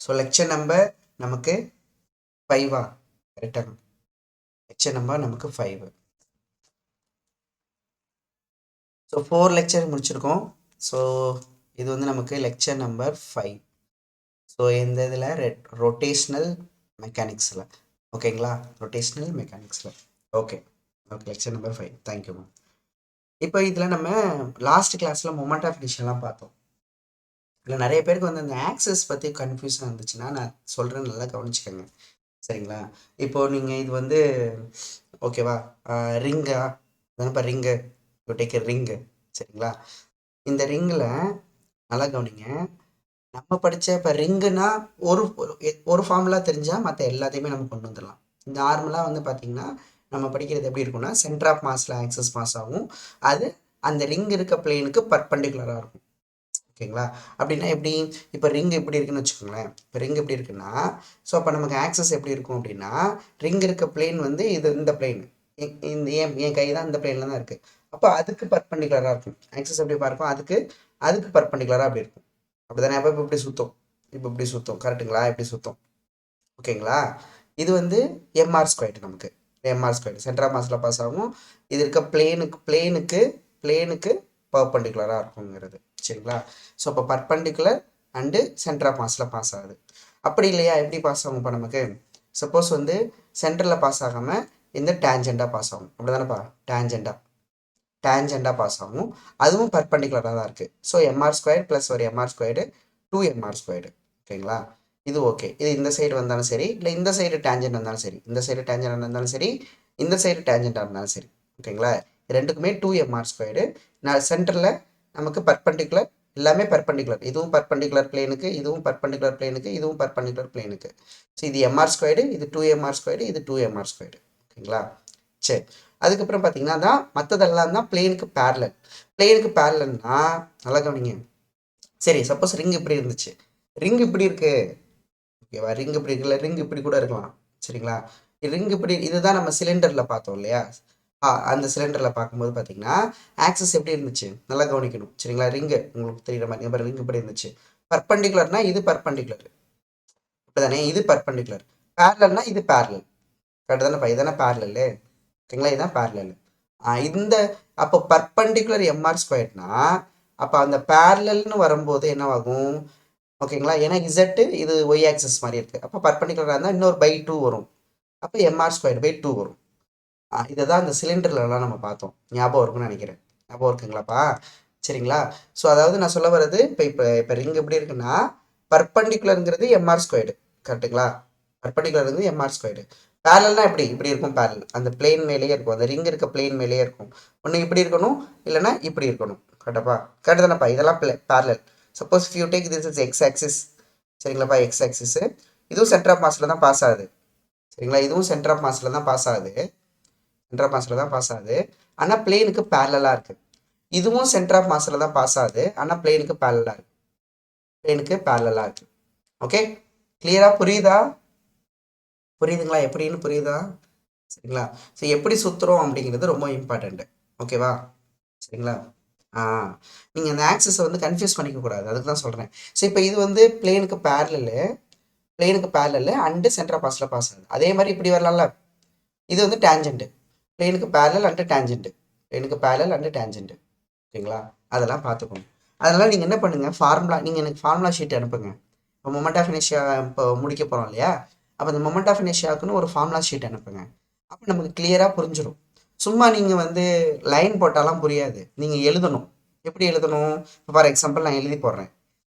So lecture number நமக்கு 5 கரெக்டாக lecture number நமக்கு 5. ஸோ 4 லெக்சர் முடிச்சிருக்கோம். ஸோ இது வந்து நமக்கு லெக்சர் நம்பர் 5. ஸோ எந்த இதில் ரொட்டேஷ்னல் மெக்கானிக்ஸில் ஓகேங்களா, ரொட்டேஷ்னல் மெக்கானிக்ஸில் okay okay lecture number 5. Thank you ma'am. இப்போ இதில் நம்ம லாஸ்ட் கிளாஸில் மொமெண்ட் ஆஃப் இனிஷியல்லாம் பார்த்தோம். இதில் நிறைய பேருக்கு வந்து அந்த ஆக்சஸ் பற்றி கன்ஃபியூஷன் இருந்துச்சுன்னா நான் சொல்கிறேன், நல்லா கவனிச்சுக்கோங்க சரிங்களா. இப்போது நீங்கள் இது வந்து ஓகேவா ரிங்கா இப்போ ரிங்கு யூ டேக் ரிங்கு சரிங்களா. இந்த ரிங்கில் நல்லா கவனிங்க, நம்ம படித்த இப்போ ரிங்குனா ஒரு ஒரு ஃபார்முலா தெரிஞ்சால் மற்ற எல்லாத்தையுமே நம்ம கொண்டு வந்துடலாம். நார்மலாக வந்து பார்த்திங்கன்னா நம்ம படிக்கிறது எப்படி இருக்கும்னா சென்டர் ஆஃப் மாஸில் ஆக்சஸ் மாஸ் ஆகும், அது அந்த ரிங் இருக்க பிளேனுக்கு பர்பண்டிகுலராக இருக்கும் ஓகேங்களா. அப்படின்னா எப்படி, இப்போ ரிங் எப்படி இருக்குன்னு வச்சுக்கோங்களேன். இப்போ ரிங் எப்படி இருக்குன்னா ஸோ அப்போ நமக்கு ஆக்சஸ் எப்படி இருக்கும் அப்படின்னா ரிங் இருக்க பிளேன் வந்து இது இந்த பிளேன் இந்த என் கை தான் இந்த பிளேனில் தான் இருக்குது. அப்போ அதுக்கு பர்பண்டிகுலராக இருக்கும் ஆக்சஸ் எப்படி பார்க்கும், அதுக்கு பர்பண்டிகுலராக அப்படி இருக்கும் அப்படி தானே. அப்போ இப்போ இப்படி சுற்றும், இப்போ இப்படி சுற்றும் கரெக்டுங்களா, இப்படி சுற்றும் ஓகேங்களா. இது வந்து எம்ஆர் ஸ்கொயர், நமக்கு எம்ஆர் ஸ்கொயர் சென்டர் ஆஃப் மாஸில் பாஸ் ஆகும். இது இருக்க பிளேனுக்கு பர்பண்டிகுலராக இருக்குங்கிறது சரிங்களா. ஸோ இப்போ பர்பண்டிகுலர் அண்டு சென்டர் ஆஃப் மாஸில் பாஸ் ஆகுது. அப்படி இல்லையா எப்படி பாஸ் ஆகும், இப்போ நமக்கு சப்போஸ் வந்து சென்டரில் பாஸ் ஆகாமல் இந்த டேஞ்செண்டாக பாஸ் ஆகும் அப்படி தானேப்பா, டேஞ்செண்டாக பாஸ் ஆகும், அதுவும் பர்பண்டிகுலராக தான் இருக்குது. ஸோ எம்ஆர் ஸ்கொயர் ப்ளஸ் ஒரு எம்ஆர் ஸ்கொயர்டு 2mr ஸ்கொயர்டு ஓகேங்களா. இது ஓகே, இது இந்த சைடு வந்தாலும் சரி, இல்லை இந்த சைடு டேஞ்சென்ட் வந்தாலும் சரி, இந்த சைடு டேஞ்சென்ட் வந்தாலும் சரி, இந்த சைடு டேஞ்சென்ட்டாக இருந்தாலும் சரி ஓகேங்களா. ரெண்டுக்குமே 2mr ஸ்கொயர்டு. நான் சென்டரில் நமக்கு பர்பண்டிகுலர், எல்லாமே பர்பண்டிகுலர், இதுவும் பர்பண்டிகுலர் பிளேனுக்கு, இதுவும் பர்பண்டிகுலர் பிளேனுக்கு, இதுவும் பர்பண்டிகுலர் பிளேனுக்கு. ஸோ இது எம்ஆர் ஸ்கொயர்டு, இது 2mr ஸ்கொயர்டு, இது 2mr ஸ்கொயர்டு ஓகேங்களா. சரி, அதுக்கப்புறம் பார்த்தீங்கன்னா தான் மற்றதெல்லாம் தான் பிளேனுக்கு பேரலல். பிளேனுக்கு பேரலல்னா நல்லா கவனிங்க. சரி, சப்போஸ் ரிங் இப்படி இருந்துச்சு, ரிங் இப்படி இருக்கு ஓகேவா, ரிங் இப்படி இருக்குல்ல, ரிங் இப்படி கூட இருக்கலாம் சரிங்களா. ரிங் இப்படி, இதுதான் நம்ம சிலிண்டரில் பார்த்தோம் இல்லையா. அந்த சிலிண்டரில் பார்க்கும்போது பார்த்தீங்கன்னா ஆக்சஸ் எப்படி இருந்துச்சு நல்லா கவனிக்கணும் சரிங்களா. ரிங்கு உங்களுக்கு தெரியுற மாதிரி இப்போ ரிங் இப்படி இருந்துச்சு, பர்பண்டிகுலர்னா இது பர்பண்டிகுலர் இப்படிதானே, இது பர்பண்டிகுலர். பேரலல்னா இது பேரலல் கரெக்டு தானேப்பா, இதுதானே பேரலல் ஓகேங்களா, இதுதான் பேரலல். இந்த அப்போ பர்பண்டிகுலர் எம்ஆர் ஸ்கொயர்னா அப்போ அந்த பேரலல்னு வரும்போது என்னவாகும் ஓகேங்களா. ஏன்னா இசட்டு இது ஒய் ஆக்சஸ் மாதிரி இருக்குது, அப்போ பர்பண்டிகுலராக இருந்தால் இன்னொரு பை 2 வரும், அப்போ எம்ஆர் ஸ்கொயர் பை 2 வரும். இதை தான் இந்த சிலிண்டர்லலாம் நம்ம பார்த்தோம், ஞாபகம் இருக்குன்னு நினைக்கிறேன், ஞாபகம் இருக்குங்களாப்பா சரிங்களா. ஸோ அதாவது நான் சொல்ல வர்றது இப்போ ரிங் எப்படி இருக்குன்னா பர்பண்டிகுலருங்கிறது எம்ஆர் ஸ்கொயர்டு கரெக்டுங்களா, பர்பண்டிகுலருங்கிறது எம்ஆர் ஸ்கொயர்டு. பேரல்னா எப்படி இப்படி இருக்கும், பேரல் அந்த பிளேன் மேலேயே இருக்கும், அந்த ரிங் இருக்க பிளேன் மேலேயே இருக்கும். ஒன்று இப்படி இருக்கணும், இல்லைன்னா இப்படி இருக்கணும் கரெக்டாப்பா, கரெக்டு தானேப்பா, இதெல்லாம் parallel. Suppose you take this is X axis சரிங்களாப்பா, எக்ஸ் ஆக்சிஸு, இதுவும் சென்டர் ஆஃப் மாஸில் தான் பாஸ் ஆகுது சரிங்களா, இதுவும் சென்டர் ஆஃப் மாஸில் தான் பாஸ் ஆகுது, சென்டர் ஆஃப் மாஸில் தான் பாஸ் ஆகுது, ஆனால் பிளேனுக்கு பேரலாக இருக்குது. இதுவும் சென்டர் ஆஃப் மாஸில் தான் பாஸ் ஆகுது, ஆனால் பிளேனுக்கு பேரலாக இருக்குது, பிளேனுக்கு பேரலாக இருக்குது. ஓகே, கிளியராக புரியுதுங்களா, எப்படின்னு புரியுதா சரிங்களா. ஸோ எப்படி சுற்றுறோம் அப்படிங்கிறது ரொம்ப இம்பார்ட்டண்ட்டு ஓகேவா சரிங்களா. நீங்கள் அந்த ஆக்சஸை வந்து கன்ஃபியூஸ் பண்ணிக்கக்கூடாது, அதுக்கு தான் சொல்கிறேன். ஸோ இப்போ இது வந்து பிளேனுக்கு பேரலல் அண்டு சென்டர் ஆஃப் மாஸில் பாஸ் ஆகுது. அதே மாதிரி இப்படி வரலாம்ல, இது வந்து டேஞ்சென்ட்டு, பிளேனுக்கு பேரலல் அண்டு டேஞ்சென்ட்டு, பிளேனுக்கு பேரலல் அண்டு டேஞ்சென்ட்டு ஓகேங்களா. அதெல்லாம் பார்த்துக்கணும். அதனால் நீங்கள் என்ன பண்ணுங்கள், நீங்கள் எனக்கு ஃபார்முலா ஷீட் அனுப்புங்க. இப்போ மொமெண்ட் ஆஃப் இனர்ஷியா இப்போ முடிக்க போகிறோம் இல்லையா, அப்போ அந்த மொமெண்ட் ஆஃப் இனர்ஷியாவுக்குன்னு ஒரு ஃபார்முலா ஷீட் அனுப்புங்க, அப்போ நமக்கு கிளியராக புரிஞ்சிடும். சும்மா நீங்கள் வந்து லைன் போட்டாலாம் புரியாது, நீங்கள் எழுதணும். எப்படி எழுதணும், இப்போ ஃபார் எக்ஸாம்பிள் நான் எழுதி போடுறேன்,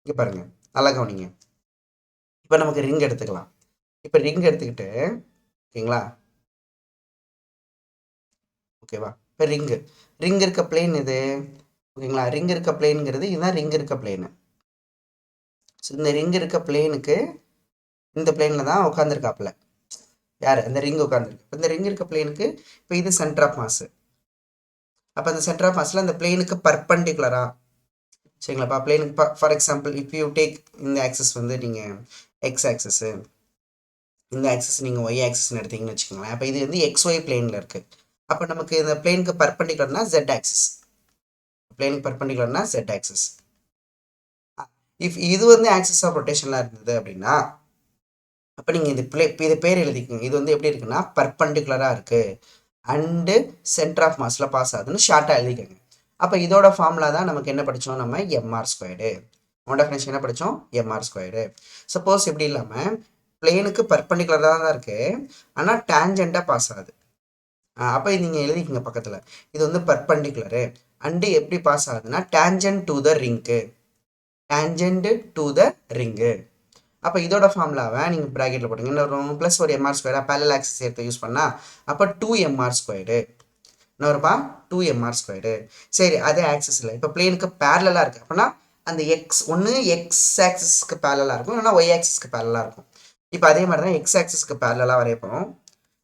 இங்கே பாருங்கள் நல்லா கவனிங்க. இப்போ நமக்கு ரிங் எடுத்துக்கலாம், இப்போ ரிங் எடுத்துக்கிட்டு ஓகேங்களா, ஓகேவா. இப்போ ரிங் இருக்க பிளேன் இது ஓகேங்களா, ரிங் இருக்க பிளேனுங்கிறது இதுதான் ரிங் இருக்க பிளேனு. ஸோ இந்த ரிங் இருக்க பிளேனுக்கு இந்த பிளேனில் தான் உட்காந்துருக்காப்புல யார், அந்த ரிங் உட்காந்துருக்கு. இப்போ இந்த ரிங் இருக்க பிளேனுக்கு இப்போ இது சென்டர் ஆஃப் மாஸ், அப்போ அந்த சென்டர் ஆஃப் மாஸில் அந்த பிளேனுக்கு பர்பண்டிகுலராக சரிங்களாப்பா, பிளேனுக்கு for example if you take இந்த ஆக்சஸ் வந்து நீங்கள் எக்ஸ் ஆக்சஸ்ஸு, இந்த ஆக்சஸ் நீங்கள் ஒய் ஆக்சஸ்ன்னு எடுத்தீங்கன்னு வச்சுக்கோங்களேன். அப்போ இது வந்து XY பிளேனில் இருக்குது, அப்போ நமக்கு இந்த பிளேனுக்கு பர்பண்டிகுலர்னா Z ஆக்சஸ், பிளேனுக்கு பர்பண்டிகுலர்னா Z ஆக்சஸ். இஃப் இது வந்து ஆக்சிஸ் ஆஃப் ரொட்டேஷனில் இருந்தது அப்படின்னா அப்போ நீங்கள் இது பேர் எழுதிக்கோங்க. இது வந்து எப்படி இருக்குன்னா பர்பண்டிகுலராக இருக்குது அண்டு சென்டர் ஆஃப் மாஸில் பாஸ் ஆகுதுன்னு ஷார்ட்டாக எழுதிக்கோங்க. அப்போ இதோட ஃபார்முலா தான் நமக்கு என்ன படித்தோம், நம்ம எம்ஆர் ஸ்கொயர்டு. நம்ம டெஃபினேஷன் என்ன படித்தோம், எம்ஆர் ஸ்கொயர்டு. சப்போஸ் இப்படி இல்லாமல் பிளேனுக்கு பர்பண்டிகுலராக தான் இருக்குது ஆனால் டேஞ்செண்டாக பாஸ் ஆகுது. அப்போ நீங்கள் எழுதிக்கோங்க பக்கத்தில், இது வந்து பர்பண்டிகுலரு அண்டு எப்படி பாஸ் ஆகுதுன்னா tangent to the ring, tangent to the ring. அப்போ இதோட ஃபார்முலாவை நீங்கள் ப்ராக்கெட்டில் போட்டுங்க. என்ன வரும், ப்ளஸ் ஒரு எம்ஆர் ஸ்கொயரா பேரல் ஆக்சிஸ் எடுத்து யூஸ் பண்ணால் அப்போ 2mr ஸ்கொயர்டு. என்ன வரும்பா, 2mr ஸ்கொயர்டு. சரி, அதே ஆக்சிஸ் இல்லை, இப்போ பிளேனுக்கு பேரலாக இருக்குது அப்படின்னா அந்த ஒன்று எக்ஸ் ஆக்சிஸ்க்கு பேரலாக இருக்கும், இல்லைனா ஒய் ஆக்சிஸ்க்கு பேரலாக இருக்கும். இப்போ அதே மாதிரி தான் எக்ஸ் ஆக்சிஸ்க்கு பேரலாக வரைய போகிறோம்.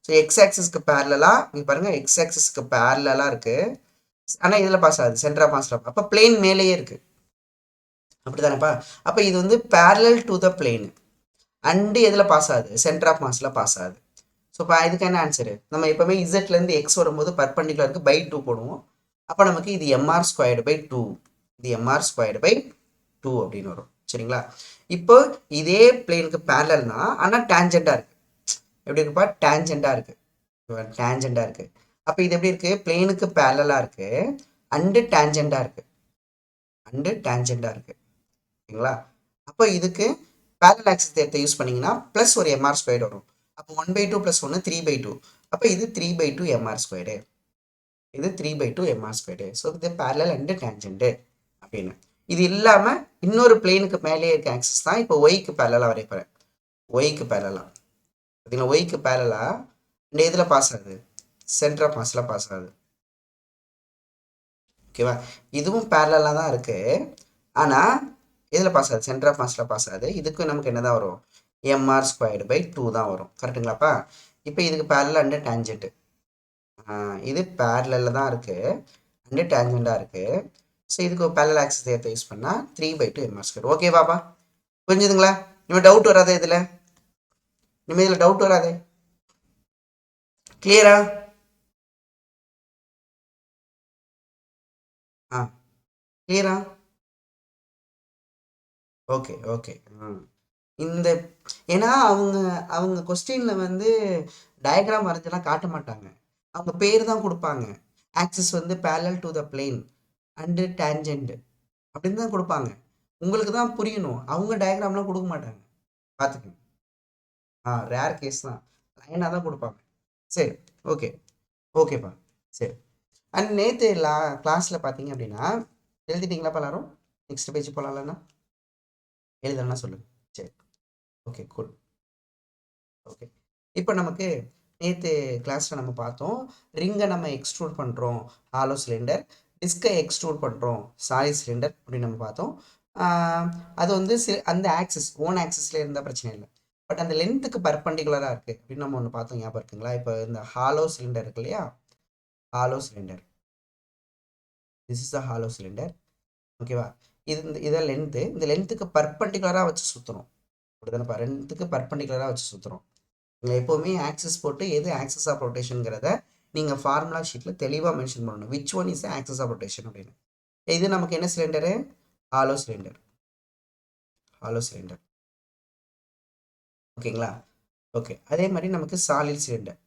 ஸோ எக்ஸ் ஆக்சிஸ்க்கு பேரலாக இங்கே பாருங்கள், எக்ஸ் ஆக்சிஸ்க்கு பேரலாக இருக்குது ஆனால் இதில் பாஸ் ஆகுது சென்டர் ஆஃப் மாஸில். அப்போ பிளேன் மேலேயே இருக்குது, அப்படி தானேப்பா. அப்போ இது வந்து parallel to the plane and எதில் பாஸ் ஆகுது, சென்டர் ஆஃப் மாஸில் பாஸ் ஆகுது. ஸோ இப்போ இதுக்கு என்ன ஆன்சரு, நம்ம எப்போவுமே இசட்லேருந்து எக்ஸ் வரும்போது பர்பண்டிகுலருக்கு பை 2 போடுவோம். அப்போ நமக்கு இது எம்ஆர் ஸ்கொயர்டு பை 2, இது எம்ஆர் ஸ்கொயர்டு பை 2 அப்படின்னு வரும். சரிங்களா. இப்போ இதே பிளேனுக்கு பேரலல்னா ஆனால் டேஞ்செண்டாக இருக்குது. எப்படி இருக்குப்பா, டேஞ்செண்டாக இருக்குது, டேஞ்செண்டாக இருக்குது. அப்போ இது எப்படி இருக்குது, பிளேனுக்கு பேரலாக இருக்குது அண்டு டேஞ்செண்டாக இருக்குது, அண்டு டேஞ்செண்டாக இருக்குது. ஓகேங்களா. அப்போ இதுக்கு பேரல் ஆக்சிஸ் தேர்த்தை யூஸ் பண்ணிங்கன்னா ப்ளஸ் ஒரு எம்ஆர் ஸ்கொயர்டு வரும். அப்போ 1/2 ப்ளஸ் 1 3/2. அப்போ இது 3/2 எம்ஆர் ஸ்கொயர்டு, இது 3/2 எம்ஆர் ஸ்கொயர்டு. ஸோ இது பேரலல் அண்டு டேஞ்செண்டு அப்படின்னு. இது இல்லாமல் இன்னொரு பிளேனுக்கு மேலே இருக்க ஆக்சிஸ் தான் இப்போ ஒய்க்கு பேரலாக வரைப்பறேன். ஒய்க்கு பேரலாக பார்த்தீங்கன்னா, ஒய்க்கு பேரலாக இந்த இதில் பாஸ் ஆகுது, சென்டர் ஆஃப் மாஸில் பாஸ் ஆகுது. ஓகேவா. இதுவும் பேரலாக தான் இருக்குது ஆனால் இதில் பாஸ் ஆகுது, சென்டர் ஆஃப் மாஸில் பாஸ் ஆகுது. இதுக்கு நமக்கு என்ன தான் வரும், எம்ஆர் ஸ்கொயர்டு பை 2 தான் வரும். கரெக்டுங்களாப்பா. இப்போ இதுக்கு பேரலல் அண்டு டேஞ்சென்ட்டு, இது பேரலில் தான் இருக்குது அண்டு டேஞ்செண்டாக இருக்குது. ஸோ இதுக்கு பேரலல் ஆக்சிஸ் தேர்த்தை யூஸ் பண்ணால் 3/2 எம்ஆர் ஸ்கொயர். ஓகே பாப்பா, புரிஞ்சுதுங்களா. இனிமேல் டவுட் வராதே, இதில் இனிமேல் இதில் டவுட் வராதே, கிளியரா. கிளியரா. Okay okay. இந்த ஏன்னா அவங்க அவங்க கொஸ்டினில் வந்து டயக்ராம் வரைஞ்செல்லாம் காட்ட மாட்டாங்க, அவங்க பேர் தான் கொடுப்பாங்க. ஆக்சிஸ் வந்து parallel to the plane and tangent அப்படின்னு தான் கொடுப்பாங்க. உங்களுக்கு தான் புரியணும், அவங்க டயக்ராம்லாம் கொடுக்க மாட்டாங்க, பார்த்துக்கங்க. ரேர் கேஸ் தான், லைனாக தான் கொடுப்பாங்க. சரி, ஓகே ஓகேப்பா. சரி, அண்ட் நேற்று கிளாஸில் பார்த்தீங்க அப்படின்னா எழுதிட்டீங்களாப்பா எல்லாரும், நெக்ஸ்ட் பேஜ் போகலாம்லண்ணா, எழுதலன்னா சொல்லுங்கள். சரி, ஓகே கூல். ஓகே, இப்போ நமக்கு நேற்று கிளாஸில் நம்ம பார்த்தோம், ரிங்கை நம்ம எக்ஸ்ட்ரூட் பண்ணுறோம் ஹாலோ சிலிண்டர், டிஸ்கை எக்ஸ்ட்ரூட் பண்ணுறோம் சாலிட் சிலிண்டர் அப்படின்னு நம்ம பார்த்தோம். அது வந்து அந்த ஆக்சிஸ் ஓன் ஆக்சிஸில் இருந்தால் பிரச்சனை இல்லை, பட் அந்த லென்த்துக்கு பர்பண்டிகுலராக இருக்குது அப்படின்னு நம்ம ஒன்று பார்த்தோம், ஞாபகம் இருக்குங்களா. இப்போ இந்த ஹாலோ சிலிண்டர் இருக்கு இல்லையா, hollow cylinder, this is the hollow cylinder. ஓகேவா. இதை லென்த்து, இந்த லென்த்துக்கு பர்பண்டிகுலராக வச்சு சுற்றணும், அப்படிதானப்பா, லென்த்துக்கு பர்பண்டிகுலராக வச்சு சுற்றுறோம். நீங்கள் எப்போவுமே ஆக்சிஸ் போட்டு எது ஆக்சிஸ் ஆஃப் ரொட்டேஷனுங்கிறத நீங்கள் ஃபார்முலா ஷீட்டில் தெளிவாக மென்ஷன் பண்ணணும், which one is axis of rotation அப்படின்னு. இது நமக்கு என்ன cylinder, hollow cylinder, hollow cylinder. ஓகேங்களா. ஓகே, அதே மாதிரி நமக்கு சாலிட் சிலிண்டர்,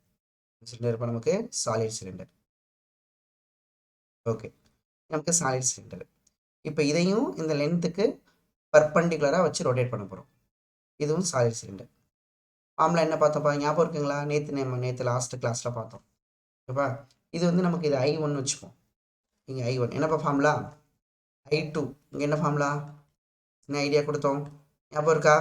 சிலிண்டர் இப்போ நமக்கு சாலிட் சிலிண்டர். ஓகே, நமக்கு சாலிட் சிலிண்டர். இப்போ இதையும் இந்த லென்த்துக்கு பர்பண்டிகுலராக வச்சு ரொட்டேட் பண்ண போகிறோம். இதுவும் சாலிட் சிலிண்டர். ஃபார்முலா என்ன பார்த்தோம்ப்பா, ஞாபகம் இருக்குங்களா, நேற்று லாஸ்ட் கிளாஸில் பார்த்தோம். ஓகேப்பா. இது வந்து நமக்கு இது I1 வச்சுப்போம், இங்கே I1 என்னப்பா ஃபார்முலா, I2 இங்கே என்ன ஃபார்முலா, என்ன ஐடியா கொடுத்தோம், ஞாபகம் இருக்கா.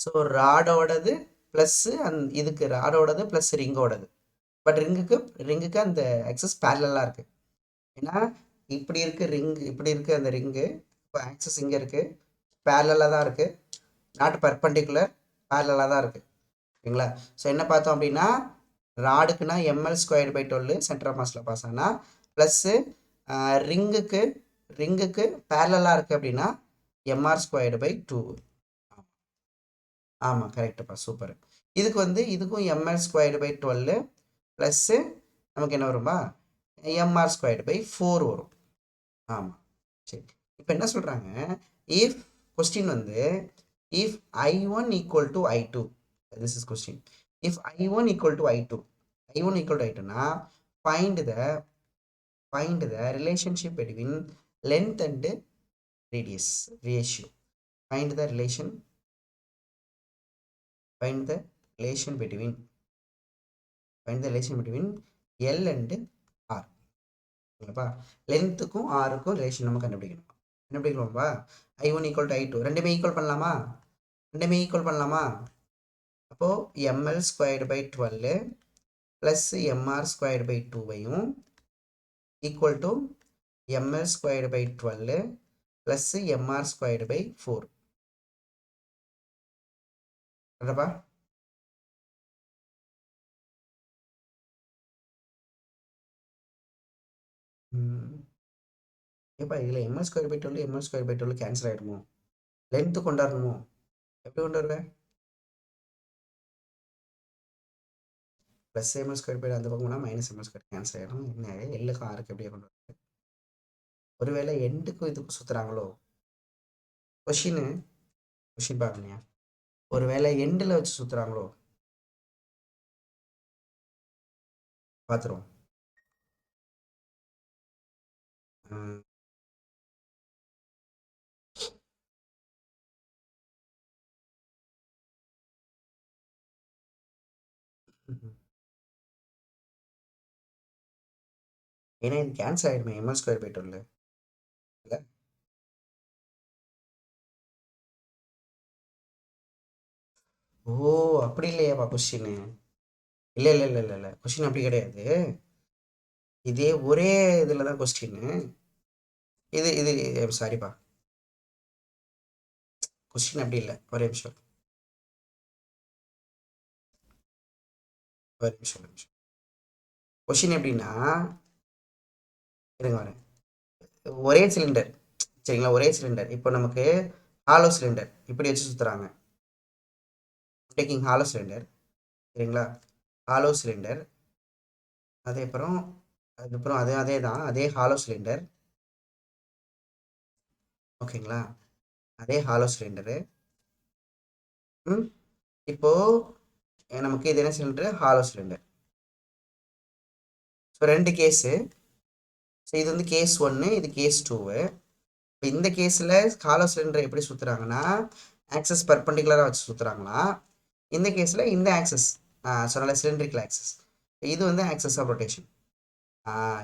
ஸோ ராடோடது ப்ளஸ்ஸு இதுக்கு ராடோடது ப்ளஸ் ரிங்கோடது, பட் ரிங்குக்கு அந்த ஆக்சஸ் பேரலாக இருக்குது. ஏன்னா இப்படி இருக்குது ரிங்கு, இப்படி இருக்குது அந்த ரிங்கு, இப்போ ஆக்சஸ் இங்கே இருக்குது, பேரலாக தான் இருக்குது, நாட் பர்பண்டிகுலர், பேரலாக தான் இருக்குது. ஓகேங்களா. ஸோ என்ன பார்த்தோம் அப்படின்னா, ராடுக்குன்னா ML square by 12 centre of மாஸில் பாஸ் ஆனால், ப்ளஸ்ஸு ரிங்குக்கு பேரலாக இருக்குது அப்படின்னா எம்ஆர் ஸ்கொயர்டு பை 2. ஆமாம் கரெக்டுப்பா, சூப்பர். இதுக்கு வந்து இதுக்கும் எம்எல் ஸ்கொயர்டு பை 12 ப்ளஸ்ஸு நமக்கு என்ன வரும்பா, எம்ஆர் ஸ்கொயர்டு பை 4 வரும். ஆமாம், சரி. இப்போ என்ன சொல்கிறாங்க, இஃப் கொஸ்டின் வந்து if I1 equal to I2, this is question. If I1 equal to I2, I1 equal to I2 find the relationship between length and radius ratio. Find the relation between L and R. ஓகேப்பா, லென்த்துக்கும் ஆருக்கும் relation நம்ம கண்டுபிடிக்கணும்ப்பா. I1 equal to I2 ரெண்டுமே equal பண்ணலாமா? அப்போது ml squared by 12 plus mr squared by 2வையும் equal to ml squared by 12 plus mr squared by 4. கரெக்டாப்பா? ஏப்பா இதில் ml squared by 12 ml squared by 12 cancel ஆகிடுமோ? லென்த்து கொண்டாடணுமோ? எப்படி கொண்டு வருவேன்? ப்ளஸ் ml squared by அந்த பக்கம்னா மைனஸ் ml squared கேன்சல் ஆகிடும். என்ன எல்லுக்கும் ஆருக்கு எப்படியே கொண்டு வருது? ஒருவேளை எண்டுக்கும் இதுக்கும் சுற்றுறாங்களோ? கொஷின் பார்க்கலையா? ஒருவேளை எண்டில் வச்சு சுற்றுறாங்களோ? பார்த்துருவோம். ஏன்னா இது கேன்சல் ஆகிடுமே ml squared by 12 இல்லை? ஓ, அப்படி இல்லையாப்பா கொஸ்டின்? இல்லை கொஸ்டின் அப்படி கிடையாது. இதே ஒரே இதில் தான் கொஸ்டின். இது சாரிப்பா, கொஸ்டின் அப்படி இல்லை. ஒரே நிமிஷம். கொஸ்டின் எப்படின்னா, இருங்க வரேன். ஒரே சிலிண்டர், சரிங்களா? ஒரே சிலிண்டர். இப்போ நமக்கு ஹாலோ சிலிண்டர் இப்படி வச்சு சுற்றுறாங்க. டேக்கிங் ஹாலோ சிலிண்டர், சரிங்களா? ஹாலோ சிலிண்டர், அதுக்கப்புறம் அதே தான், அதே ஹாலோ சிலிண்டர், ஓகேங்களா? அதே ஹாலோ சிலிண்டரு. இப்போது நமக்கு இது என்ன சிலிண்டர்? Hollow cylinder. ஸோ ரெண்டு கேஸு. ஸோ இது வந்து கேஸ் 1, இது கேஸ் 2. இப்போ இந்த கேஸில் ஹாலோ சிலிண்டர் எப்படி சுற்றுறாங்கன்னா ஆக்சஸ் பர்பண்டிகுலராக வச்சு சுற்றுறாங்களா? இந்த கேஸில் இந்த ஆக்சஸ் சொன்னால சிலிண்ட்ரிக்கல் ஆக்சஸ், இது வந்து ஆக்சஸ் ஆஃப் ரொட்டேஷன்.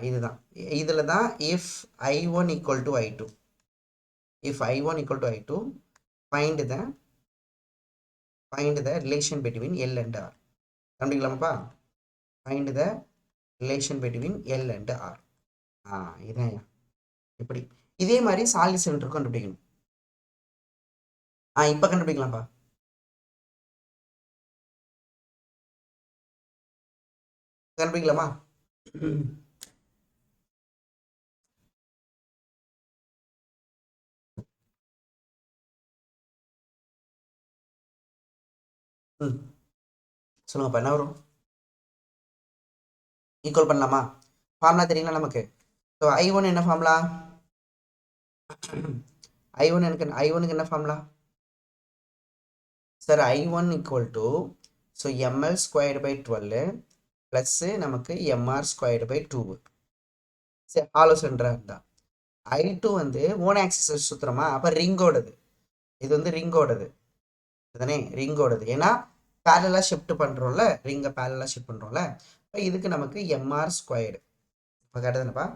இதுதான். இதில் தான் if I1 equal to I2, find the relation between L and R. கண்டுபிடிக்கலாமாப்பா? find the relation between L and R. இதான் இப்படி. இதே மாதிரி சாலிட் சிலிண்டர் கண்டுபிடிக்கணும். இப்போ கண்டுபிடிக்கலாம்ப்பா. கண்டுபிடிக்கலாமா? சொல்லுங்கப்பா, என்ன வரும்? ஈக்குவல் பண்ணலாமா? ஃபார்முலா தெரியுங்களா நமக்கு? ஸோ I1 என்ன ஃபார்முலா? I1க்கு என்ன formula sir? I1 equal to so ml squared by 12 plus நமக்கு mr squared by 2. சரி, ஹாலோ சிலிண்டராக இருந்தால் I2 வந்து ஓன் ஆக்சிஸ் சுற்றுறோமா? அப்போ ரிங்கோடது. இது வந்து ரிங்கோடது தானே? ரிங்கோடது. ஏன்னா பேரலாக ஷிஃப்ட் பண்ணுறோம்ல, ரிங்கை பேரலாக ஷிஃப்ட் பண்ணுறோம்ல. இப்போ இதுக்கு நமக்கு mr ஸ்கொயர்டு. இப்போ கரெக்டாக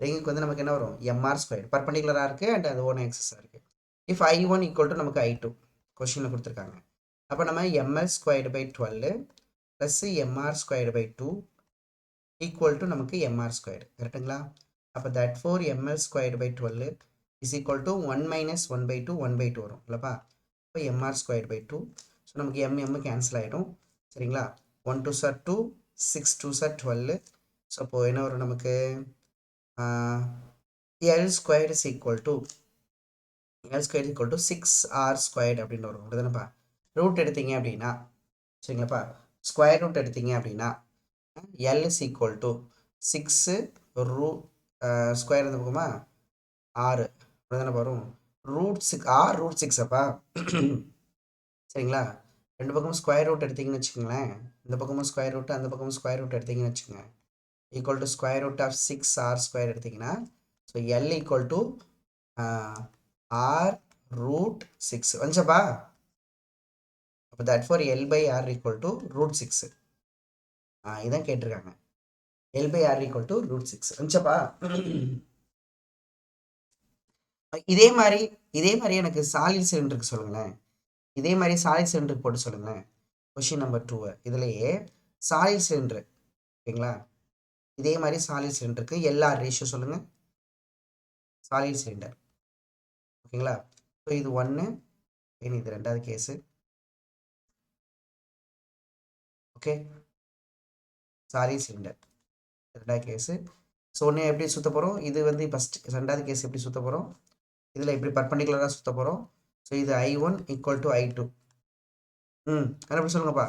ரிங்குக்கு வந்து நமக்கு என்ன வரும்? mr ஸ்கொயர்டு பர்பண்டிகுலராக இருக்குது அண்ட் அது ஓன் ஆக்சிஸாக இருக்குது. இஃப் I1 equal to நமக்கு I2 கொஸ்டினில் கொடுத்துருக்காங்க. அப்போ நம்ம ml squared by 12 plus mr squared by 2 equal to நமக்கு mr ஸ்கொயர்டு. கரெக்டுங்களா? அப்போ that four ml squared by 12 is equal to 1 minus 1/2 1/2 வரும் இல்லைப்பா? இப்போ mr squared by 2. ஸோ நமக்கு m கேன்சல் ஆகிடும், சரிங்களா? 1 2s are 2, 6 2s are 12. So அப்போது என்ன வரும் நமக்கு? L squared is equal to 6r squared அப்படின்னு வரும். அப்படிதானப்பா? ரூட் எடுத்தீங்க அப்படின்னா, சரிங்களாப்பா, ஸ்கொயர் ரூட் எடுத்தீங்க அப்படின்னா L is equal to 6 ரூ ஸ்கொயர் இருந்த பக்கமா 6 அப்படிதானே வரும். Root six or root six அப்பா சரிங்களா. ரெண்டு பக்கமும் ஸ்கொயர் ரூட் எடுத்தீங்கன்னு வச்சுக்கோங்களேன். இந்த பக்கமும் ஸ்கொயர் ரூட் அந்த பக்கமும் ஸ்கொயர் ரூட் எடுத்தீங்கன்னு வச்சுக்கோங்க. Equal to square root of six R square எடுத்தீங்கன்னா so L equal to R root six வந்துச்சப்பா. அப்போ that for L by R equal to root six. இதான் கேட்டிருக்காங்க. L by R equal to root six வந்துச்சப்பா. இதே மாதிரி எனக்கு solid சிலிண்டருக்கு சொல்லுங்களேன். இதே மாதிரி சாலிட் சிலிண்டருக்கு போட்டு சொல்லுங்களேன். கொஷின் நம்பர் 2 இதுலேயே சாலிட் சிலிண்டர் ஓகேங்களா. இதே மாதிரி சாலிட் சிலிண்டருக்கு எல்ஆர் ரேஷியோ சொல்லுங்கள். சாலிட் சிலிண்டர் ஓகேங்களா. ஸோ இது 1 இது ரெண்டாவது கேஸு. ஓகே சாலிட் சிலிண்டர் ரெண்டாவது கேஸு. ஸோ ஒன்று எப்படி சுற்ற போகிறோம், இது வந்து ஃபஸ்ட் ரெண்டாவது கேஸ் எப்படி சுற்ற போகிறோம், இதில் எப்படி பர்பண்டிகுலராக சுற்ற போகிறோம். ஸோ இது I1 ஈக்குவல் டு I2. எப்படி சொல்லுங்கப்பா.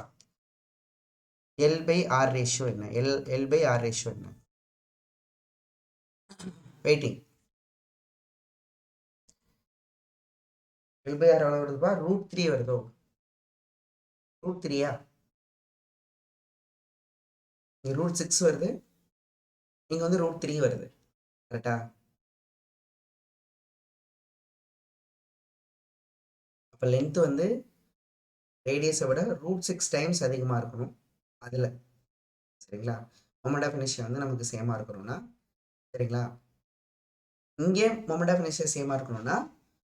எல் பை ஆர் ரேஷியோ என்ன, எல் பை ஆர் ரேஷியோ என்ன. வெயிட்டிங். எல் பை ஆர் எவ்வளோ வருதுப்பா, ரூட் 3 வருதோ. ரூட் 3யா, இங்கே ரூட் 6 வருது, இங்கே வந்து ரூட் 3 வருது கரெக்டா. அப்போ லென்த் வந்து ரேடியஸை விட ரூட் 6 டைம்ஸ் அதிகமாக இருக்கணும் அதில். சரிங்களா. மொமெண்ட் ஆஃப் இனர்ஷியா வந்து நமக்கு சேமாக இருக்கணும்னா சரிங்களா. இங்கே மொமெண்ட் ஆஃப் இனர்ஷியா சேமாக இருக்கணும்னா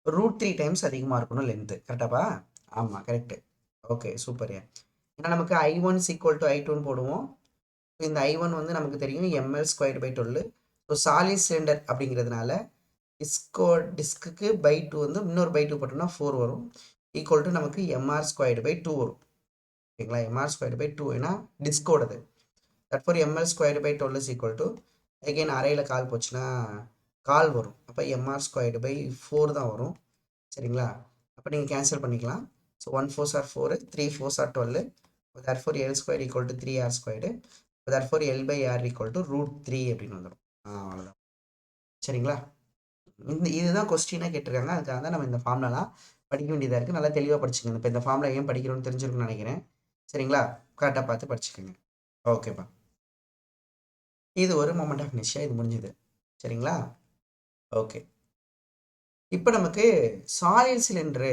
ரூட் 3 டைம்ஸ் அதிகமாக இருக்கணும் லென்த்து. கரெக்டாப்பா. ஆமாம் கரெக்டு. Okay super. ஏன்னா நமக்கு I1 ஈக்குவல் டு I2ன்னு போடுவோம். இந்த I1 வந்து நமக்கு தெரியும் ml squared by 12. So solid cylinder அப்படிங்கிறதுனால டிஸ்க்கு பை 2 வந்து இன்னொரு பை 2 போட்டோம்னா 4 வரும். ஈக்குவல் டு நமக்கு mr ஸ்கொயர்டு பை 2 வரும். ஓகேங்களா. mr ஸ்கொயர்டு பை 2 ஏன்னா டிஸ்கோடது. That for ml squared by 12 is equal to again அரையில் கால் போச்சுன்னா கால் வரும். அப்போ mr ஸ்கொயர்டு பை 4 தான் வரும். சரிங்களா. அப்போ நீங்கள் கேன்சல் பண்ணிக்கலாம். So 1 4s are 4, 3 4s are 12. That for L square equal to 3r squared. therefore L by R equal to root 3 அப்படின்னு வந்துடும். அவ்வளோதான். சரிங்களா. இதுதான் கொஸ்டினாக கேட்டிருக்காங்க. அதுக்காக தான் நம்ம இந்த ஃபார்ம்லாம் படிக்க வேண்டியதாக இருக்குது. நல்லா தெளிவாக படிச்சுக்கோங்க. இப்போ இந்த ஃபார்மில் ஏன் படிக்கிறோன்னு தெரிஞ்சிருக்குன்னு நினைக்கிறேன். சரிங்களா. கரெக்டாக பார்த்து படிச்சுக்கோங்க. ஓகேப்பா. இது ஒரு மொமெண்ட் ஆஃப் இனர்ஷியா. இது முடிஞ்சுது. சரிங்களா. ஓகே. இப்போ நமக்கு solid cylinder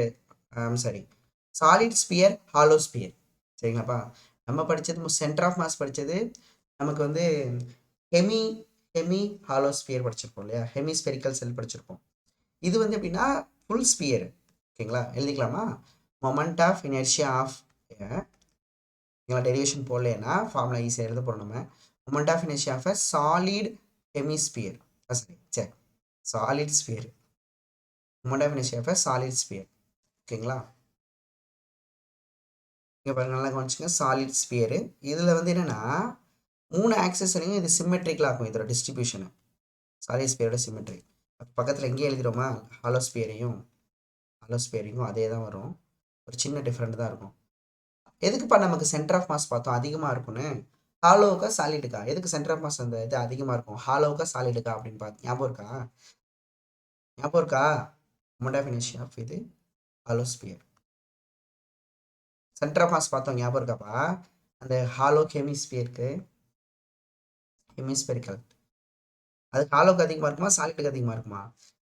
solid sphere hollow sphere. சரிங்களாப்பா. நம்ம படித்தது சென்டர் ஆஃப் மாஸ் படித்தது நமக்கு வந்து ஹெமி ஹாலோஸ்பியர் படிச்சிருப்போம் இல்லையா. ஹெமிஸ்பெரிக்கல் செல் படிச்சிருப்போம். இது வந்து எப்படின்னா ஃபுல் ஸ்பியர். ஓகேங்களா. எழுதிக்கலாமா. மொமெண்ட் ஆஃப் இனர்ஷியா ஆஃப் எங்களை டெரிவேஷன் போடலன்னா ஃபார்முலா ஈஸியாக எழுத போகிறோம் நம்ம. Moment of inertia of a solid hemisphere. சரி solid sphere. Moment of inertia of a solid sphere. ஓகேங்களா. இங்கே பாருங்க நல்லா கவனிச்சுங்க. Solid spear. இதில் வந்து என்னென்னா 3 ஆக்சஸ்லையும் இது சிமெட்ரிக்கலாக இருக்கும் இதோட டிஸ்ட்ரிபியூஷனு. Solid ஸ்பியரோட symmetry. பக்கத்தில் எங்கேயும் எழுதிடுவோமா. ஹாலோஸ்பியரையும் அதே தான் வரும். ஒரு சின்ன டிஃப்ரெண்ட் தான் இருக்கும். எதுக்குப்பா நமக்கு சென்டர் ஆஃப் மாஸ் பார்த்தோம் அதிகமாக இருக்கும்னு. ஹாலோவுக்கா சாலிடுக்கா, எதுக்கு சென்டர் ஆஃப் மாஸ் அந்த இது அதிகமாக இருக்கும், ஹாலோவுக்கா சாலிடுக்கா அப்படின்னு பார்த்து ஞாபகம் இருக்கா. மொமெண்ட் ஆஃப் இனர்ஷியா ஆஃப் இது ஹாலோஸ்பியர். சென்டர் ஆஃப் மாஸ் பார்த்தோம் ஞாபகம் இருக்காப்பா. அந்த ஹாலோ ஹெமிஸ்பெரிக்கல் அது ஹாலோக்கு அதிகமாக இருக்குமா சாலிட்டுக்கு அதிகமாக இருக்குமா.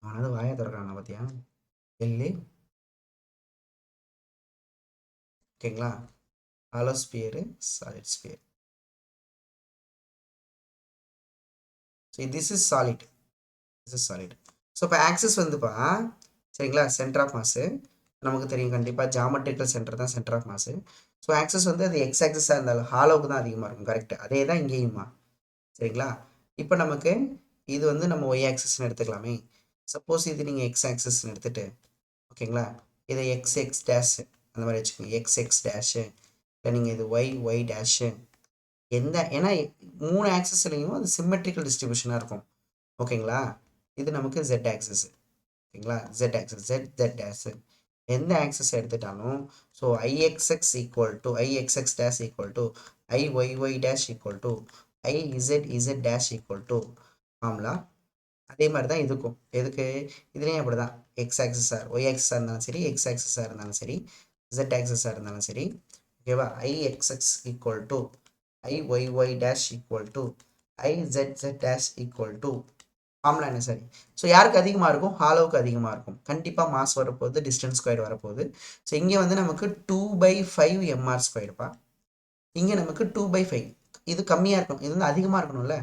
அவனாவது வாயை திறக்கிறான் பார்த்தியா எல்லு. ஓகேங்களா. Hollow sphere solid sphere. So this is solid. So இப்போ ஆக்சஸ் வந்துப்பா சரிங்களா. சென்டர் ஆஃப் மாஸு நமக்கு தெரியும் கண்டிப்பாக ஜாமெட்ரிக்கல் சென்டர் தான் centre of mass. So axis வந்து அது எக்ஸ் ஆக்சஸாக இருந்தாலும் ஹாலோவுக்கு தான் அதிகமாக இருக்கும். கரெக்டு. அதே தான் இங்கேயுமா. சரிங்களா. இப்போ நமக்கு இது வந்து நம்ம ஒய் ஆக்சஸ்ன்னு எடுத்துக்கலாமே. சப்போஸ் இது நீங்கள் எக்ஸ் ஆக்சஸ்ன்னு எடுத்துகிட்டு ஓகேங்களா இதை எக்ஸ் டேஷ் அந்த மாதிரி வச்சுக்கோங்க. எக்ஸ் டேஷு இல்லை நீங்கள் இது ஒய் டேஷு ஏன்னா 3 ஆக்சஸ்லையும் அது சிமெட்ரிக்கல் டிஸ்ட்ரிபியூஷனாக இருக்கும். ஓகேங்களா. இது நமக்கு ஜெட் ஆக்சஸ். ஓகேங்களா. ஜெட் ஆக்சஸ் ஜெட் டேஷு எந்த ஆக்சஸ் எடுத்துட்டாலும் so IXX dash equal to IY dash equal to IZ dash equal to formula அதே மாதிரி தான் இதுக்கும் எதுக்கு இதுலேயும் அப்படி தான் எக்ஸ் ஆக்சஸாக ஒய் ஆக்சஸாக இருந்தாலும் சரி எக்ஸ் ஆக்சஸாக இருந்தாலும் சரி ஜெட் ஆக்சஸாக இருந்தாலும் சரி ஓகேவா IXX equal to IYY dash equal to ஐZZ டேஷ் ஈக்குவல் டு ஃபார்முலா என்ன சரி ஸோ யாருக்கு அதிகமாக இருக்கும் ஹாலோவுக்கு அதிகமாக இருக்கும் கண்டிப்பாக மாஸ் வரப்போகுது டிஸ்டன்ஸ் ஸ்கொயர் வரப்போகுது ஸோ இங்கே வந்து நமக்கு 2/5 எம்ஆர் ஸ்கொயர்ப்பா இங்கே நமக்கு 2/5 இது கம்மியாக இருக்கும் இது வந்து அதிகமாக இருக்கணும்ல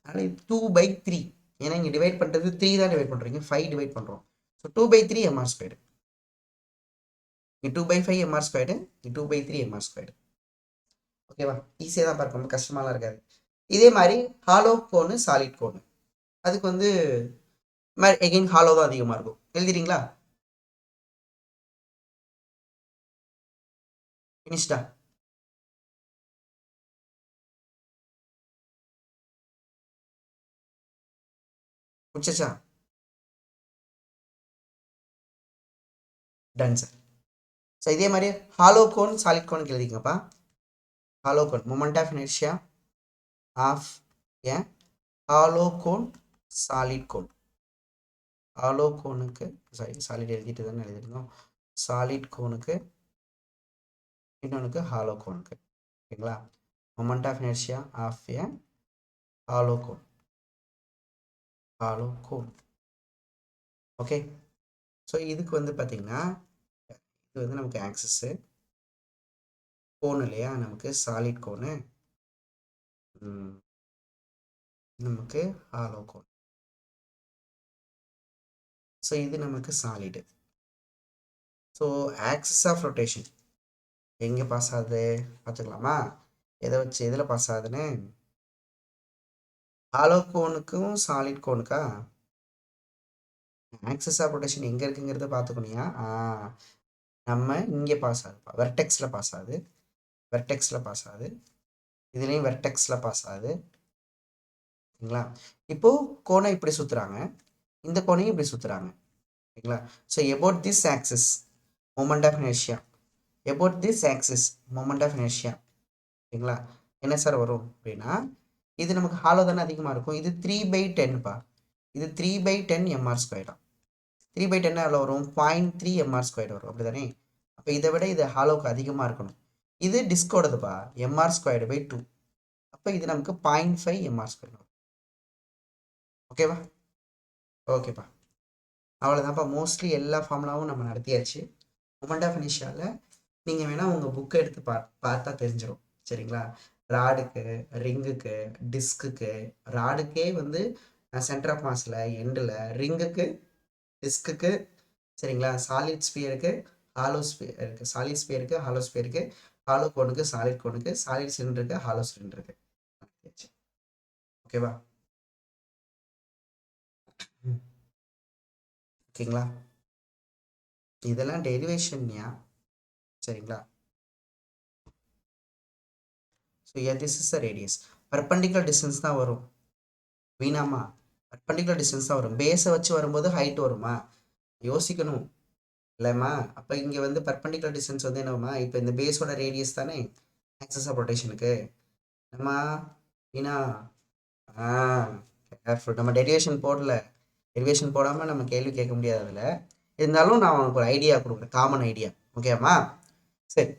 அதனால் 2/3 ஏன்னா இங்கே டிவைட் பண்ணுறது 3 தான் டிவைட் பண்ணுறீங்க 5 டிவைட் பண்ணுறோம் ஸோ 2/3 எம்ஆர் ஸ்கொயர் இங்கே 2/5 எம்ஆர் ஸ்கொயர் 2/3 எம்ஆர் ஸ்கொயர் ஓகேவா ஈஸியாக தான் பார்க்க ரொம்ப கஷ்டமாலாம் இருக்காது இதே மாதிரி ஹாலோ கோனு சாலிட் கோனு அதுக்கு வந்து எகெயின் ஹாலோ தான் அதிகமாக இருக்கும் எழுதிட்டீங்களா ஃபினிஷ்டா முடிச்சா டன் சார் ஸோ இதே மாதிரி ஹாலோ கோன் சாலிட் கோனுக்கு எழுதிக்கங்கப்பா hollow cone moment of inertia of a hollow cone solid cone hollow கோனுக்கு சாரி சாலிட் எழுதிட்டு தானே எழுதிருந்தோம் சாலிட் கோனுக்கு இன்னொன்றுக்கு ஹாலோ கோனுக்கு ஓகேங்களா moment of inertia of a hollow cone okay so இதுக்கு வந்து பார்த்தீங்கன்னா இது வந்து நமக்கு ஆக்சஸ்ஸு கோன் இல்லையா நமக்கு சாலிட் கோனு நமக்கு ஹாலோ கோன் ஸோ இது நமக்கு solid so axis of rotation எங்கே பாஸ் ஆகுது பார்த்துக்கலாமா எதை வச்சு எதில் பாஸ் ஆகுதுன்னு ஹாலோ கோனுக்கும் சாலிட் கோனுக்கா ஆக்சஸ் ஆஃப் ரொட்டேஷன் எங்கே இருக்குங்கிறத பார்த்துக்கணுயா நம்ம இங்கே பாஸ் ஆகுதுப்பா வெர்டெக்ஸில் பாஸ் ஆகுது இதுலேயும் வெர்டெக்ஸில் பாஸ் ஆகுது ஓகேங்களா இப்போது கோனை இப்படி சுற்றுறாங்க இந்த கோனையும் இப்படி சுற்றுறாங்க ஓகேங்களா so about this axis moment of inertia about this axis moment of inertia ஓகேங்களா என்ன சார் வரும் அப்படின்னா இது நமக்கு ஹாலோ தானே அதிகமாக இருக்கும் இது 3/10பா இது 3/10 எம்ஆர் ஸ்கொயர் தான் 3/10 எவ்வளோ வரும் 0.3 எம்ஆர் ஸ்கொயர் வரும் அப்படி தானே அப்போ இதை விட இது ஹாலோவுக்கு அதிகமாக இருக்கணும் இது டிஸ்கோடதுப்பா எம்ஆர் ஸ்கொயர் பை 2 அப்போ இது நமக்கு 0.5 எம்ஆர் ஸ்கொயர் வரும் ஓகேவா ஓகேப்பா அவ்வளோதான்ப்பா மோஸ்ட்லி எல்லா ஃபார்முலாவும் நம்ம நடத்தியாச்சு மொமெண்ட் ஆஃப் இனர்ஷியாவில் நீங்கள் வேணால் உங்கள் புக்கை எடுத்து பார்த்தா தெரிஞ்சிடும் சரிங்களா ராடுக்கு ரிங்குக்கு டிஸ்க்குக்கு ராடுக்கே வந்து சென்டர் ஆஃப் மாஸில் எண்டில் ரிங்குக்கு டிஸ்க்குக்கு சரிங்களா சாலிட் ஸ்பியருக்கு ஹாலோ ஸ்பியருக்கு சாலிட் ஸ்பியருக்கு ஹாலோ ஸ்பியருக்கு ஹாலோ கோனுக்கு சாலிட் சிலிண்டருக்கு ஹாலோ சிலிண்டருக்கு ஓகேவா ஓகேங்களா இதெல்லாம் டெரிவேஷன்யா சரிங்களா so this is the radius perpendicular distance தான் வரும் வீணாமா பர்பண்டிகுலர் டிஸ்டன்ஸ் தான் வரும் பேஸை வச்சு வரும்போது ஹைட் வருமா யோசிக்கணும் இல்லைம்மா அப்போ இங்கே வந்து பர்பண்டிகுலர் டிஸ்டன்ஸ் வந்து என்னம்மா இப்போ இந்த பேஸோட ரேடியஸ் தானே ஆக்சஸ் ஆஃப் ரொட்டேஷனுக்கு நம்ம வீணா கேர்ஃபுல் நம்ம டெரிவேஷன் போடாமல் நம்ம கேள்வி கேட்க முடியாது அதில் இருந்தாலும் நான் உனக்கு ஒரு ஐடியா கொடுக்குறேன் காமன் ஐடியா ஓகேம்மா சரி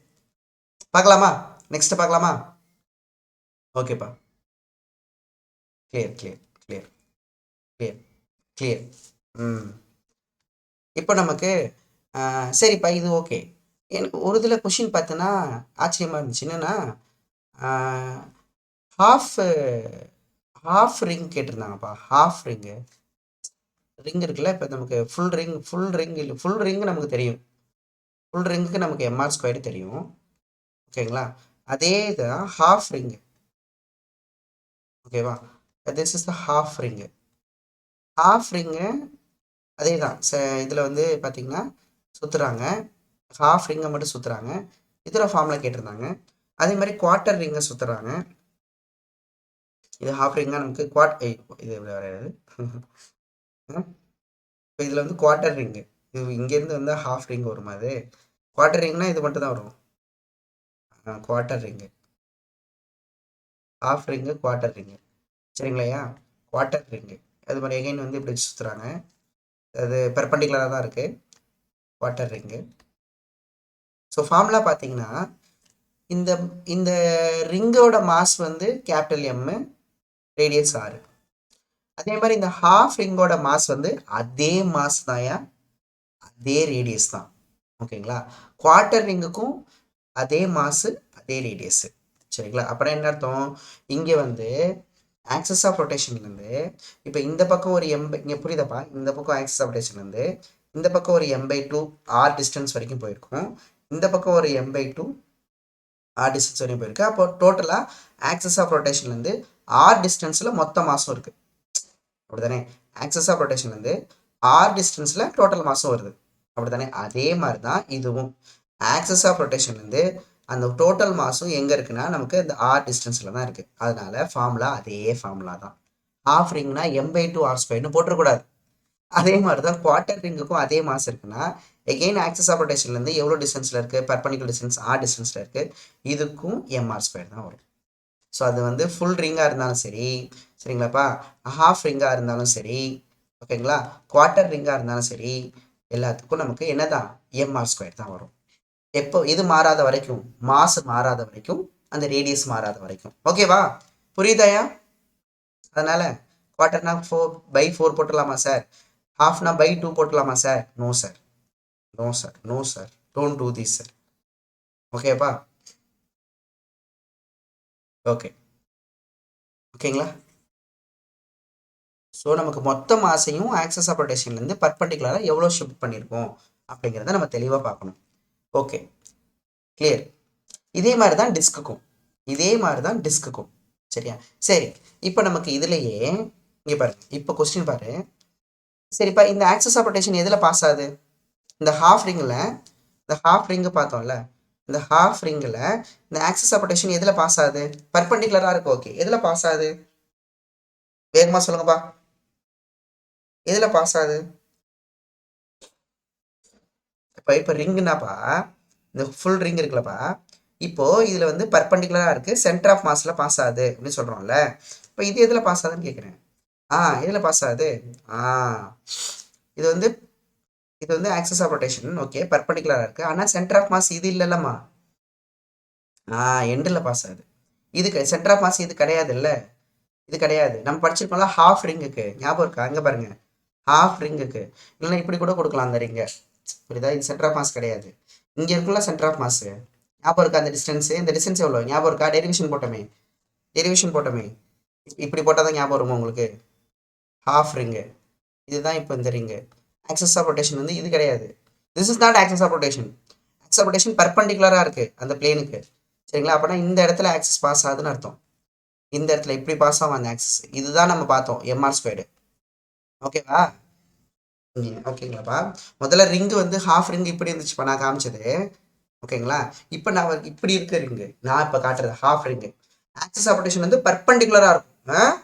பார்க்கலாமா நெக்ஸ்ட் பார்க்கலாமா ஓகேப்பா கிளியர் இப்போ நமக்கு சரிப்பா இது ஓகே எனக்கு ஒரு இதில் கொஷின் பார்த்தோன்னா ஆச்சரியமாக இருந்துச்சு என்னென்னா ஹாஃப் ரிங் கேட்டிருந்தாங்கப்பா ஹாஃப் ரிங் இருக்குல்ல இப்போ நமக்கு ஃபுல் ரிங் நமக்கு தெரியும் ஃபுல் ரிங்குக்கு நமக்கு எம்ஆர் ஸ்கொயர் தெரியும் ஓகேங்களா அதே தான் ஹாஃப் ரிங்கு ஓகேவா this is the half ring அதே தான் இதில் வந்து பார்த்தீங்கன்னா சுற்றுறாங்க ஹாஃப் ரிங்கை மட்டும் சுற்றுறாங்க இதில் ஃபார்மில் கேட்டிருந்தாங்க அதே மாதிரி குவார்ட்டர் ரிங்கை சுற்றுறாங்க இது ஹாஃப் ரிங்காக நமக்கு இது வராது இப்போ இதில் வந்து குவார்ட்டர் ரிங்கு இது இங்கேருந்து வந்தால் ஹாஃப் ரிங் வருமா அது குவார்ட்டர் ரிங்னா இது மட்டும் தான் வரும் quarter ring half ring quarter ring சரிங்களையா குவார்ட்டர் ரிங்கு அது மாதிரி எகைன் வந்து இப்படி சுற்றுறாங்க. அது பெர்பெண்டிகுலராக தான் இருக்குது குவார்ட்டர் ரிங்கு. ஸோ ஃபார்முலா பார்த்தீங்கன்னா இந்த இந்த ரிங்கோட மாஸ் வந்து கேபிட்டல் எம், ரேடியஸ் ஆர். அதே மாதிரி இந்த ஹாஃப் ரிங்கோட மாஸ் வந்து அதே மாஸ் தான், அதே ரேடியஸ் தான். ஓகேங்களா? குவார்ட்டர் ரிங்குக்கும் அதே மாசு அதே ரேடியஸ். சரிங்களா? அப்புறம் என்ன அர்த்தம், இங்கே வந்து ஆக்சஸ் ஆஃப் ரொட்டேஷன்லேருந்து இப்போ இந்த பக்கம் ஒரு எம்பை, இங்கே புரியுதப்பா, இந்த பக்கம் ஆக்சஸ் ஆஃப் ரொட்டேஷன்லேருந்து இந்த பக்கம் ஒரு m/2 r டிஸ்டன்ஸ் வரைக்கும் போயிருக்கும், இந்த பக்கம் ஒரு m/2 r டிஸ்டன்ஸ் வரைக்கும் போயிருக்கு. அப்போ டோட்டலாக ஆக்சஸ் ஆஃப் ரொட்டேஷன்லேருந்து r டிஸ்டன்ஸில் மொத்த மாசம் இருக்குது. அப்படி தானே? ஆக்சஸ் ஆஃப் ரொட்டேஷன்லேருந்து r டிஸ்டன்ஸில் டோட்டல் மாசம் வருது. அப்படி தானே? அதே மாதிரி தான் இதுவும். ஆக்சஸ் ஆஃப் ரொட்டேஷன்லேருந்து அந்த டோட்டல் மாஸும் எங்கே இருக்குன்னா நமக்கு இந்த r டிஸ்டன்ஸில் தான் இருக்குது. அதனால ஃபார்முலா அதே ஃபார்முலா தான். ஹாஃப் ரிங்னா m/2 r² போட்டுறக்கூடாது. அதே மாதிரி தான் குவார்ட்டர் ரிங்குக்கும் அதே மாஸ் இருக்குன்னா எகெயின் ஆக்சஸ் ஆஃப் ரொட்டேஷன்லேருந்து எவ்வளோ டிஸ்டன்ஸில் இருக்குது, பெர்பெண்டிகுலர் டிஸ்டன்ஸ் r டிஸ்டன்ஸில் இருக்குது, இதுக்கும் mr² தான் வரும். ஸோ அது வந்து ஃபுல் ரிங்காக இருந்தாலும் சரி, சரிங்களாப்பா, ஹாஃப் ரிங்காக இருந்தாலும் சரி, ஓகேங்களா, குவார்ட்டர் ரிங்காக இருந்தாலும் சரி, எல்லாத்துக்கும் நமக்கு என்ன தான், mr² தான் வரும். எப்போ இது மாறாத வரைக்கும், மாஸ் மாறாத வரைக்கும், அந்த ரேடியஸ் மாறாத வரைக்கும். ஓகேவா? புரியுதாயா? அதனால குவார்ட்டர்னா 4/4 போட்டுடலாமா சார்? ஹாஃப்னா by 2 போட்டுடலாமா sir? No sir, no sir, no sir, don't do this sir. ஓகேப்பா? ஓகே, ஓகேங்களா? ஸோ நமக்கு மொத்த மாசையும் ஆக்சஸ் ஆஃப் ரொட்டேஷன்லேருந்து பர்பண்டிகுலராக எவ்வளோ ஷிஃப்ட் பண்ணியிருக்கோம் அப்படிங்கிறத நம்ம தெளிவாக பார்க்கணும். Okay, clear. இதே மாதிரி தான் டிஸ்க்குக்கும், இதே மாதிரி தான் டிஸ்க்குக்கும். சரியா? சரி, இப்போ நமக்கு இதுலேயே இங்கே பாரு, இப்போ கொஸ்டின் பாரு. சரிப்பா, இந்த ஆக்சஸ் ஆஃப் ரொட்டேஷன் எதில் பாஸ் ஆகுது? இந்த ஹாஃப் ரிங்கில், இந்த ஹாஃப் ரிங்கு பார்த்தோம்ல, இந்த ஹாஃப் ரிங்கில் இந்த ஆக்சஸ் ஆஃப் ரொட்டேஷன் எதில் பாஸ் ஆகுது? பர்பண்டிகுலராக இருக்கு. ஓகே, எதில் பாஸ் ஆகுது? வேகமாக சொல்லுங்கப்பா, எதில் பாஸ் ஆகுது? இப்போ ரிங்குனாப்பா, இந்த ஃபுல் ரிங் இருக்குல்லப்பா, இப்போ இதில் வந்து பர்பண்டிகுலராக இருக்குது, சென்டர் ஆஃப் மாஸில் பாஸ் ஆகுது அப்படின்னு சொல்கிறோம்ல. இப்போ இது எதில் பாஸ் ஆகுதுன்னு கேட்குறேன். எதில் பாஸ் ஆகுது? இது வந்து இது வந்து ஆக்சஸ் ஆஃப் ரொட்டேஷன். ஓகே, பர்பண்டிகுலராக இருக்குது, ஆனால் சென்டர் ஆஃப் மாஸ் இது இல்லைல்லம்மா. எண்டில் பாஸ் ஆகுது. இதுக்கு சென்டர் ஆஃப் மாஸ் இது கிடையாது இல்லை, இது கிடையாது. நம்ம படிச்சிருக்கோம்ல ஹாஃப் ரிங்குக்கு, ஞாபகம் இருக்கா? அங்கே பாருங்க, ஹாஃப் ரிங்குக்கு இல்லைன்னா இப்படி கூட கொடுக்கலாம் அந்த ரிங்கை. புரியுதா? இது சென்டர் ஆஃப் மாஸ் கிடையாது. இங்கே இருக்குல்ல சென்டர் ஆஃப் மாஸ், ஞாபகம் இருக்கா? அந்த டிஸ்டன்ஸு, இந்த டிஸ்டன்ஸ் எவ்வளோ ஞாபகம் இருக்கா? டெரிவேஷன் போட்டோமே, டெரிவேஷன் போட்டோமே. இப்படி போட்டால் தான் ஞாபகம் வருமா உங்களுக்கு? ஹாஃப் ரிங்கு இதுதான். இப்போ இந்த ரிங்கு ஆக்சஸ் ஆஃப் ரொட்டேஷன் வந்து இது கிடையாது. This is not axis of rotation. Axis of rotation பர்பண்டிகுலராக இருக்குது அந்த பிளேனுக்கு. சரிங்களா? அப்படின்னா இந்த இடத்துல ஆக்சஸ் பாஸ் ஆகுதுன்னு அர்த்தம். இந்த இடத்துல இப்படி பாஸ் ஆகும் அந்த ஆக்சஸ். இதுதான் நம்ம பார்த்தோம் mr². ஓகேவா? ஓகேங்களாப்பா? முதல்ல ரிங்கு வந்து ஹாஃப் ரிங்கு இப்படி இருந்துச்சுப்பா நான் காமிச்சது. ஓகேங்களா? இப்போ நான் இப்படி இருக்க ரிங்கு நான் இப்போ காட்டுறது half ring. Axis of rotation வந்து பர்பண்டிகுலராக இருக்கும்.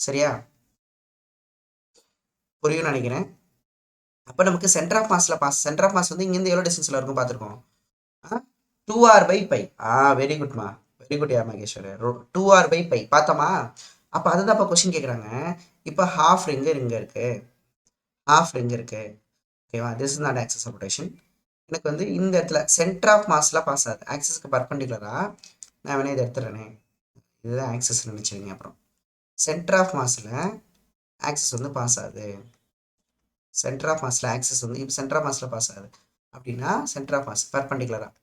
சரியா? புரியும் நினைக்கிறேன். அப்போ நமக்கு சென்டர் ஆஃப் மாஸில் பாஸ், சென்டர் ஆஃப் மாஸ் வந்து இங்கேருந்து எவ்வளோ டிஸ்டன்ஸில் இருக்கும் பார்த்துருக்கோம். 2r/π. வெரி குட்மா, வெரி குட் யா மகேஸ்வர். 2r/π பார்த்தோமா? அப்போ அதுதான் இப்போ கொஸ்டின் கேட்குறாங்க. இப்போ ஹாஃப் ரிங்கு இருக்கு, ஹாஃப் ரிங்கு இருக்கு. ஓகேவா? This is not axis of rotation. எனக்கு வந்து இந்த இடத்துல சென்டர் ஆஃப் மாஸில் பாஸ் ஆகுது, ஆக்சஸ்க்கு பர்பண்டிகுலராக. நான் வேணா இதை எடுத்துடுறேனே, இதுதான் ஆக்சஸ் நினச்சிருங்க. அப்புறம் சென்டர் ஆஃப் மாஸில் ஆக்சஸ் வந்து பாஸ் ஆகுது, சென்டர் ஆஃப் மாஸில் ஆக்சஸ் வந்து இப்போ சென்டர் ஆஃப் மாஸில் பாஸ் ஆகுது அப்படின்னா சென்டர் ஆஃப் மாஸ் பர்பண்டிகுலராக.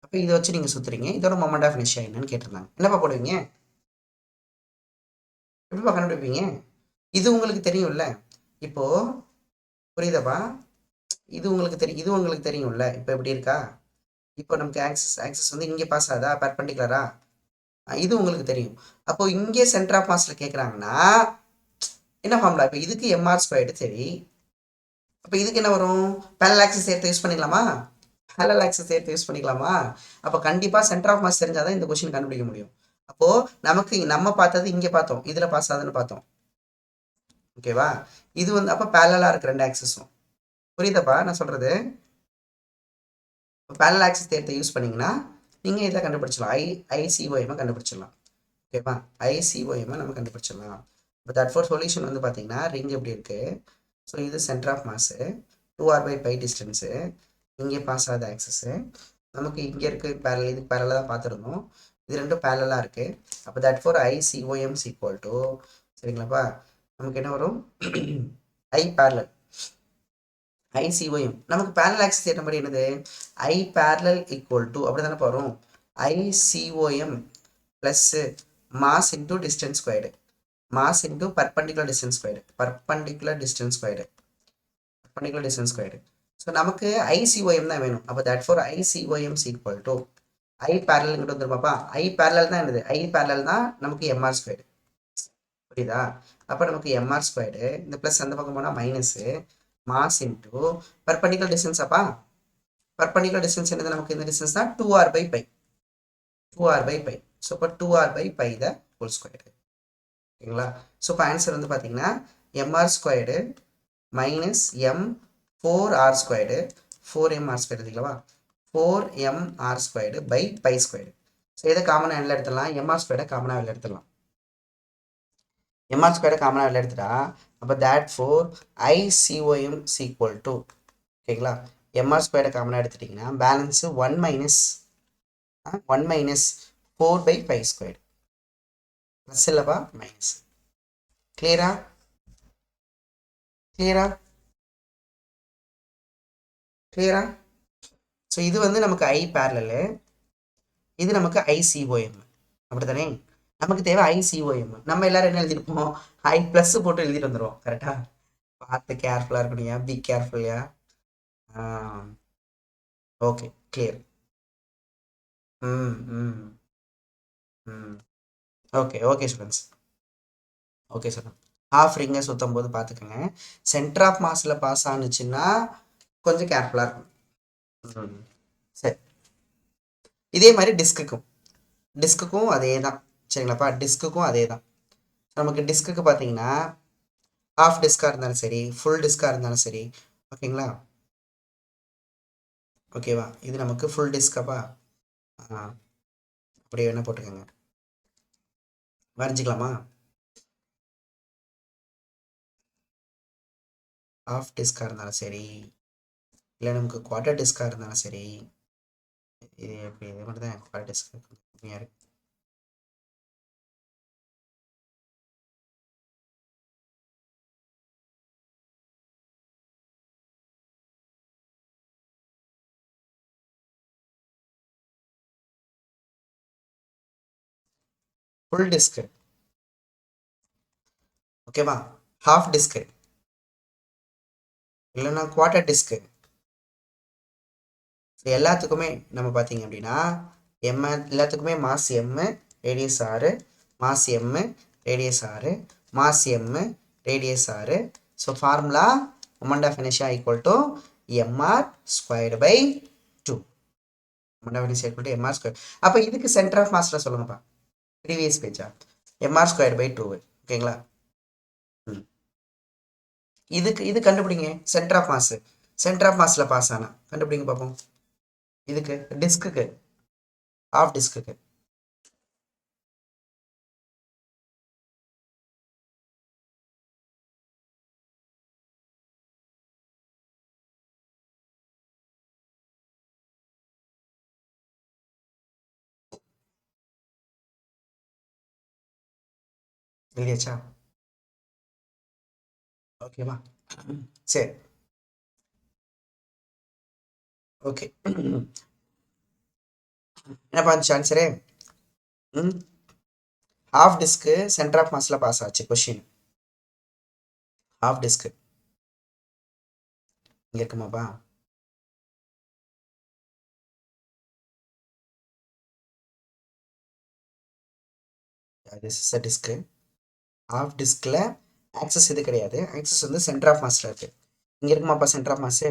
அப்போ இதை வச்சு நீங்கள் சுற்றுறீங்க. இதோட மொமெண்ட் ஆஃப் இனர்ஷியா என்னன்னு கேட்டிருந்தாங்க. என்னப்பா போடுவீங்க? எப்படிப்பா கண்டுபிடிப்பீங்க? இது உங்களுக்கு தெரியும்ல. இப்போது புரியுதாப்பா? இது உங்களுக்கு தெரியும், இது உங்களுக்கு தெரியும்ல. இப்போ எப்படி இருக்கா? இப்போ நமக்கு ஆக்சஸ் வந்து இங்கே பாஸ் ஆகுதா பர்பண்டிகுலரா? இது உங்களுக்கு தெரியும். அப்போ இங்கே சென்டர் ஆஃப் மாஸில் கேட்குறாங்கன்னா என்ன ஃபார்முலா? இப்போ இதுக்கு mr² சரி, அப்போ இதுக்கு என்ன வரும்? பேரலல் ஆக்சிஸ் சேர்த்து யூஸ் பண்ணிக்கலாமா? பேரலல் ஆக்சிஸ் சேர்த்து யூஸ் பண்ணிக்கலாமா? அப்போ கண்டிப்பாக சென்டர் ஆஃப் மாஸ் தெரிஞ்சால் தான் இந்த கொஸ்டின் கண்டுபிடிக்க முடியும். அப்போது நமக்கு நம்ம பார்த்தது இங்கே பார்த்தோம், இதில் பாஸ் ஆகுதுன்னு பார்த்தோம். ஓகேவா? இது வந்து அப்போ பேரலாக இருக்கு ரெண்டு ஆக்சிஸும். புரியுதாப்பா நான் சொல்கிறது? இப்போ பேரலல் ஆக்சிஸ் தேர்த்தை யூஸ் பண்ணிங்கன்னா நீங்கள் இதில் கண்டுபிடிச்சிடலாம், ஐசிஓஎம்மை கண்டுபிடிச்சிடலாம். ஓகேவா? ஐசிஓஎம்மை நம்ம கண்டுபிடிச்சிடலாம். இப்போ தட் ஃபார் சொல்யூஷன் வந்து பார்த்தீங்கன்னா ரிங் எப்படி இருக்குது. ஸோ இது centre of mass 2r/π distance, இங்கே பாஸ் ஆகுது ஆக்சஸ்ஸு, நமக்கு இங்கே இருக்குது பேரல், இதுக்கு பேரலாக தான் பார்த்துருந்தோம், இது ரெண்டும் பேரலாக இருக்குது. அப்போ that for ICOM equal to சரிங்களாப்பா நமக்கு என்ன வரும் I parallel ICOM நமக்கு பேரலல் ஆக்சஸ் ஏற்ற மாதிரி என்னது I parallel ஈக்குவல் டு அப்படி தானே வரும் ICOM plus mass into distance squared, mass into perpendicular distance squared, perpendicular distance squared, perpendicular distance squared. So நமக்கு ICOM தான் வேணும். அப்போ that for ICOM equal to I parallel இங்கிட்ட வந்துருப்பாப்பா, I parallel தான் என்னது I parallel தான் நமக்கு MR ஸ்கொயர்டு, புரியுதா. அப்போ நமக்கு MR ஸ்கொயர்டு, இந்த ப்ளஸ் அந்த பக்கம் போனால் minus, mass into perpendicular distance. அப்பா பர்பண்டிகுலர் டிஸ்டன்ஸ் என்னது நமக்கு இந்த டிஸ்டன்ஸ் தான் 2r/π, 2r/π. ஸோ இப்போ 2r/π த ஹோல் ஸ்கொயர்டு, ஓகேங்களா. ஸோ இப்போ ஆன்சர் வந்து பார்த்தீங்கன்னா MR squared minus M4R squared, 4MR squared இருக்குல்லவா, 4MR squared pi pi squared. So இதை காமனாக வெளில எடுத்துடலாம், MR ஸ்கொயர்டை காமனாக வெளில எடுத்துடலாம், MR ஸ்கொயர்டை காமனாக வெளில எடுத்துட்டா அப்போ that four ICOM equal to, ஓகேங்களா, MR ஸ்கொயர்டை காமனாக எடுத்துட்டிங்கன்னா பேலன்ஸு 1 மைனஸ் 4/5 ஸ்கொயர்டு ப்ளஸ் இல்லைப்பா மைனஸ். கிளியரா கிளியரா கிளியரா. ஸோ இது வந்து நமக்கு I parallel, இது நமக்கு ICOM, அப்படி தானே. நமக்கு தேவை ICOM. நம்ம எல்லாரும் என்ன எழுதிருப்போம் I ப்ளஸ் போட்டு எழுதிட்டு வந்துடுவோம், கரெக்டா. பார்த்து கேர்ஃபுல்லாக இருக்கணும்யா, பி கேர்ஃபுல்லையா. Okay clear. ம் ம் ம் okay okay students, okay sir. Half ரிங்கை சுற்றும் போது பார்த்துக்கோங்க, சென்டர் ஆஃப் மாஸில் பாஸ் ஆனுச்சுன்னா கொஞ்சம் கேர்ஃபுல்லாக இருக்கும். சரி, இதே மாதிரி டிஸ்க்குக்கும் அதே தான், சரிங்களாப்பா. டிஸ்க்குக்கும் அதே தான். நமக்கு டிஸ்க்குக்கு பார்த்தீங்கன்னா ஹாஃப் டிஸ்காக இருந்தாலும் சரி, ஃபுல் டிஸ்காக இருந்தாலும் சரி, ஓகேங்களா. ஓகேவா, இது நமக்கு ஃபுல் டிஸ்காப்பா, அப்படியே வேணால் போட்டுக்கோங்க, வரைஞ்சிக்கலாமா. ஹாஃப் டிஸ்காக இருந்தாலும் சரி, இல்லை நமக்கு குவார்ட்டர் டிஸ்காக இருந்தாலும் சரி, இது எப்படி இது மட்டும் தான் குவார்ட்டர் டிஸ்க் கம்மியாக இருக்குது. ஃபுல் டிஸ்க்கு ஓகேவா, ஹாஃப் டிஸ்க்கு இல்லைன்னா குவார்ட்டர் டிஸ்க்கு, எல்லாத்துக்குமே நம்ம பார்த்தீங்க அப்படின்னா எல்லாத்துக்குமே mass m radius 6, mass m radius 6, mass m radius 6. So formula moment of inertia equal to MR squared by 2, moment of inertia equal to MR square. அப்போ இதுக்கு centre of மாஸில் சொல்லுங்கப்பா, ப்ரீவியஸ் பேஜா, MR ஸ்கொயர் பை 2, ஓகேங்களா. இது கண்டுபிடிங்க, centre of மாஸில் pass ஆனா கண்டுபிடிங்க பார்ப்போம். இதுக்கு டிஸ்க்குக்கு, ஆஃப் டிஸ்க்குக்கு இல்லையாச்சா, ஓகேவா. சரி ஓகே, என்னப்பா இருந்துச்சு answer. Half disc centre of மாஸில் பாஸ் ஆச்சு. கொஷின் ஹாஃப் டிஸ்க்கு இங்கே இருக்குமாப்பா, திஸ் இஸ் அ டிஸ்க்கு. ஹாஃப் டிஸ்கில் ஆக்சஸ் இது கிடையாது, ஆக்சஸ் வந்து சென்டர் ஆஃப் மாஸில் இருக்குது. இங்கே இருக்குமாப்பா centre of mass,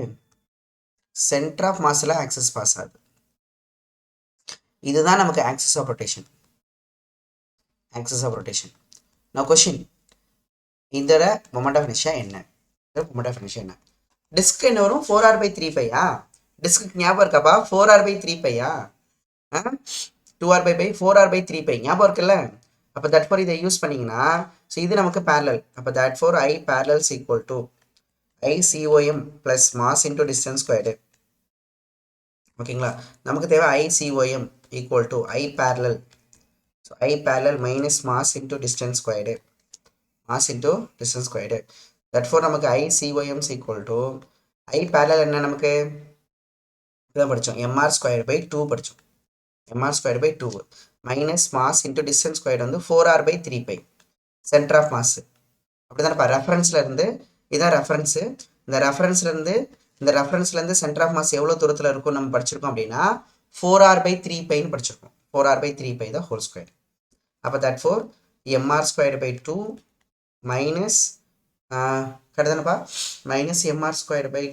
centre of மாஸில் ஆக்சஸ் பாஸ் ஆகுது. இதுதான் நமக்கு axis of rotation, axis of rotation. நான் கொஷின், இதோட மொமெண்ட் ஆஃப் இனர்ஷியா என்ன, மொமெண்ட் ஆஃப் இனர்ஷியா என்ன. டிஸ்க் என்ன வரும், 4r/3π. டிஸ்க்கு ஞாபகம் இருக்காப்பா, 4r/3π, 2r/π 4r/3π ஞாபகம் இருக்குல்ல. அப்போ தட் ஃபார் இதை யூஸ் பண்ணிங்கன்னா ஸோ இது நமக்கு parallel. அப்போ therefore I parallel is equal to ICOM plus mass into distance squared. ஓகேங்களா, நமக்கு தேவை ICOM equal to I parallel. So I parallel minus mass into distance squared. mass into distance squared. Therefore நமக்கு ICOM is equal to I parallel என்ன நமக்கு இதான் படித்தோம், mr squared by 2 படித்தோம். mr squared by 2 minus mass into distance squared வந்து 4r by 3 pi. Centre of mass அப்படி தானேப்பா, ரெஃபரன்ஸில் இருந்து இதான் ரெஃபரன்ஸு. இந்த ரெஃபரன்ஸ்லேருந்து சென்டர் ஆஃப் மாஸ் எவ்வளோ தூரத்தில் இருக்கும் நம்ம படிச்சிருக்கோம் அப்படின்னா 4r by 3 பைன்னு படிச்சிருக்கோம். 4r by 3 பை தான் ஹோல் ஸ்கொயர். அப்போ that four mr squared by 2 minus கரெக்டானப்பா, minus mr squared by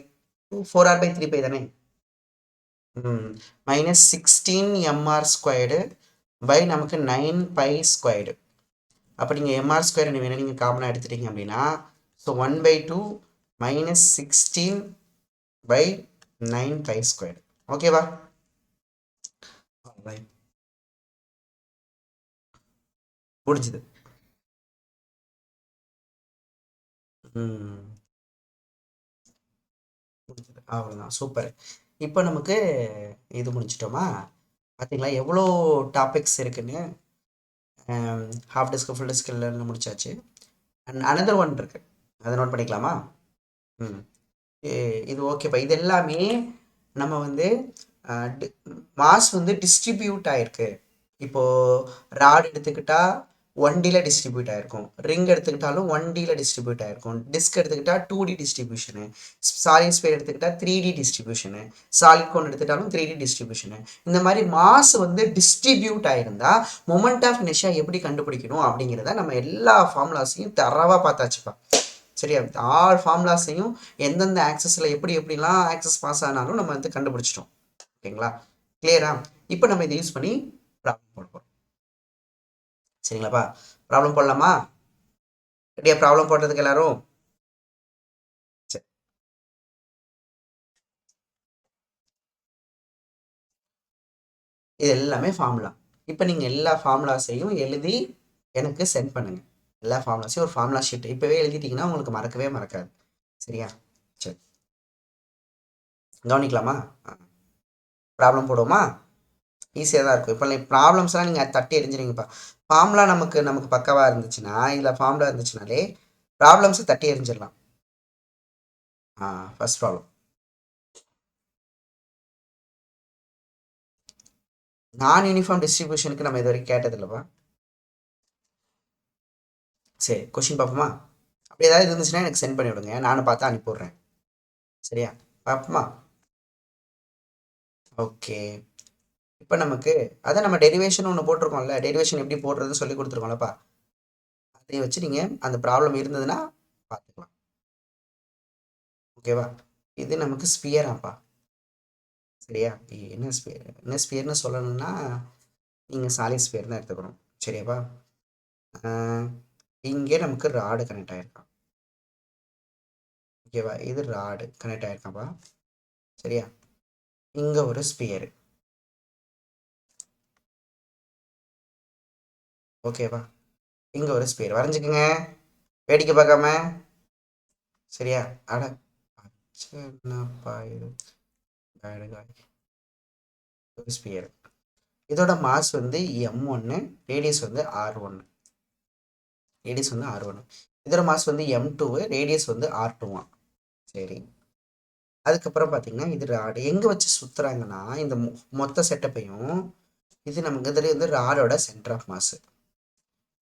2 4r by 3 pi தானே, மைனஸ் 16 mr squared by நமக்கு 9 pi squared. அப்போ நீங்கள் mr ஸ்கொயர் வேணும் நீங்கள் காமனாக எடுத்துட்டீங்க அப்படின்னா so 1/2 minus 16 by 9 pi square. ஓகேவா, முடிஞ்சுது. முடிஞ்சது, அவ்வளோதான், சூப்பர். இப்போ நமக்கு இது முடிச்சிட்டோமா, பார்த்தீங்களா எவ்வளோ டாபிக்ஸ் இருக்குன்னு. ஹாஃப் டிஸ்க் ஃபுல் டிஸ்க் எல்லாம் முடிச்சாச்சு. அண்ட் அனதர் ஒன் இருக்குது, அதை நோட் பண்ணிக்கலாமா? இது ஓகேப்பா. இது எல்லாமே நம்ம வந்து மாஸ் வந்து டிஸ்ட்ரிபியூட் ஆகிருக்கு. இப்போது ராட் எடுத்துக்கிட்டால் 1Dல டிஸ்ட்ரிபியூட் ஆகிருக்கும், ரிங் எடுத்துக்கிட்டாலும் 1Dல டிஸ்ட்ரிபியூட் ஆகிருக்கும், டிஸ்க் எடுத்துக்கிட்டால் 2D டிஸ்ட்ரிபியூஷனு, சாலிட் ஸ்பேர் எடுத்துக்கிட்டால் 3D டிஸ்ட்ரிபியூஷனு, சாலிட் கோன் எடுத்துக்கிட்டாலும் 3D டிஸ்ட்ரிபியூஷனு. இந்த மாதிரி மாஸ் வந்து டிஸ்ட்ரிபியூட் ஆகிருந்தால் மொமெண்ட் ஆஃப் இனர்ஷியா எப்படி கண்டுபிடிக்கணும் அப்படிங்கிறத நம்ம எல்லா ஃபார்முலாஸையும் தரவாக பார்த்தாச்சுப்பா. சரியா, ஆல் ஃபார்முலாஸையும் எந்தெந்த ஆக்சஸில் எப்படிலாம் ஆக்சஸ் பாஸ் ஆனாலும் நம்ம வந்து கண்டுபிடிச்சிட்டோம். ஓகேங்களா, கிளியரா? இப்போ நம்ம இதை யூஸ் பண்ணி ப்ராப்ளம் போட போகிறோம். சரிங்களாப்பா, ப்ராப்ளம் போடலாமா? ரெடியா ப்ராப்ளம் போடுறதுக்கு எல்லாரும்? சரி, இது எல்லாமே ஃபார்முலா. இப்போ நீங்கள் எல்லா ஃபார்முலாஸையும் எழுதி எனக்கு சென்ட் பண்ணுங்கள். எல்லா ஃபார்முலாஸையும் ஒரு ஃபார்முலா ஷீட் இப்போவே எழுதிட்டிங்கன்னா உங்களுக்கு மறக்கவே மறக்காது. சரியா, சரி கவனிக்கலாமா? ப்ராப்ளம் போடுவோமா? ஈஸியாக தான் இருக்கும். இப்போ ப்ராப்ளம்ஸ்லாம் நீங்கள் தட்டி எரிஞ்சிருங்கப்பா. ஃபார்முலா நமக்கு பக்கவாக இருந்துச்சுன்னா, இதில் ஃபார்முலா இருந்துச்சுனாலே ப்ராப்ளம்ஸை தட்டி எரிஞ்சிடலாம். ஃபர்ஸ்ட் ப்ராப்ளம், நான் யூனிஃபார்ம் டிஸ்ட்ரிபியூஷனுக்கு நம்ம இது வரைக்கும் கேட்டதில்லப்பா. சரி, கொஷின் பார்ப்போமா? அப்படி ஏதாவது இருந்துச்சுன்னா எனக்கு சென்ட் பண்ணி விடுங்க, நானும் பார்த்து அனுப்பிவிட்றேன். சரியா, பார்ப்போமா? ஓகே, இப்போ நமக்கு அதை நம்ம டெரிவேஷன் ஒன்று போட்டிருக்கோம்ல, டெரிவேஷன் எப்படி போடுறதுன்னு சொல்லி கொடுத்துருக்கோம்லப்பா. அதை வச்சு நீங்கள் அந்த ப்ராப்ளம் இருந்ததுன்னா பார்த்துக்கலாம். ஓகேவா, இது நமக்கு ஸ்பியராப்பா. சரியா, என்ன ஸ்பியர்னு சொல்லணும்னா நீங்கள் சாலிட் ஸ்பியர் தான் எடுத்துக்கணும். சரியாப்பா, இங்கே நமக்கு ராடு கனெக்ட் ஆகிருக்கான். ஓகேவா, இது ராடு கனெக்ட் ஆகிருக்காப்பா. சரியா, இங்கே ஒரு ஸ்பியரு. ஓகேவா, இங்கே ஒரு ஸ்பியர் வரைஞ்சிக்கோங்க, வேடிக்கை பார்க்காம. சரியா, அட என்னப்பா இது, ஒரு ஸ்பியர். இதோட மாஸ் வந்து M1, ரேடியஸ் வந்து R1. இதோட மாஸ் வந்து M2, ரேடியஸ் வந்து R2. சரி, அதுக்கப்புறம் பார்த்தீங்கன்னா இது ராடு எங்கே வச்சு சுற்றுறாங்கன்னா இந்த மொத்த செட்டப்பையும் இது நமக்கு இதில் வந்து ராடோட சென்டர் ஆஃப் மாஸ்.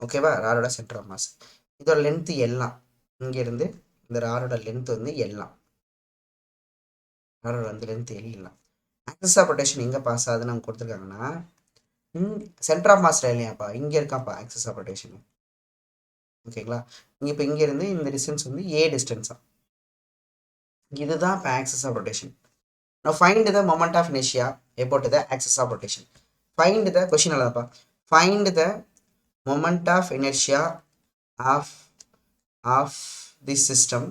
ஓகேவா, ராடோட சென்டர் ஆஃப் மாஸ். இதோட லென்த்து எல்லாம் இங்கேருந்து இந்த ராடோட லென்த் வந்து எல்லாம், ராடோட வந்து லென்த் எல்லாம். ஆக்சஸ் ஆஃப் ரொட்டேஷன் எங்கே பாஸ் ஆகுதுன்னு நமக்கு கொடுத்துருக்காங்கன்னா சென்டர் ஆஃப் மாஸ் இல்லையாப்பா, இங்கே இருக்காப்பா ஆக்சஸ் ஆஃப் ரொட்டேஷன். ஓகேங்களா, இப்போ இங்கேருந்து இந்த டிஸ்டன்ஸ் வந்து A டிஸ்டன்ஸாக, இதுதான் இப்போ axis of rotation. Now find the moment of inertia about the axis of rotation. Find the question alappa. Find the moment of inertia of this system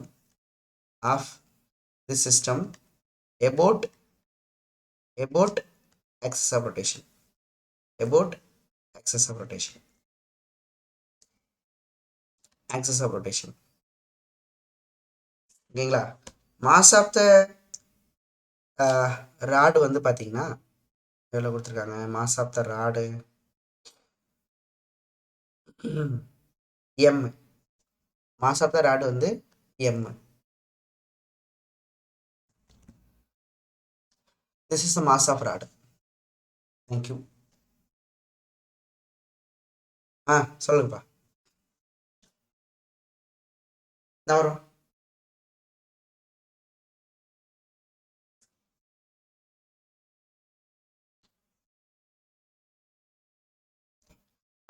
about axis of rotation. About axis of rotation. Axis of rotation. ஓகேங்களா? Mass of the rod வந்து பார்த்தீங்கன்னா எவ்வளோ கொடுத்துருக்காங்க? Mass of the rod M. Mass of the rod வந்து M. This is the mass of rod. Thank you. சொல்லுங்கப்பா. நான் வரும்.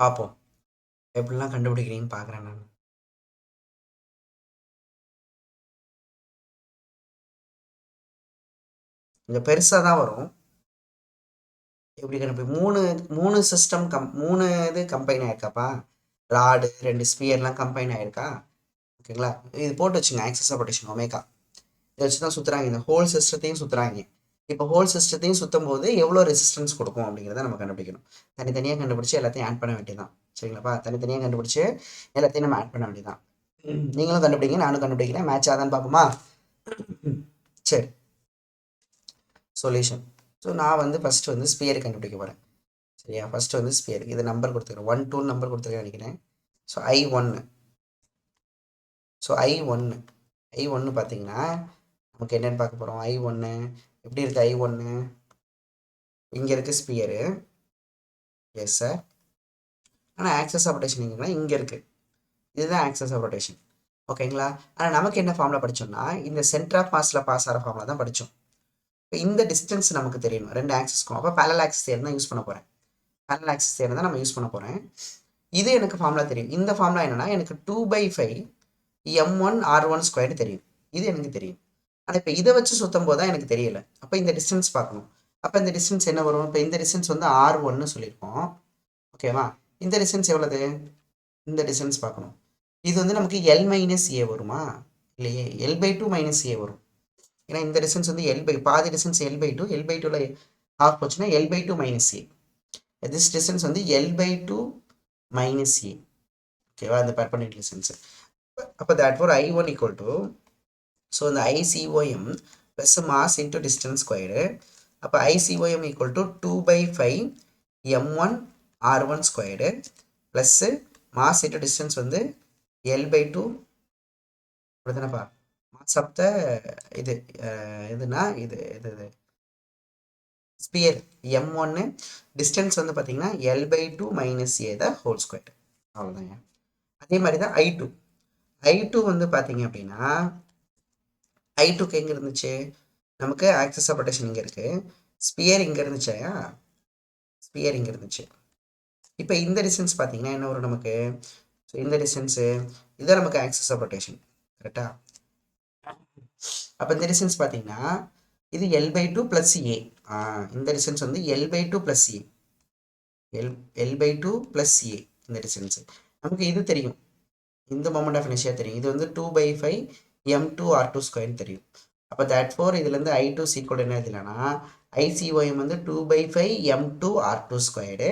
பார்ப்போம் எப்படிலாம் கண்டுபிடிக்கிறீங்கன்னு பார்க்குறேன் நான். கொஞ்சம் பெருசாக தான் வரும். எப்படி கண்டுபிடி மூணு மூணு சிஸ்டம் மூணு இது கம்பைன் ஆயிருக்காப்பா. ராடு 2 ஸ்பியர்லாம் கம்பைன் ஆயிருக்கா. ஓகேங்களா? இது போட்டு வச்சுங்க ஆக்சஸ் ஆஃப் ரொட்டேஷன் ஒமேகா. இதை வச்சு தான் சுற்றுறாங்க. இந்த ஹோல் சிஸ்டத்தையும் சுற்றுறாங்க. இப்போ ஹோல் சிஸ்டத்தையும் சுற்றும் போது எவ்வளோ ரெசிஸ்டன்ஸ் கொடுக்கும் அப்படிங்கிறத நம்ம கண்டுபிடிக்கணும். தனித்தனியாக கண்டுபிடிச்சி எல்லாத்தையும் ஆட் பண்ண வேண்டியதான். சரிங்களாப்பா? தனித்தனியாக கண்டுபிடிச்சி எல்லாத்தையும் நம்ம ஆட் பண்ண வேண்டியதான். நீங்களும் கண்டுபிடிங்க, நானும் கண்டுபிடிக்கிறேன். மேட்ச் ஆதான்னு பார்ப்போமா? சரி, சொல்யூஷன். ஸோ நான் வந்து ஃபஸ்ட்டு வந்து ஸ்பியர் கண்டுபிடிக்க போகிறேன். சரியா? ஃபஸ்ட்டு வந்து ஸ்பியர். இது நம்பர் கொடுத்துருக்கேன், 1 2 நம்பர் கொடுத்துருக்கேன் நினைக்கிறேன். So I1. ஸோ I1 பார்த்தீங்கன்னா நமக்கு என்னென்னு பார்க்க போகிறோம். I1 எப்படி இருக்குது? I1 இங்கே இருக்குது ஸ்பியரு. Yes sir. ஆனால் ஆக்சஸ் ஆஃப் ரொட்டேஷன் எங்கன்னா இங்கே இருக்குது. இதுதான் ஆக்சஸ் ஆஃப் ரொட்டேஷன். ஓகேங்களா? ஆனால் நமக்கு என்ன ஃபார்மில் படித்தோம்னா இந்த சென்டர் ஆஃப் மாஸில் பாஸ் ஆகிற ஃபார்மில் தான் படித்தோம். இப்போ இந்த டிஸ்டன்ஸ் நமக்கு தெரியணும் 2 ஆக்சஸ்க்கும். அப்போ பேரலல் ஆக்சஸ் தேர்வு தான் யூஸ் பண்ண போகிறேன். பேரலல் ஆக்சஸ் தேர்வு தான் நம்ம யூஸ் பண்ண போகிறேன். இது எனக்கு ஃபார்முலா தெரியும். இந்த ஃபார்முலா என்னென்னா எனக்கு 2/5 m1 r1² தெரியும். இது எனக்கு தெரியும். ஆனால் இப்போ இதை வச்சு சுற்றும் போது தான் எனக்கு தெரியல. அப்போ இந்த டிஸ்டன்ஸ் பார்க்கணும். அப்போ இந்த டிஸ்டன்ஸ் என்ன வரும்? இப்போ இந்த டிஸ்டன்ஸ் வந்து r1 சொல்லியிருக்கோம். ஓகேவா? இந்த டிஸ்டன்ஸ் எவ்வளவு? இந்த டிஸ்டன்ஸ் பார்க்கணும். இது வந்து நமக்கு L - A வருமா? இல்லையே, L/2 - A வரும். ஏன்னா இந்த டிஸ்டன்ஸ் வந்து பாதி டிஸ்டன்ஸ் L/2. L/2ல ஹாஃப் போச்சுன்னா L/2 - A. திஸ் டிஸ்டன்ஸ் வந்து L/2 - A. ஓகேவா? அந்த பெர்பெண்டிகுலர் டிஸ்டன்ஸ். அப்போ therefore I1 equal to, so இந்த ICOM plus mass into distance square. அப்போ ICOM equal to 2/5 m1 r1² plus mass into distance வந்து L/2 அப்படிதானப்பா. Mass of த இது இதுனா இது ஸ்பியர் M1, டிஸ்டன்ஸ் வந்து பார்த்தீங்கன்னா L/2 - A the whole square. அவ்வளோதாங்க. அதே மாதிரி தான் I2 வந்து பார்த்தீங்க அப்படின்னா I2க்கு எங்கே இருந்துச்சு? நமக்கு ஆக்சஸ் ஆஃப் ரொட்டேஷன் இங்கே இருக்குது. ஸ்பியர் இங்கே இருந்துச்சா? ஸ்பியர் இங்கே இருந்துச்சு. இப்போ இந்த டிஸ்டன்ஸ் பார்த்தீங்கன்னா என்ன வரும் நமக்கு? ஸோ இந்த டிஸ்டன்ஸு இதுதான் நமக்கு ஆக்சஸ் ஆஃப் ரொட்டேஷன். கரெக்டாக? அப்போ இந்த டிஸ்டன்ஸ் பார்த்தீங்கன்னா இது L/2 + A. இந்த டிஸ்டன்ஸ் வந்து L/2 + A. L/2 + A இந்த டிஸ்டன்ஸு. நமக்கு இது தெரியும், இந்த மொமெண்ட் ஆஃப் இனர்ஷியா தெரியும். இது வந்து 2/5 m2 r2² தெரியும். அப்போ therefore இதுலேருந்து I2 = என்ன எழுதலாம்னா ICOM வந்து 2/5 m2 r2²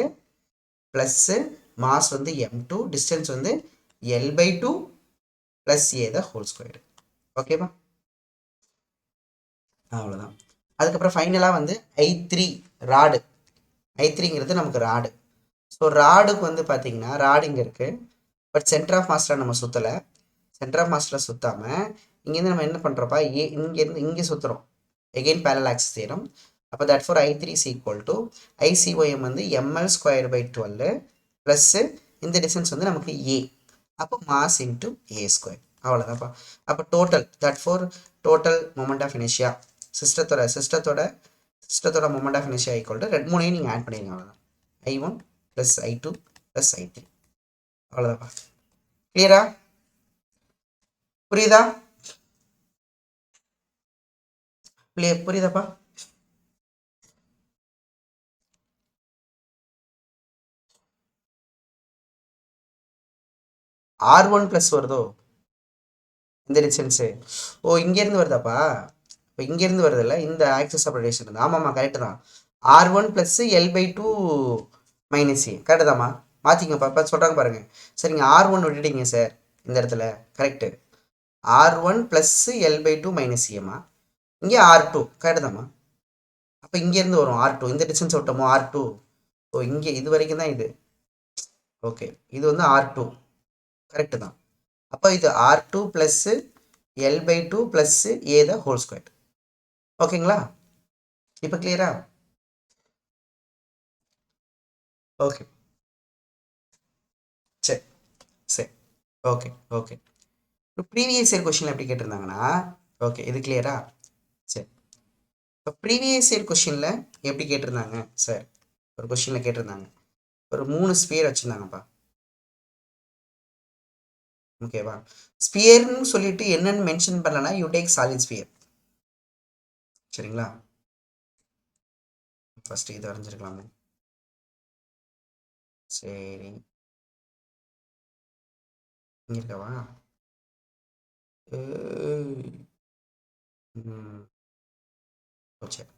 ப்ளஸ்ஸு மாஸ் வந்து m2, டிஸ்டன்ஸ் வந்து L/2 + A the whole square. ஓகேவா? அவ்வளோதான். அதுக்கப்புறம் ஃபைனலாக வந்து I3 ராடு. I3ங்கிறது நமக்கு ராடு. ஸோ ராடுக்கு வந்து பார்த்தீங்கன்னா ராடு இங்கே இருக்குது. பட் சென்டர் ஆஃப் மாஸ்டரை நம்ம சுற்றலை. சென்டர் ஆஃப் மாஸ்டரை சுற்றாமல் இங்கேருந்து நம்ம என்ன பண்ணுறப்பா, இங்கேருந்து இங்கே சுற்றுறோம். Again parallel axis theorem. அப்போ therefore I3 = ICOM வந்து ml²/12 ப்ளஸ்ஸு இந்த டிஸ்டன்ஸ் வந்து நமக்கு A. அப்போ மாஸ் இன்ட்டு A². அவ்வளோதான்ப்பா. அப்போ டோட்டல் மொமெண்ட் ஆஃப் இனர்ஷியா சிஸ்டத்தோட மொமெண்ட் ஆஃப் இனர்ஷியா = மூணையும் நீங்கள் ஆட் பண்ணிடுங்க. அவ்வளோதான். I1 + I2 + I3. அவ்வளோதான்ப்பா. கிளியரா? புரியுதா? புரியுதாப்பா? R1 + வருதோ இந்த டிஸ்டன்ஸு? ஓ, இங்கேருந்து வருதாப்பா? இப்போ இங்கேருந்து வருதில்ல, இந்த ஆக்சஸ் ஆஃப் ரொட்டேஷன் இருந்து. ஆமாம்மா, கரெக்டு தான். R1 + L/2 - A. கரெக்டு தாம்மா. மாற்றிங்கப்பா. இப்போ சொல்கிறாங்க பாருங்கள். சரிங்க, R1 விட்டுட்டீங்க சார். இந்த இடத்துல correct. R1 plus L/2 minus சிஎம்மா, இங்கே R2 கரெக்டு தாம்மா. அப்போ இங்கேருந்து வரும் R2, இந்த டிஸ்டன்ஸ் விட்டோமோ R2. ஓ இங்கே இது வரைக்கும் தான் இது. ஓகே, இது வந்து R2 கரெக்டு தான். அப்போ இது R2 plus L/2 plus A the whole square. ஓகேங்களா? இப்போ கிளியரா? ஓகே சரி சரி. Okay okay. இப்போ ப்ரீவியஸ் இயர் கொஷினில் எப்படி கேட்டிருந்தாங்கன்னா, ஓகே இது கிளியரா? சரி. இப்போ ப்ரீவியஸ் இயர் கொஷினில் எப்படி கேட்டிருந்தாங்க சார்? ஒரு கொஷினில் கேட்டிருந்தாங்க, ஒரு 3 ஸ்பியர் வச்சுருந்தாங்கப்பா. ஓகேவா? ஸ்பியர்னு சொல்லிட்டு என்னன்னு மென்ஷன் பண்ணலன்னா யூ டேக் சாலிட் ஸ்பியர். சரிங்களா? ஃபஸ்ட்டு இது வரைஞ்சிருக்கலாமே. சரி, இங்கே இருக்கவா? சரி.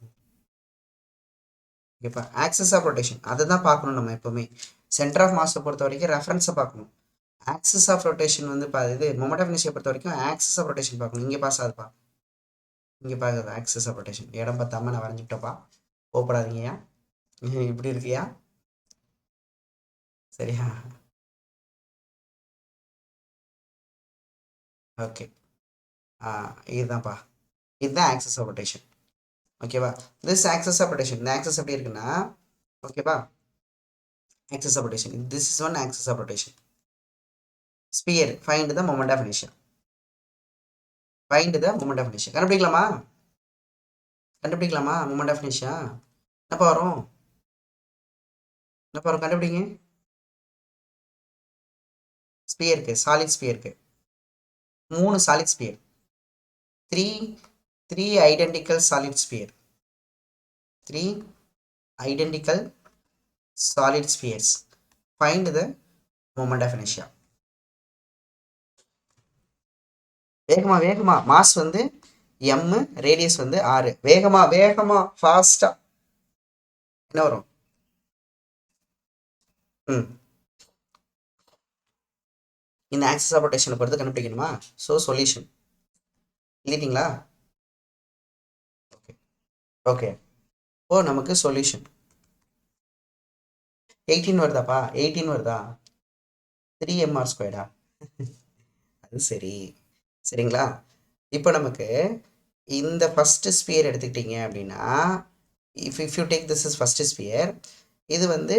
ஓகேப்பா, ஆக்சஸ் ஆஃப் ரொட்டேஷன் அதை தான் பார்க்கணும் நம்ம எப்போவுமே. சென்டர் ஆஃப் மாஸை பொறுத்த வரைக்கும் ரெஃபரன்ஸை பார்க்கணும். ஆக்சஸ் ஆஃப் ரொட்டேஷன் வந்து இது மொமெண்ட் ஆஃப் இனர்ஷியா பொறுத்த வரைக்கும் ஆக்சஸ் ஆஃப் ரொட்டேஷன் பார்க்கணும். இங்கே பாஸ் ஆகுதுப்பா, இங்கே பார்க்குறது ஆக்சஸ் ஆஃப் ரொட்டேஷன். இடம் பார்த்தாம நான் வரைஞ்சிக்கிட்டப்பா, போகப்படாதீங்கய்யா. இப்படி இருக்கியா? சரியா? ஓகே, இதுதான்ப்பா, இதுதான் ஆக்சஸ் ஆஃப் ரொட்டேஷன். ஓகேவா? திஸ் ஆக்சஸ் ஆஃப் ரொட்டேஷன், இந்த ஆக்சஸ் எப்படி இருக்குன்னா, ஓகேவா, axis of rotation, this is one axis of rotation. Sphere, find the moment of inertia. Find the moment of inertia. கண்டுபிடிக்கலாமா? கண்டுபிடிக்கலாமா மொமெண்ட் ஆஃப் இனர்ஷியா? என்னப்பா வரும்? என்னப்பா வரும்? கண்டுபிடிங்க. ஸ்பியருக்கு, சாலிட் ஸ்பியருக்கு 3 solid sphere, 3 identical solid sphere, 3 identical solid spheres. Find the moment of inertia. வேகமா வேகமா, மாஸ் வந்து m, ரேடியஸ் வந்து r. வேகமா வேகமா ஃபாஸ்டா என்ன வரும்? இந்த ஆக்சஸ் ஆஃப் ரொட்டேஷனை பொறுத்து கண்டுபிடிக்கணுமா? ஸோ சொல்யூஷன் எழுதிட்டீங்களா? Okay okay. ஓ நமக்கு சொல்யூஷன் 18 வருதாப்பா? 18 வருதா? 3mr². அது சரி, சரிங்களா? இப்போ நமக்கு இந்த ஃபஸ்ட்டு ஸ்பியர் எடுத்துக்கிட்டீங்க அப்படின்னா, if you take this is first sphere, இது வந்து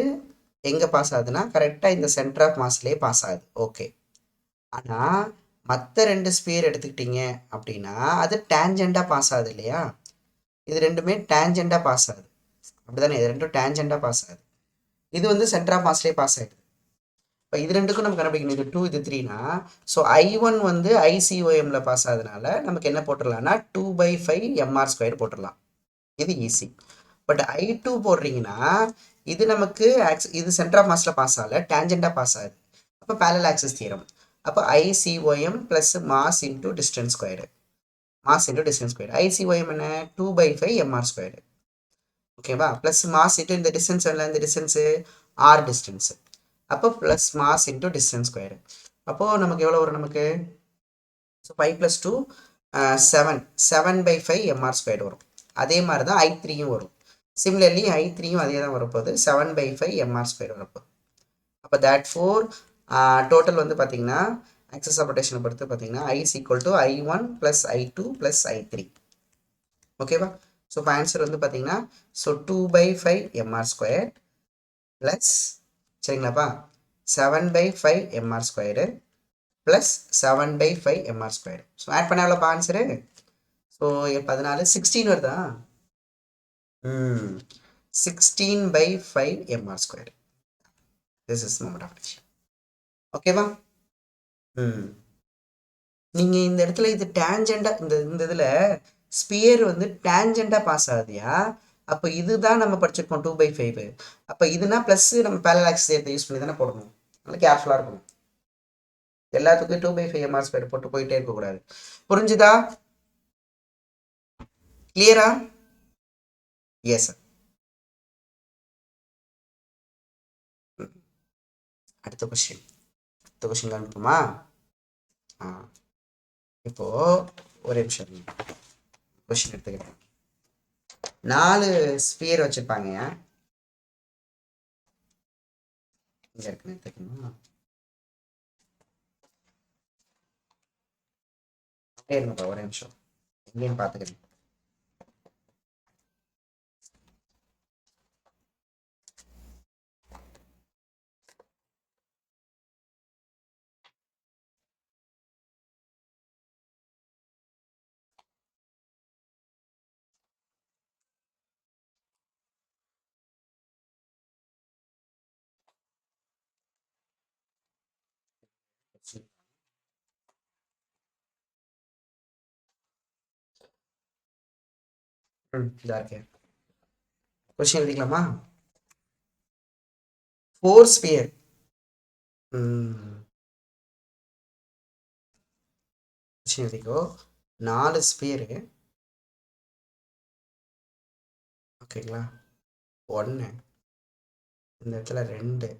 எங்கே பாஸ் ஆகுதுன்னா கரெக்டாக இந்த சென்டர் ஆஃப் மாஸ்லேயே பாஸ் ஆகுது. ஓகே. ஆனால் மற்ற 2 ஸ்பியர் எடுத்துக்கிட்டீங்க அப்படின்னா அது டேஞ்செண்டாக பாஸ் ஆகுது இல்லையா? இது ரெண்டுமே டேஞ்செண்டாக பாஸ் ஆகுது, அப்படி தானே? இது ரெண்டும் டேஞ்செண்டாக பாஸ் ஆகுது. இது வந்து சென்டர் ஆஃப் மாஸ்லேயே பாஸ் ஆகிடுது. இப்போ இது ரெண்டுக்கும் நம்ம கண்டுபிடிக்கணும், இது 2 இது 3னா, ஸோ I1 வந்து ICOMல பாஸ் ஆகுதுனால நமக்கு என்ன போட்டுடலாம்னா 2/5mr² போட்டுடலாம். இது ஈஸி. பட் I2 போடுறீங்கன்னா இது நமக்கு இது சென்டர் ஆஃப் மாஸ்ல பாஸ் ஆகல, டேஞ்செண்டாக பாஸ் ஆகுது. அப்போ பேரலல் ஆக்சிஸ் தியரம். அப்போ ICOM plus mass into distance square, mass into distance square. ICOM என்ன? 2/5mr². ஓகேவா? ப்ளஸ் மாஸ் இன்டூ இந்த டிஸ்டன்ஸ் இல்லை, இந்த டிஸ்டன்ஸு R டிஸ்டன்ஸு. அப்போ plus mass into distance square. அப்போது நமக்கு எவ்வளோ வரும்? நமக்கு ஸோ 5 + 2 7/5mr² வரும். அதே மாதிரி தான் I3யும் வரும். சிமிலர்லி I3யும் அதே தான் வரப்போகுது, 7/5mr² வரப்போகுது. அப்போ தேட் ஃபோர் டோட்டல் வந்து பார்த்தீங்கன்னா ஆக்சஸ் ஆஃப் ரொட்டேஷனை பொறுத்து பார்த்தீங்கன்னா I is equal to I1 + I2 + I3. ஓகேவா? ஸோ இப்போ ஆன்சர் வந்து பார்த்தீங்கன்னா ஸோ 2/5mr² ப்ளஸ், சரிங்களாப்பா, 7/5mr² plus 7/5mr². So add பண்ண எவ்வளோப்பா ஆன்சரு? ஸோ 14 16 வருதா? 16/5mr². This is moment of inertia. ஓகேவா? நீங்கள் இந்த இடத்துல இது டேஞ்செண்டாக, இந்த இதில் ஸ்பியர் வந்து டேஞ்செண்டாக பாஸ் ஆகுதுயா. அப்போ இதுதான் நம்ம படிச்சிருக்கோம் 2/5. அப்போ இதுனா ப்ளஸ் நம்ம பேரலல் ஆக்சிஸ் தியரத்தை யூஸ் பண்ணி தானே போடணும். நல்லா கேர்ஃபுல்லாக இருக்கணும். எல்லாத்துக்கும் 2/5mr² போட்டு போயிட்டே இருக்கக்கூடாது. புரிஞ்சுதா? கிளியரா? Yes sir. அடுத்த கொஸ்டின், அடுத்த கொஸ்டின் காமிப்போமா? இப்போ ஒரு நிமிஷம் கொஸ்டின் எடுத்துக்கிறேன். 4 ஸ்பியர் வச்சிருப்பாங்க. இங்க இருக்குன்னு எடுத்துக்கணுமா? இருங்கப்பா ஒரு நிமிஷம் எங்கேன்னு பார்த்துக்கிறேன். இதா இருக்கேன். கொஸ்டின் எழுதிக்கலாமா? 4 ஸ்பியர். கொஸ்டின் எழுதிக்கோ. 4 ஸ்பியரு. ஓகேங்களா? 1 இந்த இடத்துல 2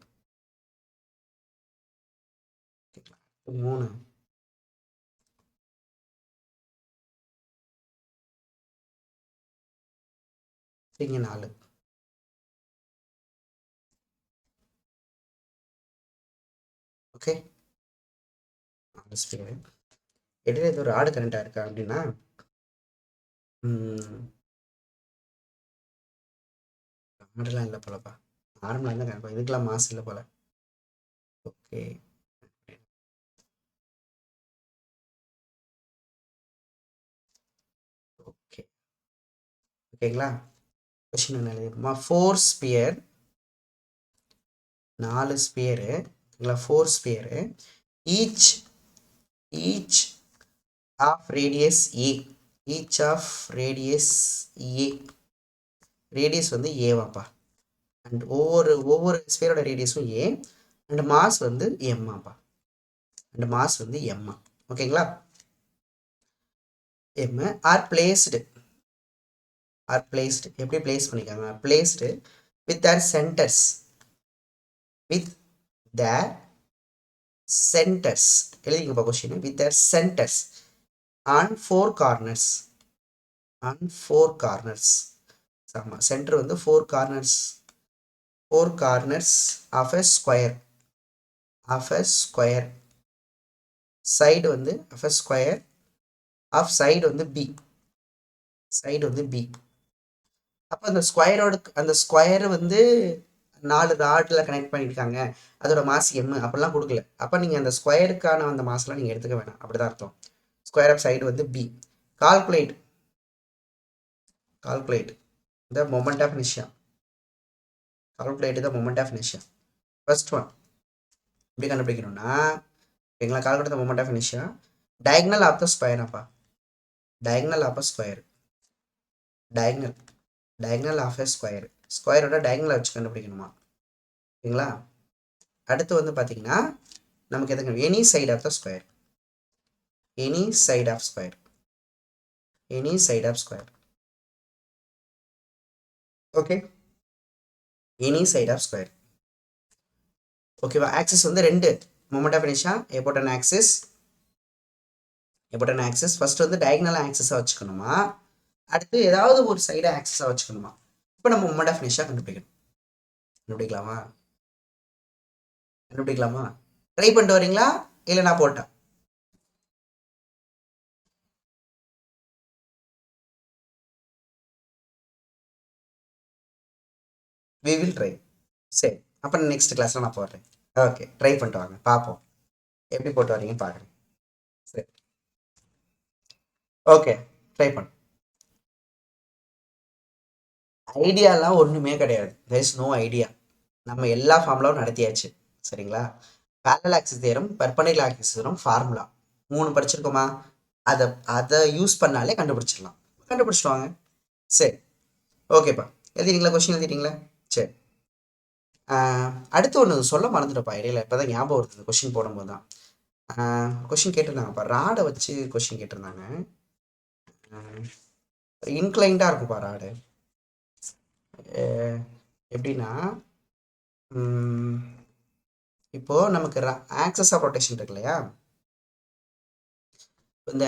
3 இங்க 4. Okay, 4 sphere. இடையில ஏதோ ஒரு ஆடு கரண்டா இருக்கா அப்படின்னா ஆடுலாம் இல்லை போலப்பா. நார்மலாக இருந்தால் கணக்கு இதுக்கெல்லாம் மாசு இல்லை போல. ஓகே, ஓகே, ஓகேங்களா? கொஸ்டின் என்ன எழுதிருக்குமா? 4 ஸ்பியர், 4 ஸ்பியரு, ஓகேங்களா? 4 sphere, each each of radius a, each of radius a, radius வந்து ஏவாப்பா. அண்ட் ஒவ்வொரு ஸ்பியரோட ரேடியஸும் ஏ, அண்ட் மாஸ் வந்து எம்மாப்பா. அண்ட் மாஸ் வந்து எம்மா. ஓகேங்களா? எம் ஆர் பிளேஸ்டு எப்படி பிளேஸ் பண்ணிக்காங்க? Placed with their centres, with their centres எழுதிங்கப்பா question. With their centres on 4 corners, on 4 corners. ஆமாம், சென்டர் வந்து 4 corners, 4 corners of a square, of a square. Side வந்து of a square, of side வந்து B, side வந்து B. அப்போ அந்த ஸ்கொயரோட அந்த ஸ்கொயர் வந்து 4 ராட்ல கனெக்ட் பண்ணியிருக்காங்க, அதோட மாஸ் எம் அப்படிலாம் கொடுக்கல. அப்போ நீங்கள் அந்த ஸ்கொயருக்கான அந்த மாஸ்லாம் நீங்கள் எடுத்துக்க வேணாம், அப்படிதான் அர்த்தம். ஸ்கொயர் ஆஃப் சைடு வந்து B. Calculate the moment of inertia, calculate the moment of inertia. First one எப்படி கண்டுபிடிக்கணும்னா, ஓகேங்களா? Calculate the moment of inertia. Diagonal of the square அப்பா, diagonal of a square, diagonal of a square, ஸ்கொயரோட டயகனலை வச்சு கண்டுபிடிக்கணுமா? ஓகேங்களா? அடுத்து வந்து பார்த்தீங்கன்னா நமக்கு எதுக்கு any side of the square, any side of square, any side of square. Okay, any side of square. ஓகேவா? ஆக்சிஸ் வந்து 2 moment of inertia about an axis, about an axis. First வந்து டயகனல் ஆக்சிஸாக வச்சுக்கணுமா, அடுத்து ஏதாவது ஒரு சைடு ஆக்சிஸாக வச்சுக்கணுமா? இப்போ நம்ம மொமெண்ட் ஆஃப் இனர்ஷியா கண்டுபிடிக்கணும். கண்டுபிடிக்கலாமா? ட்ரை பண்ணிட்டு வரீங்களா இல்லை நான் போட்டா? We will try. சரி, அப்போ நெக்ஸ்ட் கிளாஸில் நான் போடுறேன். ஓகே, ட்ரை பண்ணிட்டு வாங்க, பார்ப்போம் எப்படி போட்டு வரீங்கன்னு பார்க்குறேன். சரி, ஓகே, ட்ரை பண்ணு. ஐடியாலாம் ஒன்றுமே கிடையாது. There is no idea. நம்ம எல்லா ஃபார்முலாவும் நடத்தியாச்சு. சரிங்களா? Parallel axis theorem, perpendicular axis theorem, formula 3 படிச்சிருக்கோமா? அதை அதை யூஸ் பண்ணாலே கண்டுபிடிச்சிடலாம். கண்டுபிடிச்சிட்டு வாங்க. சரி, ஓகேப்பா. எழுதிட்டீங்களா? கொஸ்டின் எழுதிட்டீங்களா? சரி. அடுத்து ஒன்று சொல்ல மறந்துட்டப்பா இடையில, இப்போ தான் ஞாபகம் வருது கொஸ்டின் போடும்போது தான். கொஸ்டின் கேட்டிருந்தாங்கப்பா, ராடை வச்சு கொஸ்டின் கேட்டிருந்தாங்க. இன்க்ளைண்டாக இருக்கும்ப்பா ராடு. எப்படின்னா இப்போது நமக்கு ஆக்சஸ் ஆஃப் ரொட்டேஷன் இருக்கு இல்லையா? இந்த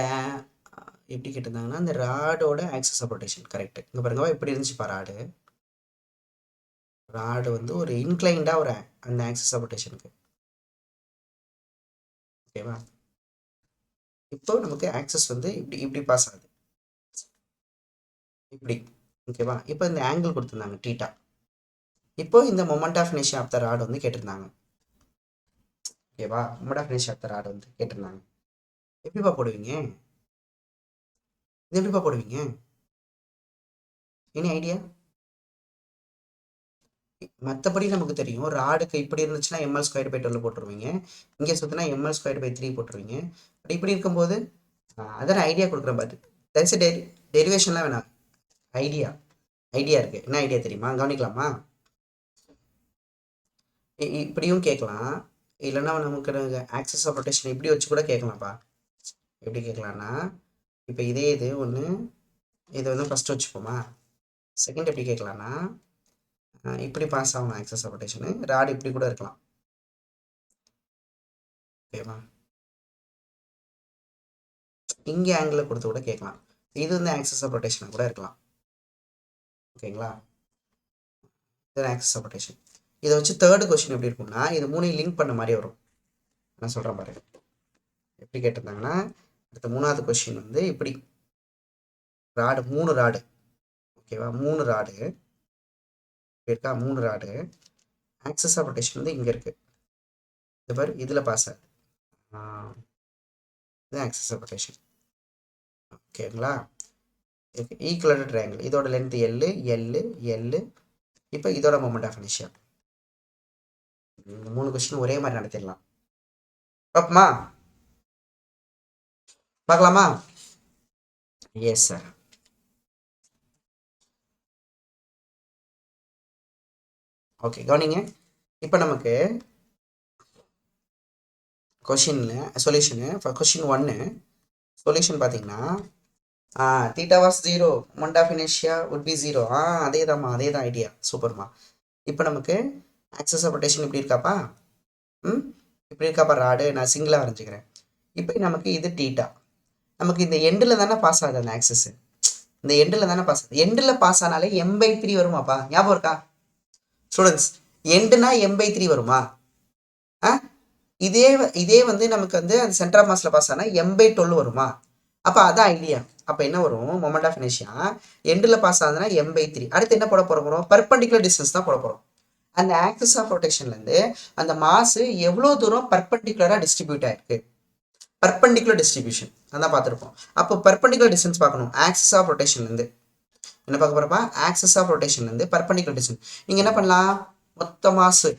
எப்படி கேட்டிருந்தாங்கன்னா இந்த ராடோட ஆக்சஸ் ஆஃப் ரொட்டேஷன் கரெக்ட். இங்கே பாருங்க எப்படி இருந்துச்சுப்பா ராடு வந்து ஒரு இன்க்ளைண்டாக ஒரு அந்த ஆக்சஸ் ஆஃப் ரொட்டேஷனுக்கு. ஓகேவா? இப்போ நமக்கு ஆக்சஸ் வந்து இப்படி இப்படி பாஸ் ஆகுது இப்படி. ஓகேவா? இப்போ இந்த ஆங்கிள் கொடுத்துருந்தாங்க டீட்டா. இப்போ இந்த moment of inertia of the rod வந்து கேட்டிருந்தாங்க. ஓகேவா? Moment of inertia of the rod வந்து கேட்டிருந்தாங்க. எப்படிப்பா போடுவீங்க? இது எப்படிப்பா போடுவீங்க? Any idea? மற்றபடி நமக்கு தெரியும் ராடுக்கு இப்படி இருந்துச்சுன்னா எம்எல் ஸ்கொயர் பை 12 போட்டுருவீங்க. இங்கே சுற்றினா எம்எல் ஸ்கொயர் பை 3 போட்டுருவீங்க. பட் இப்படி இருக்கும்போது அதான் ஐடியா கொடுக்குறேன் பாரு. தட்ஸ் டெரிவேஷன்லாம் வேணாம். ஐடியா இருக்குது. என்ன ஐடியா தெரியுமா? கவனிக்கலாமா? இப்படியும் கேட்கலாம், இல்லைன்னா நமக்கு ஆக்சஸ் ஆஃப் ரொட்டேஷன் இப்படி வச்சு கூட கேட்கலாம்ப்பா. எப்படி கேட்கலான்னா இப்போ இதே இது ஒன்று, இதை வந்து ஃபஸ்ட்டு வச்சுப்போமா. செகண்ட் எப்படி கேட்கலான்னா இப்படி பாஸ் ஆகணும் ஆக்சஸ் ஆஃப் ரொட்டேஷனு. ராடு இப்படி கூட இருக்கலாம். ஓகேவா? இங்கே ஆங்கிளில் கொடுத்து கூட கேட்கலாம். இது வந்து ஆக்சஸ் ஆஃப் ரொட்டேஷனாக கூட இருக்கலாம். ஓகேங்களா? இது ஆக்சஸ் ஆஃப் ரொட்டேஷன். இதை வச்சு தேர்டு கொஸ்டின் எப்படி இருக்கும்னா இது மூணையும் லிங்க் பண்ண மாதிரி வரும். நான் சொல்கிறேன் பாரு. எப்படி கேட்டிருந்தாங்கன்னா அடுத்த மூணாவது கொஸ்டின் வந்து இப்படி ராடு 3 ராடு. ஓகேவா? 3 ராடு இருக்கா? 3 ராடு. ஆக்சஸ் ஆஃப் ரொட்டேஷன் வந்து இங்கே இருக்குது. இது பாரு, இதில் பாஸ் ஆகுது. இது ஆக்சஸ் ஆஃப் ரொட்டேஷன். ஓகேங்களா? Equal triangle. இதோட லென்த் எல். இப்போ இதோட மொமெண்ட் ஆஃப் இனர்ஷியா. இந்த 3 கொஸ்டின் ஒரே மாதிரி நடத்திடலாம். பார்ப்போமா? பார்க்கலாமா? Yes sir. ஓகே, கவனிங்க. இப்போ நமக்கு கொஷினில் சொல்யூஷனு கொஷின் 1 சொல்யூஷன் பார்த்தீங்கன்னா theta was 0, moment of inertia would be 0. அதே தான் ஐடியா. சூப்பர்மா. இப்போ நமக்கு ஆக்சஸ் ஆஃப் ரொட்டேஷன் இப்படி இருக்காப்பா. இப்படி இருக்காப்பா ராடு. நான் சிங்கிளாக வரைஞ்சிக்கிறேன். இப்போ நமக்கு இது டீட்டா. நமக்கு இந்த எண்டில் தானே பாஸ் ஆகுது அந்த ஆக்சஸ். இந்த எண்டில் தானே பாஸ் ஆகுது. எண்டில் பாஸ் ஆனாலே m/3 வருமாப்பா. ஞாபகம் இருக்கா ஸ்டூடெண்ட்ஸ்? எண்டுனா m/3 வருமா? இதே வந்து நமக்கு வந்து அந்த சென்டர் ஆஃப் மாஸில் பாஸ் ஆனால் m/12 வருமா? அப்போ அதான் ஐடியா. அப்போ என்ன வரும்? மொமெண்ட் ஆஃப் இனர்ஷியா எண்டில் பாஸ் ஆகுதுன்னா m/3. அடுத்து என்ன போட போகிறோம்? பர்பண்டிகுலர் டிஸ்டன்ஸ் தான் போட போகிறோம். அந்த ஆக்சஸ் ஆஃப் ரொட்டேஷன்லேருந்து அந்த மாசு எவ்வளோ தூரம் பர்பண்டிகுலராக டிஸ்ட்ரிபியூட் ஆயிருக்கு. பர்பண்டிகுலர் டிஸ்ட்ரிபியூஷன் அதான் பார்த்துருப்போம். அப்போ பர்பண்டிகுலர் டிஸ்டன்ஸ் பார்க்கணும். ஆக்சஸ் ஆஃப் ரொட்டேஷன்லேருந்து என்ன பார்க்க போகிறப்பா? ஆக்சஸ் ஆஃப் ரொட்டேஷன்லேருந்து பர்பண்டிகுலர் டிஸ்டன்ஸ். நீங்கள் என்ன பண்ணலாம்? மொத்த மாசு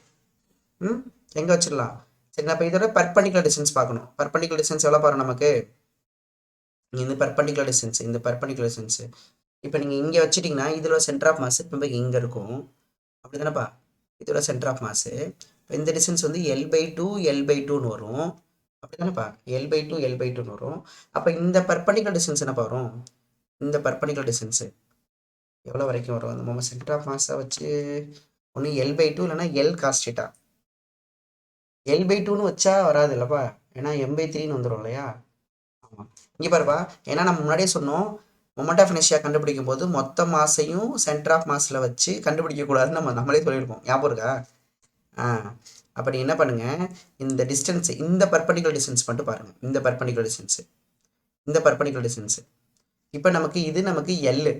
எங்கே வச்சிடலாம்? சரி, நான் இப்போ இதோட பர்பண்டிகுலர் டிஸ்டன்ஸ் பார்க்கணும். பர்பண்டிகுலர் டிஸ்டன்ஸ் எவ்வளோ பாருங்க நமக்கு. இந்த பர்பண்டிகுலர் டிஸ்டன்ஸ் இப்போ நீங்கள் இங்கே வச்சுட்டிங்கன்னா இதோட சென்டர் ஆஃப் மாஸ் இப்போ இங்கே இருக்கும். அப்படி தானேப்பா? இதோட சென்டர் ஆஃப் மாஸு இந்த டிஸ்டன்ஸ் வந்து L/2 வரும். அப்படி தானேப்பா? L/2 வரும். அப்போ இந்த பர்பண்டிகுலர் டிஸ்டன்ஸ் என்னப்பா வரும்? இந்த பர்பண்டிகுலர் டிஸ்டன்ஸு எவ்வளோ வரைக்கும் வரும்? அந்த நம்ம சென்டர் ஆஃப் மாஸை வச்சு ஒன்று L/2 இல்லைன்னா L cos θ. L/2ன்னு வச்சா வராது இல்லைப்பா, ஏன்னா m/3ன்னு வந்துடும் இல்லையா? ஆமாம். இங்கே பாருப்பா, ஏன்னா நம்ம முன்னாடியே சொன்னோம் மொமெண்ட் ஆஃப் இனர்ஷியா கண்டுபிடிக்கும் போது மொத்த மாசையும் சென்டர் ஆஃப் மாஸில் வச்சு கண்டுபிடிக்கக்கூடாதுன்னு நம்மளே சொல்லியிருக்கோம். ஞாபகம் இருக்கா? அப்படி என்ன பண்ணுங்க, இந்த டிஸ்டன்ஸ், இந்த பர்பண்டிகுலர் டிஸ்டன்ஸ் மட்டும் பாருங்கள். இந்த பர்பண்டிகுலர் டிஸ்டன்ஸு இப்போ நமக்கு எல்.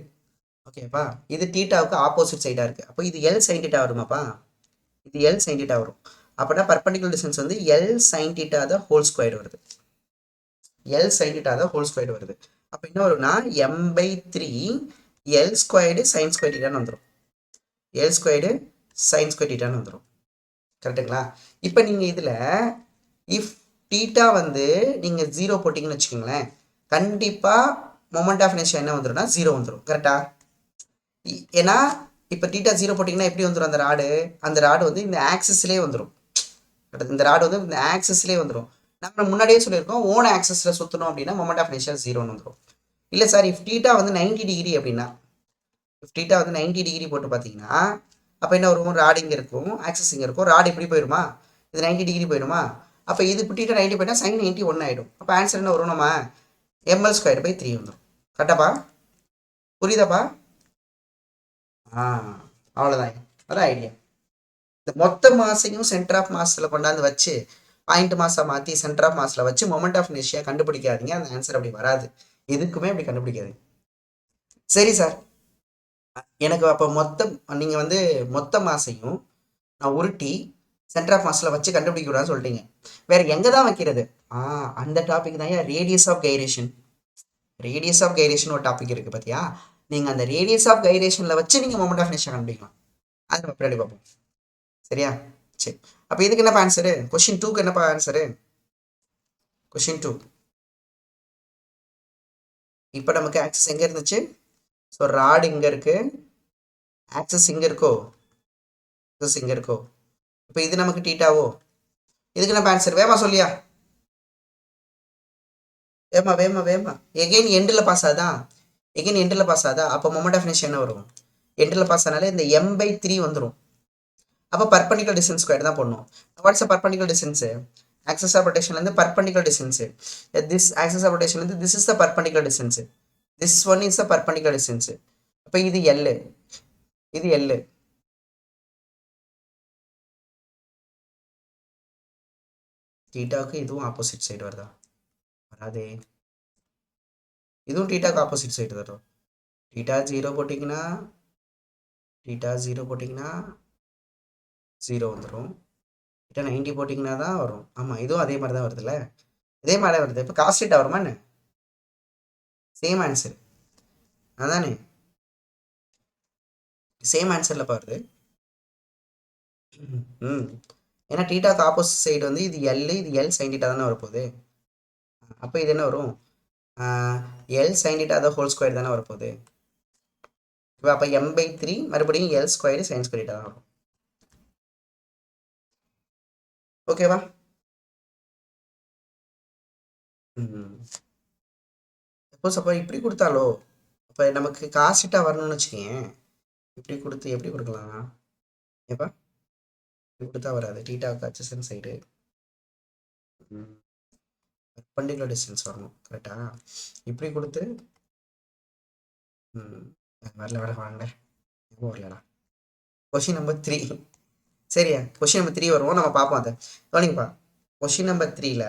ஓகேப்பா? இது தீட்டாவுக்கு ஆப்போசிட் சைடாக இருக்குது. அப்போ இது L sin θ வருமாப்பா? இது L sin θ வரும். அப்படின்னா பர்பண்டிகுலர் டிஸ்டன்ஸ் வந்து L sin θ the whole square வருது. அப்போ என்ன வரும்னா m/3 L squared sine square θன்னு வந்துடும். L ஸ்கொயர்டு சைன் ஸ்கொயர் θன்னு வந்துடும். கரெக்டுங்களா? இப்போ நீங்கள் இதில் இஃப் தீட்டா வந்து நீங்கள் 0 போட்டிங்கன்னு வச்சுக்கோங்களேன், கண்டிப்பாக மொமெண்ட் ஆஃப் இனர்ஷியா என்ன வந்துடும்னா 0 வந்துடும். கரெக்டா? ஏன்னா இப்போ தீட்டா 0 போட்டிங்கன்னா எப்படி வந்துடும்? அந்த ராடு வந்து இந்த ஆக்சிஸ்லேயே வந்துடும். நம்ம முன்னாடியே சொல்லியிருக்கோம், ஓன் ஆக்சஸில் சுற்றணும் அப்படின்னா மொமெண்ட் ஆஃப் இனர்ஷியா 0ன்னு வந்துடும். இல்லை சார், இஃப் தீட்டா வந்து 90 டிகிரி அப்படின்னா, இஃப் தீட்டா வந்து 90 டிகிரி போட்டு பார்த்தீங்கன்னா அப்போ என்ன வரும்? ராடு இங்கே இருக்கும், ஆக்சஸ் இங்கே இருக்கும். ராடு எப்படி போயிடுமா? இது 90 டிகிரி போயிடுமா? அப்போ இது இப்போ தீட்டா 90 போயிட்டா சைன் 90 1 ஆகிடும். அப்போ ஆன்சர் என்ன வரும்? நம்ம ml ஸ்கொயர் பை 3 வந்துடும். கரெக்டாப்பா? புரியுதாப்பா? ஆ அவ்வளோதான். அதான் ஐடியா. இந்த மொத்த மாசையும் சென்டர் ஆஃப் மாஸில் கொண்டாந்து வச்சு பாயிண்ட் மாசா மாற்றி சென்டர் ஆஃப் மாஸில் வச்சு மொமெண்ட் ஆஃப் இனர்ஷியா கண்டுபிடிக்காதீங்க. அந்த ஆன்சர் அப்படி வராது. எதுக்குமே அப்படி கண்டுபிடிக்காதீங்க. சரி சார், எனக்கு அப்போ மொத்தம் நீங்கள் வந்து மொத்த மாசையும் நான் உருட்டி சென்டர் ஆஃப் மாஸில் வச்சு கண்டுபிடிக்க கூடாதுன்னு சொல்லிட்டீங்க. வேற எங்கே தான் வைக்கிறது? அந்த டாபிக் தான் radius of gyration. Radius of gyration ஒரு டாபிக் இருக்குது பார்த்தியா? நீங்கள் அந்த ரேடியஸ் ஆஃப் கைரேஷனில் வச்சு நீங்கள் மொமெண்ட் ஆஃப் இனர்ஷியா கண்டுபிடிக்கலாம். அது நம்ம பின்னாடி பார்ப்போம். சரியா? சரி, அப்போ இதுக்கு என்னப்பா ஆன்சரு? கொஸ்டின் 2க்கு என்னப்பா ஆன்சரு? கொஸ்டின் 2 இப்போ நமக்கு ஆக்சஸ் எங்கே இருந்துச்சு? ஸோ ராடு இங்கே இருக்கு, ஆக்சஸ் இங்கே இருக்கோ, ஆக்சஸ் இங்கே இருக்கோ. இப்போ இது நமக்கு டீட்டாவோ? இதுக்கு என்ன ஆன்சர்? வேமா சொல்லியா, வேமா வேமா வேமா. எகெயின் எண்டில் பாஸ் ஆகுதா? எகெயின் எண்டில் பாஸ் ஆகுதா? அப்போ மொமெண்ட் ஆஃப் இனர்ஷியா என்ன வரும்? எண்டில் பாஸ் ஆனாலே இந்த m/3 வந்துடும். அப்போ பர்பண்டிகுலர் டிஸ்டன்ஸ் ஸ்கொயர் தான் போடணும். What's perpendicular distance? Axis of ரொட்டேஷன்லேருந்து perpendicular distance. This axis of ரொட்டேஷன்லேருந்து this is the perpendicular distance. This one is the perpendicular distance. அப்போ இது எல், இது எல். தீட்டாவுக்கு இதுவும் ஆப்போசிட் சைடு வருதா? வராதே. இதுவும் தீட்டாவுக்கு ஆப்போசிட் சைடு வரும். தீட்டா 0 போட்டிங்கன்னா, தீட்டா 0 போட்டிங்கன்னா 0 வந்துடும். தீட்டா 90 போட்டிங்கன்னா தான் வரும். ஆமாம், இதுவும் அதே மாதிரி தான் வருதுல்ல, இதே மாதிரி தான் வருது. இப்போ காஸ் தீட்டா வருமா என்ன? சேம் ஆன்சர் அதானே, சேம் ஆன்சரில் வருது. ம், ஏன்னா டீட்டாக்கு ஆப்போசிட் சைடு வந்து இது எல், இது எல் சைன் டீட்டா தானே வரப்போகுது. அப்போ இது என்ன வரும்? எல் சைன் டீட்டா தான் ஹோல் ஸ்கொயர் தானே வரப்போகுது. இப்போ அப்போ m/3 மறுபடியும் L square sine square theta தான் வரும். ஓகேவா? சப்போஸ் அப்போ இப்படி கொடுத்தாலோ, இப்போ நமக்கு காஸ் டீட்டா வரணும்னு வச்சுக்கேன். இப்படி கொடுத்து எப்படி கொடுக்கலாம்? ஏப்பா இப்படி கொடுத்தா வராது. டீட்டாவுக்கு அட்ஜசன்ட் சைடு பர்பண்டிகுலர் டிஸ்டன்ஸ் வரணும். கரெக்டா? இப்படி கொடுத்து வரல வாங்க வரலடா. Question number 3. சரியா? கொஷின் நம்பர் 3 வருவோம், நம்ம பார்ப்போம். அதை கவனிங்கப்பா. கொஷின் நம்பர் 3ல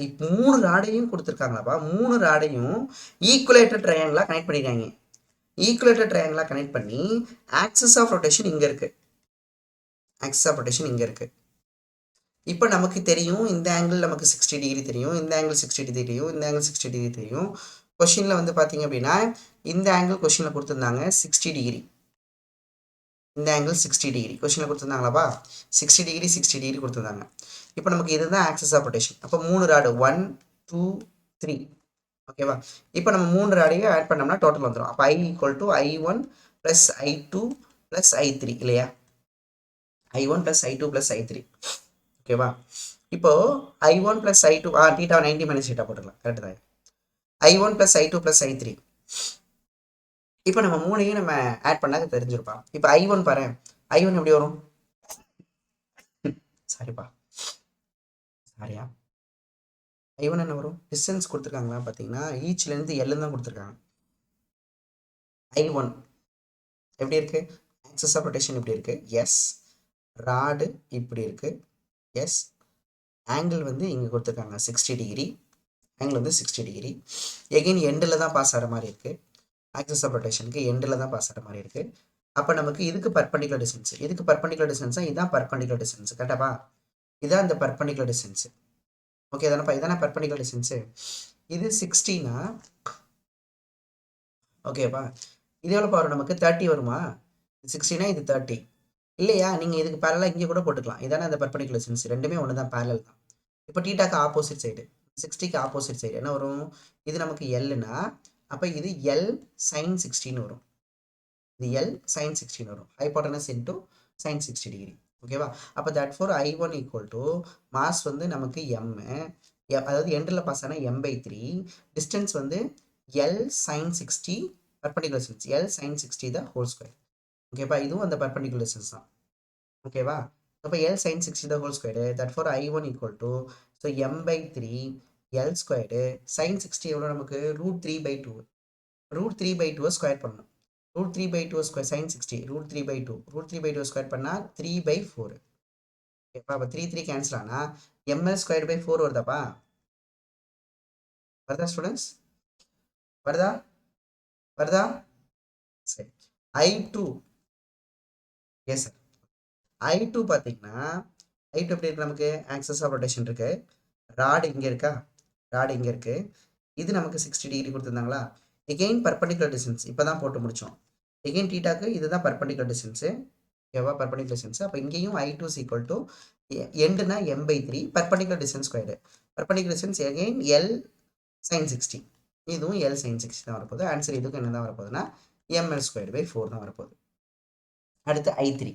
இப்போ 3 ராடையும் கொடுத்துருக்காங்களாப்பா. 3 ராடையும் ஈக்குவலேட்டர் ட்ரையாங்கிளாக கனெக்ட் பண்ணியிருக்காங்க. ஈக்குவலேட்டர் ட்ரையாங்கிளாக கனெக்ட் பண்ணி ஆக்சிஸ் ஆஃப் ரொட்டேஷன் இங்கே இருக்கு, ஆக்சிஸ் ஆஃப் ரொட்டேஷன் இங்கே இருக்கு. இப்போ நமக்கு தெரியும் இந்த ஆங்கிள் நமக்கு 60 டிகிரி தெரியும், இந்த ஆங்கிள் 60 டிகிரி தெரியும், இந்த ஆங்கிள் 60 டிகிரி தெரியும். கொஷினில் வந்து பார்த்தீங்க அப்படின்னா இந்த ஆங்கிள் கொஷினில் கொடுத்துருந்தாங்க 60 டிகிரி, இந்த ஆங்கிள் 60 டிகிரி கொஷினில் கொடுத்துருந்தாங்களாப்பா. 60 டிகிரி 60 டிகிரி கொடுத்துருந்தாங்க. இப்போ நமக்கு இதுதான் ஆக்சிஸ் ஆஃப் ரொட்டேஷன். அப்போ 3 ராடு 1 2 3. ஓகேவா? இப்போ நம்ம 3 ராடையும் ஆட் பண்ணோம்னா டோட்டல் வந்துடும். அப்போ I = I1 + I2 + I3 இல்லையா? I1 + I2 + I3. ஓகேவா? இப்போ I1 + I2 டீட்டா 90 - டீட்டா போட்டுக்கலாம். கரெக்டு தான். I1 + I2 + I3. இப்போ நம்ம 3ஐயும் நம்ம ஆட் பண்ணாக்க தெரிஞ்சிருப்பா. இப்போ I1 பாரு, I1 எப்படி வரும்? சாரிப்பா, சாரியா. I1 என்ன வரும்? டிஸ்டன்ஸ் கொடுத்துருக்காங்களா பார்த்தீங்கன்னா ஈச்லேருந்து எல்லுன்னு தான் கொடுத்துருக்காங்க. I1 எப்படி இருக்கு? ஆக்சிஸ் ஆஃப் ரொட்டேஷன் இப்படி இருக்கு. எஸ். ராடு இப்படி இருக்கு. எஸ். ஆங்கிள் வந்து இங்கே கொடுத்துருக்காங்க 60 டிகிரி, ஆங்கிள் வந்து 60 டிகிரி. எகெயின் எண்டில் தான் பாஸ் ஆகிற மாதிரி இருக்குது. ஆக்சிஸ் ஆஃப் ரொட்டேஷனுக்கு எண்டில் தான் பாஸ் ஆகிற மாதிரி இருக்குது. அப்போ நமக்கு இதுக்கு பர்பண்டிகுலர் டிஸ்டன்ஸ், இதுக்கு பர்பண்டிகுலர் டிஸ்டன்ஸாக இதுதான் பர்பண்டிகுலர் டிஸ்டன்ஸ். கரெக்டாப்பா? இதான் இந்த பர்பண்டிகுலர் டிஸ்டன்ஸ். ஓகே தானேப்பா? இதானே பர்பண்டிகுலர் டிஸ்டன்ஸு. இது 60னா ஓகேப்பா, இது எவ்வளோ வரும் நமக்கு? 30 வருமா? 60னா இது 30 இல்லையா? நீங்கள் இதுக்கு பேரலாக இங்கே கூட போட்டுக்கலாம். இதானே அந்த பர்பண்டிகுலர் டிஸ்டன்ஸ். ரெண்டுமே ஒன்று தான், பேரலல் தான். இப்போ டீட்டாக்கு ஆப்போசிட் சைடு 60க்கு ஆப்போசிட் சைடு என்ன வரும்? இது நமக்கு எல்லுனா அப்போ இது எல் சைன் 60ன்னு வரும். இது எல் சைன் 60 வரும். Hypotenuse into sign 60 degree. ஓகேவா? அப்போ தட் ஃபார் I1 = மாஸ் வந்து நமக்கு எம், அதாவது எண்டில் பாஸ் ஆனால் m/3, டிஸ்டன்ஸ் வந்து L sign 60 perpendicular distance L sign 60 த ஹோல் ஸ்கொயர். ஓகேப்பா? இதுவும் அந்த பர்பண்டிகுலர் டிஸ்டன்ஸ் தான். ஓகேவா? அப்போ L sign 60 the whole square. That for I1 = so m/3 L squared sign 60 எவ்வளோ நமக்கு √3/2. √3/2 ஸ்கொயர் பண்ணணும். √3/2 ஸ்கொயர் சைன் 60 √3/2. √3/2 ஸ்கொயர் பண்ணால் 3/4. ஓகேப்பா, அப்போ 3 கேன்சல் ஆனால் ml²/4 வருதாப்பா? வருதா ஸ்டூடெண்ட்ஸ்? வருதா? வருதா? சரி. I2 yes sir. I2 பார்த்தீங்கன்னா I2 எப்படி இருக்கு? நமக்கு ஆக்சஸ் ஆஃப் ரொட்டேஷன் இருக்கு. ராடு இங்கே இருக்கா? ராடு இங்கே இருக்கு. இது நமக்கு 60 டிகிரி கொடுத்துருந்தாங்களா? எகெயின் பர்பண்டிகுலர் டிஸ்டன்ஸ் இப்போ தான் போட்டு முடித்தோம். எகெயின் டீட்டாக்கு இதுதான் பர்பண்டிகுலர் டிஸ்டன்ஸு. ஓகேவா? Perpendicular distance. அப்போ இங்கேயும் I2 is equal to எண்டுனா m/3 perpendicular distance squared. Perpendicular distance again L sin 60. இதுவும் L sin 60 தான் வரப்போகுது. ஆன்சர் இதுக்கு என்ன தான் வரப்போகுதுன்னா ml²/4 தான் வரப்போகுது. அடுத்து I3.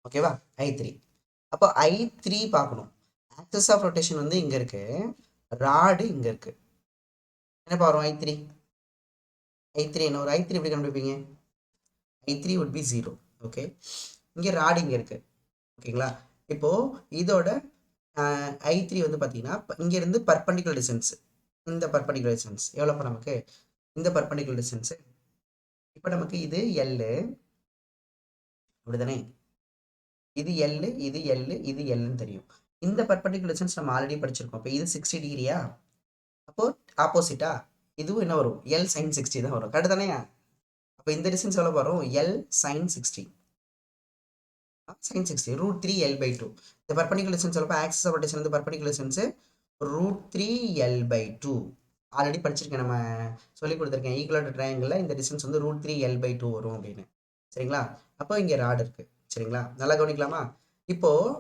ஓகேவா? I3. அப்போ I3 பார்க்கணும். ஆக்சஸ் ஆஃப் ரொட்டேஷன் வந்து இங்கே இருக்கு, ராடு இங்கே இருக்கு. என்னப்பா வரும் I3? I3 என்ன ஒரு I3 எப்படி கண்டுபிடிப்பீங்க? I3 would be 0. ஓகே, இங்கே ராடு இங்கே இருக்கு. ஓகேங்களா? இப்போ இதோட I3 வந்து பார்த்தீங்கன்னா இங்கேருந்து பர்பண்டிகுலர் டிஸ்டன்ஸ், இந்த பர்பண்டிகுலர் டிஸ்டன்ஸ் எவ்வளோப்பா நமக்கு? இந்த பர்பண்டிகுலர் டிஸ்டன்ஸு இப்போ நமக்கு இது எல்லு அப்படிதானே? இது எல்லு, இது எல்லு, இது எல்லுன்னு தெரியும். இந்த பர்பண்டிகுலர் டிஸ்டன்ஸ் நம்ம ஆல்ரெடி படிச்சிருக்கோம். இப்போ இது 60 டிகிரியா? அப்போ ஆப்போசிட்டா இதுவும் என்ன வரும்? L sin 60 தான் வரும். கரெக்டு தானே? அப்போ இந்த டிஸ்டன்ஸ் எவ்வளோ வரும்? L sin 60. sin 60 √3L/2. இந்த பர்பண்டிகுலர் டிஸ்டன்ஸ் எவ்வளோ? ஆக்சஸ் ஆஃப் ரொட்டேஷன் வந்து பர்பண்டிகுலர் டிஸ்டன்ஸ் √3L/2. ஆல்ரெடி படிச்சிருக்கேன், நம்ம சொல்லி கொடுத்துருக்கேன். ஈக்குவல் ட்ரையாங்கிளில் இந்த டிஸ்டன்ஸ் வந்து √3L/2 வரும் அப்படின்னு. சரிங்களா? அப்போ இங்கே ராடு இருக்குது. சரிங்களா? நல்லா கவனிக்கலாமா? இப்போது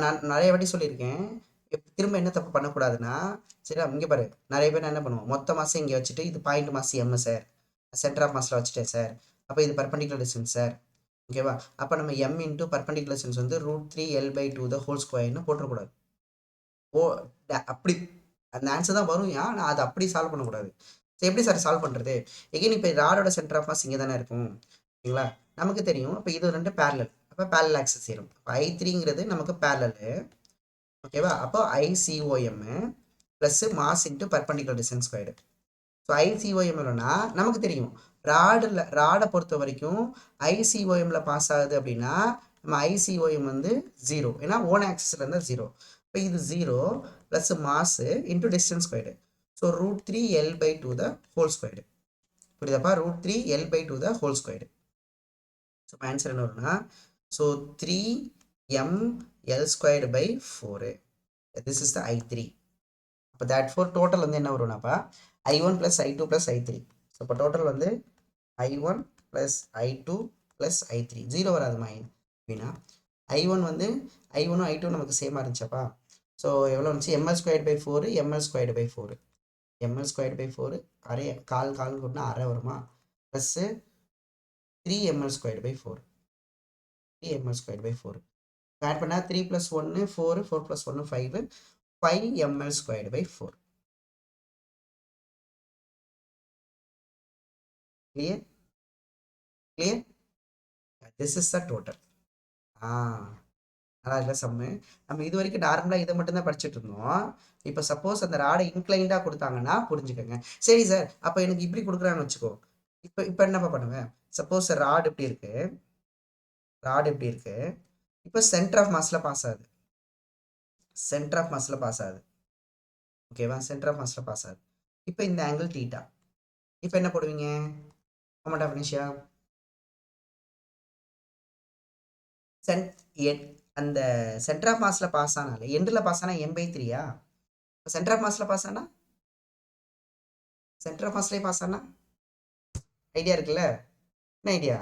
நான் நிறைய வாட்டி சொல்லியிருக்கேன், திரும்ப என்ன தப்பு பண்ணக்கூடாதுன்னா, சரியா இங்கே பாரு, நிறைய பேர் என்ன பண்ணுவோம், மொத்த மாதம் இங்கே வச்சுட்டு இது point mass M sir, centre of மாஸில் வச்சுட்டேன் சார், அப்போ இது பர்பண்டிகுலர் டிஸ்டன்ஸ் சார். ஓகேவா? அப்போ நம்ம m இன்ட்டு பர்பண்டிகுலர் டிஸ்டன்ஸ் வந்து √3L/2 த ஹோல் ஸ்கொயர்னு போட்டுறக்கூடாது. ஓ, அப்படி அந்த ஆன்சர் தான் வரும். நான் அதை அப்படி சால்வ் பண்ணக்கூடாது. ஸோ எப்படி சார் சால்வ் பண்ணுறது? எகைன் இப்போ ராடோட சென்டர் ஆஃப் மாஸ் இங்கே தானே இருக்கும். ஓகேங்களா? நமக்கு தெரியும். இப்போ இது ரெண்டு பேரலல், அப்போ பேரலல் ஆக்சஸ் சேரும். I3ங்கிறது நமக்கு பேரலல். ஓகேவா? அப்போ ICOM plus mass into perpendicular distance squared. So ICOM என்னன்னா நமக்கு தெரியும், ராடை பொறுத்த வரைக்கும் ICOMல பாஸ் ஆகுது அப்படின்னா நம்ம ICOM வந்து 0, ஏன்னா ஓன் ஆக்சஸில் இருந்தால் 0. இப்போ இது 0 plus mass into distance squared. So √3L/2 the whole squared. புரியுதாப்பா? √3L/2 the whole squared. So answer என்ன வரும்னா, so 3mL²/4. This is the I3. அப்போ therefore டோட்டல் வந்து என்ன வரும்னாப்பா, I1 + I2 + I3. ஸோ இப்போ டோட்டல் வந்து I1 + I2 + I3. 0 வராதுமா அப்படின்னா. I1 வந்து I1ம் I2 நமக்கு சேமாக இருந்துச்சாப்பா. ஸோ எவ்வளோ இருந்துச்சு? mL²/4 mL²/4. mL²/4 அரை, கால்னு கூட்டினா அரை வருமா? Plus 3mL²/4. 3mL²/4 ஆட் பண்ணால் 3 + 1 4, 4 + 1 5, 5mL²/4. clear? clear? this is the total. நல்லா இல்லை சம்மு. நம்ம இது வரைக்கும் நார்மலாக இதை மட்டும்தான் படிச்சுட்டு இருந்தோம். இப்போ சப்போஸ் அந்த ராடை இன்க்ளைண்டாக கொடுத்தாங்கன்னா புரிஞ்சுக்கோங்க. சரி சார், அப்போ எனக்கு இப்படி கொடுக்குறான்னு வச்சுக்கோ. இப்போ என்னப்பா பண்ணுவேன்? சப்போஸ் ராடு இப்படி இருக்கு, ராடு இப்படி இருக்கு. இப்போ சென்டர் ஆஃப் மாஸில் பாஸ் ஆகுது, சென்டர் ஆஃப் மாஸில் பாஸ் ஆகுது. ஓகேவா? சென்டர் ஆஃப் மாஸில் பாஸ் ஆகுது. இப்போ இந்த ஆங்கிள் தீட்டா. இப்போ என்ன போடுவீங்க? மொமெண்ட் ஆஃப் இனர்ஷியா அந்த சென்டர் ஆஃப் மாஸில் பாஸ் ஆனாலே, எண்டில் பாஸ் ஆனால் m/3யா? சென்டர் ஆஃப் மாஸில் பாஸ் ஆனால், சென்டர் ஆஃப் மாஸ்லேயே பாஸ் ஆனால் ஐடியா இருக்குல்ல? என்ன ஐடியா?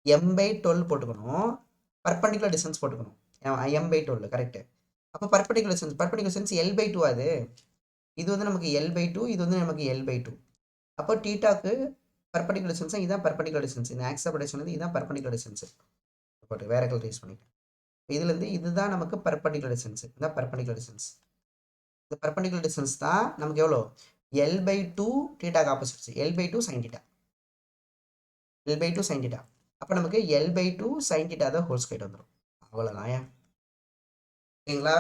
m/12 போட்டுக்கணும், பர்பண்டிகுலர் டிஸ்டன்ஸ் போட்டுக்கணும். m/12 correct. அப்போ பர்பண்டிகுலர் டிஸ்டன்ஸ் L/2 அது. இது வந்து நமக்கு L/2, இது வந்து நமக்கு L/2. அப்போ டீட்டாக்கு பர்பண்டிகுலர் டிஸ்டன்ஸ் இதுதான் பர்பண்டிகுலர் டிஸ்டன்ஸ். இந்த ஆக்சஸ் ஆஃப் ரொட்டேஷன் வந்து இதுதான் பர்பண்டிகுலர் டிஸ்டன்ஸ். போட்டு வேற கலர் யூஸ் பண்ணிட்டேன். இதுலேருந்து இதுதான் நமக்கு பர்பண்டிகுலர் டிஸ்டன்ஸ். இதுதான் பர்பண்டிகுலர் டிஸ்டன்ஸ். இந்த பர்பண்டிகுலர் டிஸ்டன்ஸ் தான் நமக்கு எவ்வளோ? L/2 டீட்டாக்கு opposites, L/2 sin θ. L/2 sin θ. அப்போ நமக்கு L/2 sin θ தான் ஹோல் ஸ்கொயர் வந்துடும். அவ்வளோதான். ஓகேங்களா?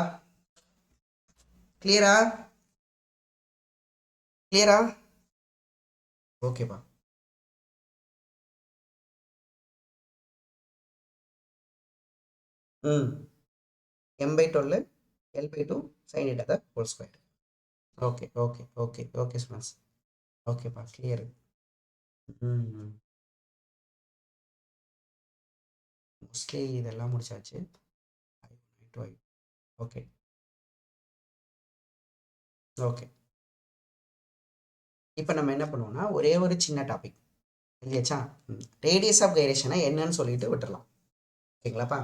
கிளியரா? கிளியரா? ஓகேப்பா. ம் m/12 L/2 sin theta the whole square. Okay okay okay okay students. ஓகேப்பா கிளியர். ம் மோஸ்ட்லி இதெல்லாம் முடிச்சாச்சு. Okay okay. இப்போ நம்ம என்ன பண்ணுவோம்னா ஒரே ஒரு சின்ன டாபிக் இல்லையாச்சா, ரேடியஸ் ஆஃப் கைரேஷனை என்னன்னு சொல்லிட்டு விட்டுறலாம். ஓகேங்களாப்பா?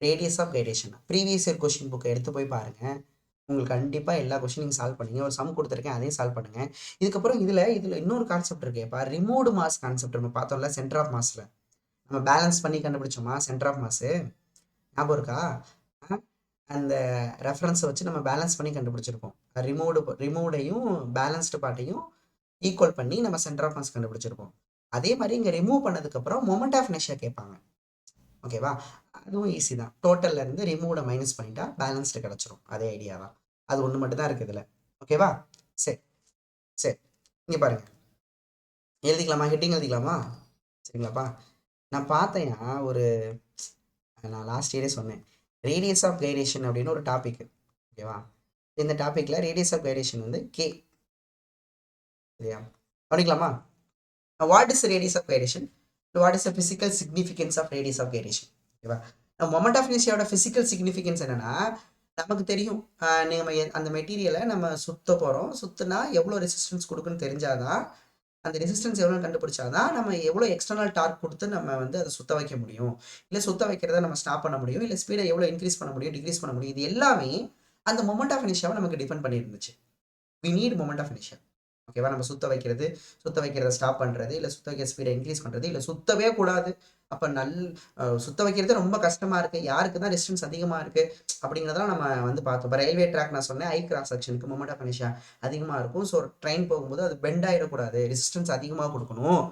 Radius of gyration previous year question புக்கை எடுத்து போய் பாருங்கள். உங்களுக்கு கண்டிப்பாக எல்லா கொஸ்டின் நீங்கள் சால்வ் பண்ணுங்க. ஒரு சம் கொடுத்துருக்கேன், அதையும் சால்வ் பண்ணுங்கள். இதுக்கப்புறம் இதில் இன்னொரு கான்செப்ட் இருக்கேப்பா, ரிமூவ்டு மாஸ் கான்செப்ட் நம்ம பார்த்தோம்ல சென்டர் ஆஃப் மாஸில். நம்ம பேலன்ஸ் பண்ணி கண்டுபிடிச்சோமா சென்டர் ஆஃப் மாஸு, ஞாபகம் இருக்கா? அந்த ரெஃபரன்ஸை வச்சு நம்ம பேலன்ஸ் பண்ணி கண்டுபிடிச்சிருக்கோம். ரிமூவ்டையும் பேலன்ஸ்டு பார்ட்டையும் ஈக்குவல் பண்ணி நம்ம சென்டர் ஆஃப் மாஸ் கண்டுபிடிச்சிருக்கோம். அதே மாதிரி இங்கே ரிமூவ் பண்ணதுக்கப்புறம் மொமெண்ட் ஆஃப் இனர்ஷியா கேட்பாங்க. ஓகேவா? அதுவும் ஈஸி தான். டோட்டல்ல இருந்து ரிமூவ்ட மைனஸ் பண்ணிட்டா பேலன்ஸ்டு கிடச்சிரும். அதே ஐடியா தான். அது ஒன்று மட்டும் தான் இருக்குது இதில். ஓகேவா? சரி சரி. இங்கே பாருங்க, எழுதிக்கலாமா? ஹெட்டிங் எழுதிக்கலாமா? சரிங்களாப்பா? நான் பார்த்தேன் நான் லாஸ்ட் இயரே சொன்னேன், ரேடியஸ் ஆஃப் கைரேஷன் அப்படின்னு ஒரு டாபிக். ஓகேவா? இந்த டாப்பிக்கில் ரேடியஸ் ஆஃப் கைரேஷன் வந்து கே. சரியா? கவனிக்கலாமா? What is radius of gyration? What is the physical significance of radius of gyration? ஓகேவா? மொமெண்ட் ஆஃப் இனர்ஷியாவோட ஃபிசிக்கல் சிக்னிஃபிகன்ஸ் என்னன்னா, நமக்கு தெரியும் நம்ம அந்த மெட்டீரியலை நம்ம சுத்த போகிறோம். சுற்றுனா எவ்வளோ ரெசிஸ்டன்ஸ் கொடுக்குன்னு தெரிஞ்சாதான், அந்த ரெசிஸ்டன்ஸ் எவ்வளோ கண்டுபிடிச்சாதான் நம்ம எவ்வளோ எக்ஸ்டர்னல் டார்க் கொடுத்து நம்ம வந்து அதை சுத்த வைக்க முடியும், இல்லை சுத்த வைக்கிறத நம்ம ஸ்டாப் பண்ண முடியும், இல்லை ஸ்பீடை எவ்வளோ இன்க்ரீஸ் பண்ண முடியும், டிக்ரீஸ் பண்ண முடியும். இது எல்லாமே அந்த மொமெண்ட் ஆஃப் இனர்ஷியாவை நமக்கு டிஃபெண்ட் பண்ணியிருந்துச்சு. We need moment of inertia. ஓகேவா? நம்ம சுத்த வைக்கிறத ஸ்டாப் பண்ணுறது, இல்லை சுத்த வைக்கிற ஸ்பீடை இன்க்ரீஸ் பண்ணுறது, இல்லை சுத்தவே கூடாது. அப்போ சுத்த வைக்கிறது ரொம்ப கஷ்டமாக இருக்குது, யாருக்கு தான் டிஸ்டன்ஸ் அதிகமாக இருக்குது அப்படிங்கிறதெல்லாம் நம்ம வந்து பார்த்தோம். இப்போ ரயில்வே ட்ராக் நான் சொன்னேன், ஐ கிராஸ் செக்ஷனுக்கு மொமெண்ட் ஆஃப் இனர்ஷியா அதிகமாக இருக்கும். ஸோ ட்ரெயின் போகும்போது அது பெண்ட் ஆகிடக்கூடாது, ரெசிஸ்டன்ஸ் அதிகமாக கொடுக்கணும்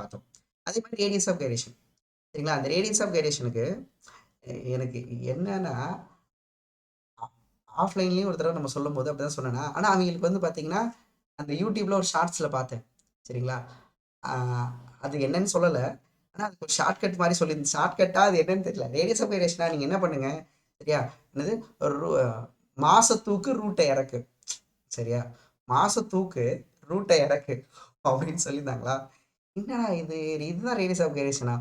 பார்த்தோம். அதே மாதிரி ரேடியஸ் ஆஃப் கைரேஷன். சரிங்களா? அந்த ரேடியஸ் ஆஃப் கைரேஷனுக்கு எனக்கு என்னன்னா, ஆஃப்லைன்லேயும் ஒரு தடவை நம்ம சொல்லும் போது அப்படி தான் சொன்னேன்னா, ஆனால் அவங்களுக்கு வந்து பார்த்தீங்கன்னா அந்த யூடியூப்ல ஒரு ஷார்ட்ஸில் பார்த்தேன். சரிங்களா? அது என்னன்னு சொல்லலை, ஆனால் அதுக்கு ஒரு ஷார்ட்கட் மாதிரி சொல்லியிருந்து. ஷார்ட்கட்டாக அது என்னன்னு தெரியல. ரேடியஸ் ஆஃப் கைரேஷனா நீங்கள் என்ன பண்ணுங்க, சரியா? என்னது ஒரு மாசத்தூக்கு ரூட்டை இறக்கு. சரியா? மாசத்தூக்கு ரூட்டை இறக்கு அப்படின்னு சொல்லியிருந்தாங்களா? என்னடா இதுதான் ரேடியஸ் ஆஃப் கைரேஷனா?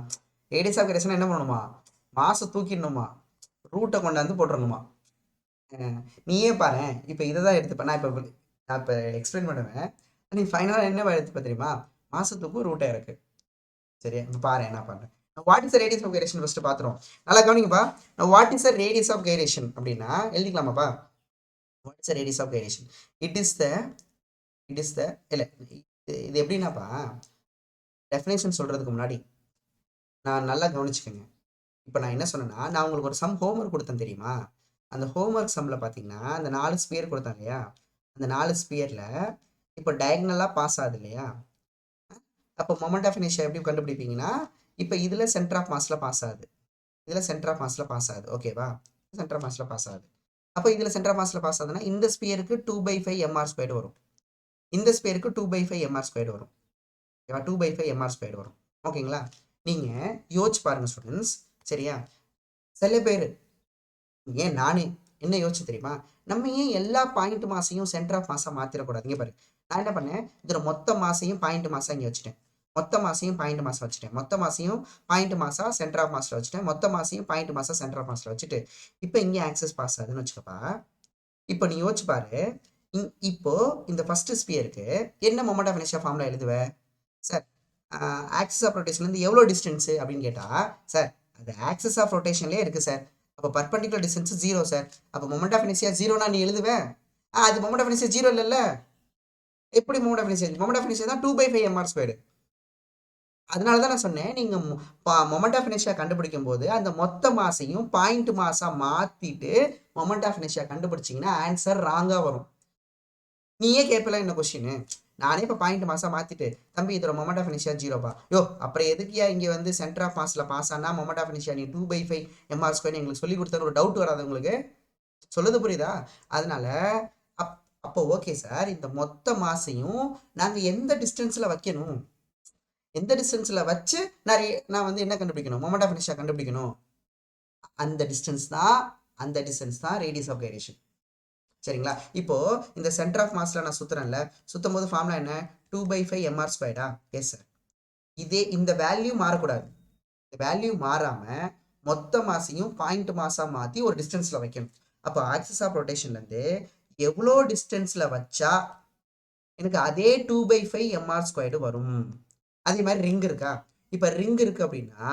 ரேடியஸ் ஆஃப் கைரேஷனா என்ன பண்ணணுமா? மாச தூக்கிடணுமா, ரூட்டை கொண்டாந்து போட்டுடணுமா? நீயே பாரு. இப்போ இதை தான் எடுத்துப்பேன் நான் இப்போ எக்ஸ்பிளைன் பண்ணுவேன். நீ ஃபைனலாக என்ன எடுத்துப்ப தெரியுமா? மாசத்துக்கு ரூட்டை இருக்கு. சரியா? இப்போ பாரு என்ன பண்ணுறேன். What is the radius of gyration first பார்த்துருவோம். நல்லா கவனிங்கப்பா. What is the radius of gyration அப்படின்னா எழுதிக்கலாமாப்பா? What is the radius of gyration? It is the இல்லை, இது எப்படின்னாப்பா, டெஃபினேஷன் சொல்கிறதுக்கு முன்னாடி நான் நல்லா கவனிச்சுக்கோங்க. இப்போ நான் என்ன சொன்னேன்னா, நான் உங்களுக்கு ஒரு சம் ஹோம்ஒர்க் கொடுத்தேன் தெரியுமா? அந்த ஹோம்ஒர்க் சம்மில் பார்த்தீங்கன்னா அந்த 4 ஸ்பியர் கொடுத்தாங்க இல்லையா? அந்த 4 ஸ்பியரில் இப்போ டயக்னலாக பாஸ் ஆகுது இல்லையா? அப்போ மொமெண்ட் ஆஃப் இனர்ஷியா எப்படி கண்டுபிடிப்பீங்கன்னா, இப்போ இதில் சென்டர் ஆஃப் மாஸில் பாஸ் ஆகுது, இதில் சென்டர் ஆஃப் மாஸில் பாஸ் ஆகுது. ஓகேவா? சென்டர் ஆஃப் மாஸில் பாஸ் ஆகுது. அப்போ இதில் சென்டர் ஆஃப் மாஸில் பாஸ் ஆகுதுன்னா இந்த ஸ்பியருக்கு 2/5 mr² வரும், இந்த ஸ்பியருக்கு 2/5 mr² வரும். ஓகேவா? 2/5 mr² வரும். ஓகேங்களா? நீங்கள் யோசிச்சு பாருங்கள் ஸ்டூடெண்ட்ஸ். சரியா? சில பேர், ஏன் நானே என்ன யோசிச்சு தெரியுமா, நம்ம ஏன் எல்லா பாயிண்ட் மாசையும் சென்டர் ஆஃப் மாஸாக மாற்றிடக்கூடாது? இங்கே பாரு, நான் என்ன பண்ணேன், இதில் மொத்த மாசையும் பாயிண்ட் மாஸாக இங்கே வச்சுட்டேன், மொத்த மாசையும் பாயிண்ட் மாசம் வச்சுட்டேன், மொத்த மாசையும் பாயிண்ட் மாசா சென்டர் ஆஃப் மாஸில் வச்சுட்டேன், மொத்த மாசையும் பாயிண்ட் மாசா சென்டர் ஆஃப் மாஸில் வச்சுட்டு இப்போ இங்கே ஆக்சஸ் பாஸ் ஆகுதுன்னு வச்சுக்கப்பா. இப்போ நீ யோசிச்சு பாரு, இப்போ இந்த ஃபர்ஸ்ட் ஸ்பியருக்கு என்ன மொமெண்ட் ஆஃப் இனர்ஷியா ஃபார்முலா எழுதுவேன் சார்? ஆக்சிஸ் ஆஃப் ரொட்டேஷன்லேருந்து எவ்வளோ டிஸ்டன்ஸு அப்படின்னு கேட்டால், சார் அது ஆக்சிஸ் ஆஃப் ரொட்டேஷன்லேயே இருக்குது சார், அப்போ பர்பண்டிகுலர் டிஸ்டன்ஸ் 0 சார், அப்போ மொமெண்ட் ஆஃப் இனர்ஷியா 0னா நீ எழுதுவேன்? அது மொமெண்ட் ஆஃப் இனர்ஷியா 0 இல்லைல்ல. எப்படி moment of inertia? Moment of inertia தான் 2/5 mr². அதனால தான் நான் சொன்னேன், நீங்கள் மொமெண்ட் ஆஃப் இனர்ஷியா கண்டுபிடிக்கும் போது அந்த மொத்த மாசையும் பாயிண்ட் மாசா மாற்றிட்டு மொமெண்ட் ஆஃப் இனர்ஷியா கண்டுபிடிச்சிங்கன்னா ஆன்சர் ராங்காக வரும். நீயே கேட்பல என்ன கொஸ்டின், நானே இப்போ பாயிண்ட் மாசா மாற்றிட்டு தம்பி இதோட மொமெண்ட் ஆஃப் இனர்ஷியா 0பா, யோ அப்புறம் எதுக்கியா இங்கே வந்து சென்டர் ஆஃப் மாஸில் பாஸ் ஆனால் மொமெண்ட் ஆஃப் இனர்ஷியா நீ 2/5 mr² எங்களுக்கு சொல்லி கொடுத்தாரு, ஒரு டவுட் வராது உங்களுக்கு? சொல்லுது புரியுதா? அதனால அப்போ ஓகே சார், இந்த மொத்த மாசையும் நாங்கள் எந்த டிஸ்டன்ஸில் வைக்கணும், எந்த டிஸ்டன்ஸில் வச்சு நான் வந்து என்ன கண்டுபிடிக்கணும், மொமெண்ட் ஆஃப் இனர்ஷியா கண்டுபிடிக்கணும். அந்த டிஸ்டன்ஸ் தான் ரேடியஸ் ஆஃப் கைரேஷன். சரிங்களா? இப்போ இந்த சென்டர் ஆஃப் மாஸ்ல நான் சுத்துறேன்ல, சுத்தும் போது ஃபார்முலா என்ன, 2/5 mr². Yes sir. இந்த வேல்யூ மாறக்கூடாது. இந்த வேல்யூ மாறாம மொத்த மாசையும் பாயிண்ட் மாசா மாத்தி ஒரு டிஸ்டன்ஸ்ல வைக்கணும். அப்போ ஆக்சிஸ் ஆஃப் ரொட்டேஷன்லேருந்து எவ்வளோ டிஸ்டன்ஸ்ல வச்சா எனக்கு அதே 2/5 mr² வரும். அதே மாதிரி ரிங் இருக்கா, இப்போ ரிங் இருக்கு அப்படின்னா,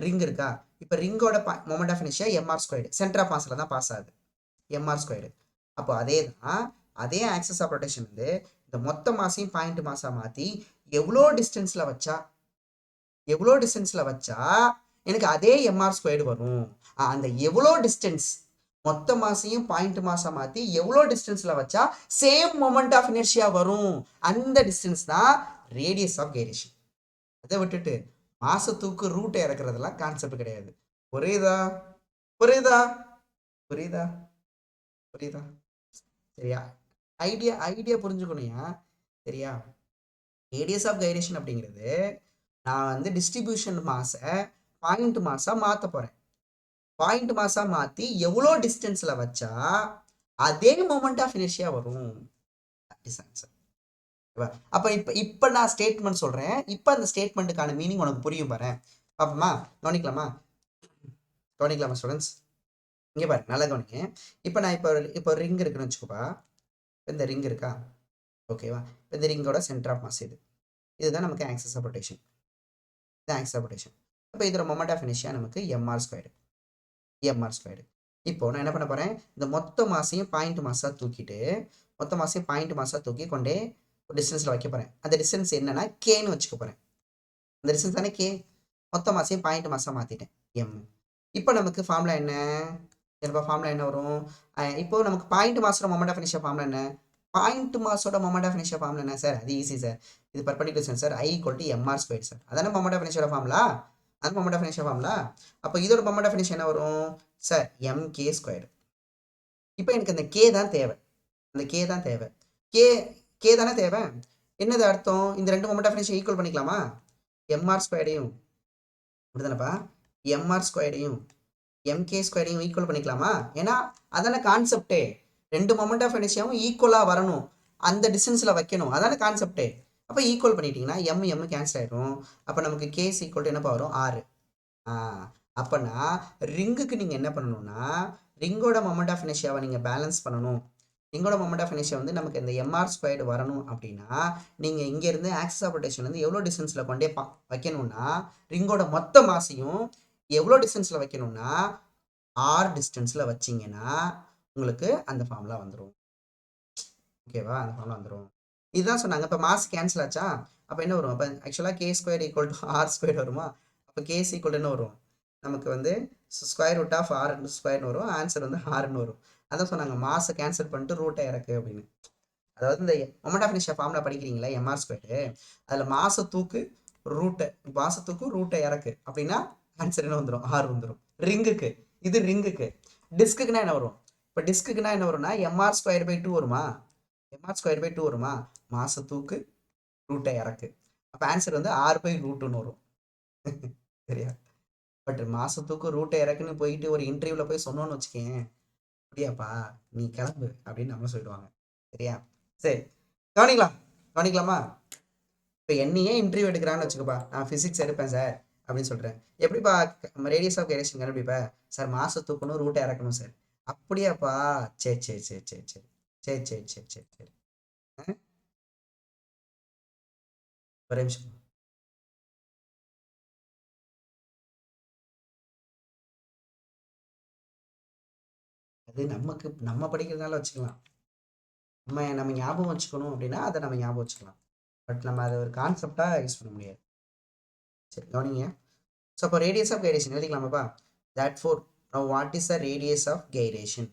ரிங் இருக்கா, இப்போ ரிங்கோட moment of inertia mr², centre of மாஸ்ல தான் பாஸ் ஆகுது, mr². அப்போ அதே ஆக்சிஸ் ஆஃப் ரொட்டேஷன் வந்து இந்த மொத்த மாசையும் பாயிண்ட் மாசா மாத்தி எவ்வளோ டிஸ்டன்ஸ்ல வச்சா எனக்கு அதே mr² வரும். அந்த எவ்வளோ டிஸ்டன்ஸ், மொத்த மாசையும் பாயிண்ட் மாசா மாத்தி எவ்வளோ டிஸ்டன்ஸ்ல வச்சா சேம் மொமெண்ட் ஆஃப் இனர்ஷியா வரும், அந்த டிஸ்டன்ஸ் தான் ரேடியஸ் ஆஃப் கைரேஷன். அதை விட்டுட்டு மாசத்துக்கு ரூட்டை இறக்குறதெல்லாம் கான்செப்ட் கிடையாது. புரியுதா புரியுதா புரியுதா புரியுதா சரியா? ஐடியா புரிஞ்சுக்கணுயா. சரியா? ரேடியஸ் ஆஃப் கைரேஷன் அப்படிங்கிறது நான் வந்து டிஸ்ட்ரிபியூஷன் மாசை பாயிண்ட் மாசா மாற்ற போகிறேன். பாயிண்ட் மாசா மாற்றி எவ்வளோ டிஸ்டன்ஸில் வச்சா அதே மொமெண்ட் ஆஃப் இனர்ஷியா வரும். அப்போ இப்போ நான் ஸ்டேட்மெண்ட் சொல்கிறேன். இப்போ அந்த ஸ்டேட்மெண்ட்டுக்கான மீனிங் உனக்கு புரியும் பாரு. பாப்போமா? கவனிக்கலாமா ஸ்டூடெண்ட்ஸ்? இங்கே பாரு, நல்லா கவனிங்க. இப்போ நான் இப்போ ரிங் இருக்குன்னு வச்சுக்கோப்பா. இந்த ரிங் இருக்கா, ஓகேவா? இந்த ரிங்கோட சென்டர் ஆஃப் மாஸ் இதுதான் நமக்கு ஆக்சிஸ் ஆஃப் ரொட்டேஷன். இது ஆக்சிஸ் ஆஃப் ரொட்டேஷன். அப்போ இதோட மொமெண்ட் ஆஃப் இனர்ஷியா நமக்கு mr². இப்போ நான் என்ன பண்ண போகிறேன், இந்த மொத்த மாசையும் பாயிண்ட் மாசா தூக்கிட்டு தூக்கி கொண்டே ஒரு டிஸ்டன்ஸில் வைக்க போகிறேன். அந்த டிஸ்டன்ஸ் என்னன்னா கேன்னு வச்சுக்க போகிறேன். அந்த டிஸ்டன்ஸ் தானே கே. மொத்த மாசையும் பாயிண்ட் மாசா மாற்றிட்டேன், எம். இப்போ நமக்கு ஃபார்முலா என்ன, வரும்? இப்போ நமக்கு பாயிண்ட் மாசோட மொமெண்ட் ஆஃப் இனர்ஷியா ஃபார்முலா என்ன, பாயிண்ட் மாசோட மொமெண்ட் ஆஃப் இனர்ஷியா ஃபார்முலா என்ன சார்? அது ஈஸி சார். இது perpendicular sir, I = mr² sir. அதான மொமெண்ட் ஆஃப் இனர்ஷியோட ஃபார்முலா. அது மொமெண்ட் ஆஃப் இனர்ஷியா ஃபார்முலா. அப்போ இதோட மொமெண்ட் ஆஃப் இனர்ஷியா என்ன வரும் சார்? mk². இப்போ எனக்கு அந்த கே தான் தேவை. கே தானே தேவை. என்னது அர்த்தம், இந்த ரெண்டு மொமெண்ட் ஆஃப் இனர்ஷியா ஈக்குவல் பண்ணிக்கலாமா? mr²டையும் அப்படிதானப்பா, mr²டையும் mk² ஈக்குவல் பண்ணிக்கலாமா? ஏன்னா அதான கான்செப்டே, ரெண்டு மொமெண்ட் ஆஃப் இனர்ஷியாவும் ஈக்குவலாக வரணும், அந்த டிஸ்டன்ஸில் வைக்கணும், அதான கான்செப்டே. அப்போ ஈக்குவல் பண்ணிட்டீங்கன்னா எம் கேன்சல் ஆகிடும். அப்போ நமக்கு கேஸ் ஈக்குவல் டு என்னப்பா வரும்? 6. அப்போனா ரிங்குக்கு நீங்கள் என்ன பண்ணணும்னா, ரிங்கோட மொமெண்ட் ஆஃப் இனர்ஷியாவை நீங்கள் பேலன்ஸ் பண்ணணும். ரிங்கோட மொமெண்ட் ஆஃப் இனர்ஷியா வந்து நமக்கு இந்த mr² வரணும் அப்படின்னா நீங்கள் இங்கேருந்து ஆக்சிஸ் ஆஃப் ரொட்டேஷன்லேருந்து எவ்வளோ டிஸ்டன்ஸில் கொண்டே வைக்கணும்னா, ரிங்கோட மொத்த மாசையும் எவ்வளோ டிஸ்டன்ஸில் வைக்கணும்னா r டிஸ்டன்ஸில் வச்சிங்கன்னா உங்களுக்கு அந்த ஃபார்முலா வந்துடும். ஓகேவா? அந்த ஃபார்முலா வந்துடும். இதுதான் சொன்னாங்க. இப்போ மாஸ் கேன்சல் ஆச்சா, அப்போ என்ன வரும்? அப்போ ஆக்சுவலாக k² = r² வருமா? அப்போ k = என்ன வரும் நமக்கு வந்து √r² வரும். ஆன்சர் வந்து ஆர்னு வரும். அதான் சொன்னாங்க, மாஸை கேன்சல் பண்ணிட்டு ரூட்டை இறக்கு அப்படின்னு. அதாவது இந்த மொமெண்ட் ஆஃப் இனர்ஷியா ஃபார்முலா படிக்கிறீங்களா, mr², அதில் மாசத்துக்கு ரூட்டை இறக்கு அப்படின்னா ஆன்சர் என்ன வந்துடும்? ஆர் வந்துடும். ரிங்குக்கு, இது ரிங்குக்கு. டிஸ்க்குன்னா என்ன வரும்? இப்போ டிஸ்க்குன்னா என்ன வரும்னா mr²/2 வருமா? mr²/2 வருமா? மாசத்துக்கு ரூட்டை இறக்கு. அப்போ ஆன்சர் வந்து r/√ன்னு வரும். சரியா? பட் மாசத்துக்கு ரூட்டை இறக்குன்னு போயிட்டு ஒரு இன்டர்வியூவில் போய் சொன்னோன்னு வச்சுக்கேன், அப்படியாப்பா நீ கிளம்பு அப்படின்னு நம்ம சொல்லிடுவாங்க. சரியா? சரி, கவனிக்கலாமா? இப்போ என்னையே இன்டர்வியூ எடுக்கிறான்னு வச்சுக்கோப்பா, நான் ஃபிசிக்ஸ் எடுப்பேன் சார் அப்படின்னு சொல்கிறேன். எப்படிப்பா ரேடியஸ் ஆஃப் கைரேஷன் கண்டுபிடிப்பா? சார் மாச தூக்கணும், ரூட்டை இறக்கணும் சார். அப்படியாப்பா, சரி. ஒரு நிமிஷம். அது நம்ம படிக்கிறதுனால வச்சுக்கலாம். நம்ம ஞாபகம் வச்சுக்கணும் அப்படின்னா அதை நம்ம ஞாபகம் வச்சுக்கலாம். பட் நம்ம அதை ஒரு கான்செப்டாக யூஸ் பண்ண முடியாது. சரி, கவனிங்க. ஸோ அப்போ ரேடியஸ் ஆஃப் கைரேஷன் எழுதிக்கலாமாப்பா? therefore now what is the radius of gyration?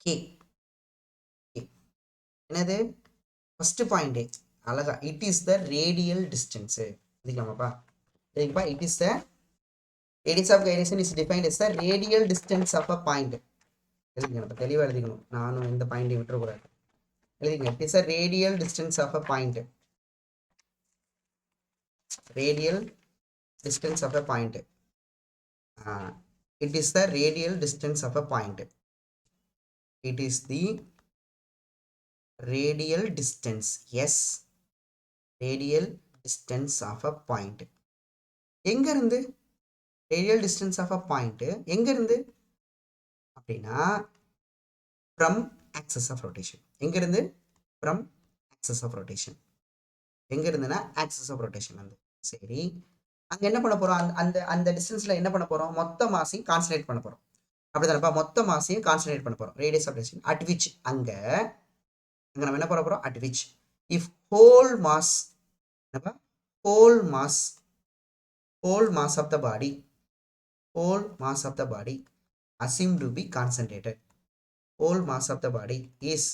K. என்னது? ஃபர்ஸ்ட் பாயிண்ட் அழகா, it is the radial distance. எழுதிக்கலாமாப்பா? It is the radius of gyration is defined as the radial distance of a point. எழுதிங்க, நம்ம தெளிவாக எழுதிக்கணும். நானும் இந்த பாயிண்ட்டை விட்டுறக்கூடாது. எழுதிங்க. It is a radial distance of a point. Radial distance of a point. It is the radial distance of a point. It is the radial distance. Yes, radial distance of a point. எங்க இருந்து radial distance of a point எங்க இருந்து அப்படின்னா from axis of rotation. எங்க இருந்து from axis of rotation. எங்க இருந்துன்னா axis of rotation வந்து. சரி, அங்க என்ன பண்ண போறோம்? அந்த அந்த டிஸ்டன்ஸ்ல என்ன பண்ண போறோம்? மொத்த மாசையும் கான்சன்ட்ரேட் பண்ண போறோம். அப்படிதானப்பா? மொத்த மாசையும் கான்சன்ட்ரேட் பண்ண போறோம். Radius of rotation at which, அங்க நம்ம என்ன பண்ண போறோம்? At which if whole mass, என்னப்பா? Whole mass of the body, whole mass of the body assumed to be concentrated. Whole mass of the body is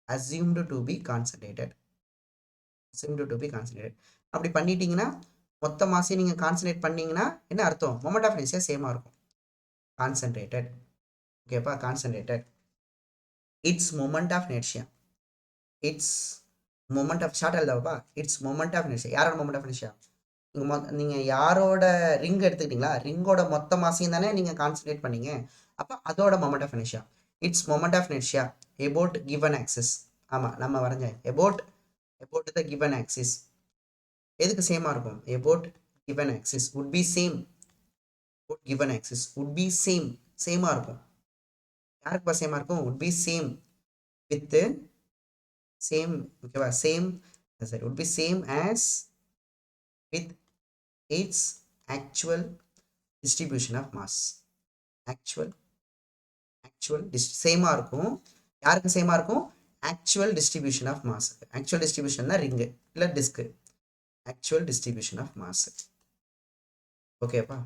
assumed to be concentrated. Assumed to be concentrated. அப்படி பண்ணிட்டீங்கன்னா மொத்த மாசையும் நீங்க concentrate பண்ணீங்கன்னா என்ன அர்த்தம்? Moment of inertia சேமா இருக்கும். Concentrated. ஓகேப்பா? Concentrated. Its moment of inertia. It's moment of short எழுதாப்பா. Its moment of inertia. யாரோட மொமெண்ட் ஆஃப் இனர்ஷியா? நீங்கள் யாரோட ரிங் எடுத்துக்கிட்டீங்களா? ரிங்கோட மொத்த மாசையும் தானே நீங்கள் கான்சன்ட்ரேட் பண்ணீங்க. அப்போ அதோட moment of inertia. It's moment of inertia about given axis. ஆமாம், நம்ம வரைஞ்சேன். எபோட் த கிவன் ஆக்சிஸ் எதுக்கு சேமாக இருக்கும்? About given axis would be same. Given axis would be same. சேமாக இருக்கும். யாருக்குப்பா சேமாக இருக்கும்? would be same with same. ஓகேவா? சேம் சரி, would be same as with its actual distribution of mass. actual சேமா இருக்கும். யாருக்கு சேமா இருக்கும்? actual distribution of mass. actual distribution ring இல்ல disk. actual distribution of mass. ஓகேப்பா?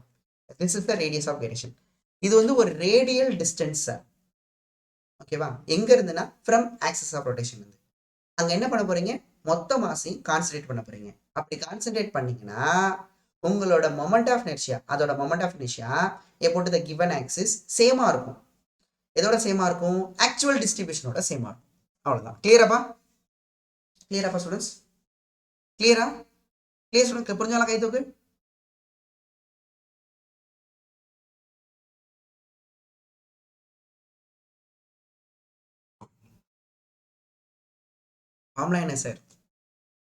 this is the radius of gyration. இது வந்து ஒரு ரேடியல் டிஸ்டன்ஸ் சார். ஓகேவா? எங்க இருந்துன்னா from axis of rotation வந்து. அங்க என்ன பண்ண போறீங்க? மொத்த மாசையும் கான்சன்ட்ரேட் பண்ண போறீங்க. அப்படி கான்சன்ட்ரேட் பண்ணீங்கன்னா உங்களோட மொமெண்ட் ஆஃப் இனர்ஷியா, அதோட moment of inertia about the given axis சேமா இருக்கும். எதோட சேமா இருக்கும்? ஆக்சுவல் டிஸ்ட்ரிபியூஷனோட சேமா இருக்கும். அவ்வளவுதான். கிளியராப்பா? கிளியராப்பா ஸ்டூடெண்ட்ஸ்? கிளியரா? Clear student? புரிஞ்சாலும் கை தூக்கு. ஃபார்முலா என்ன சார்?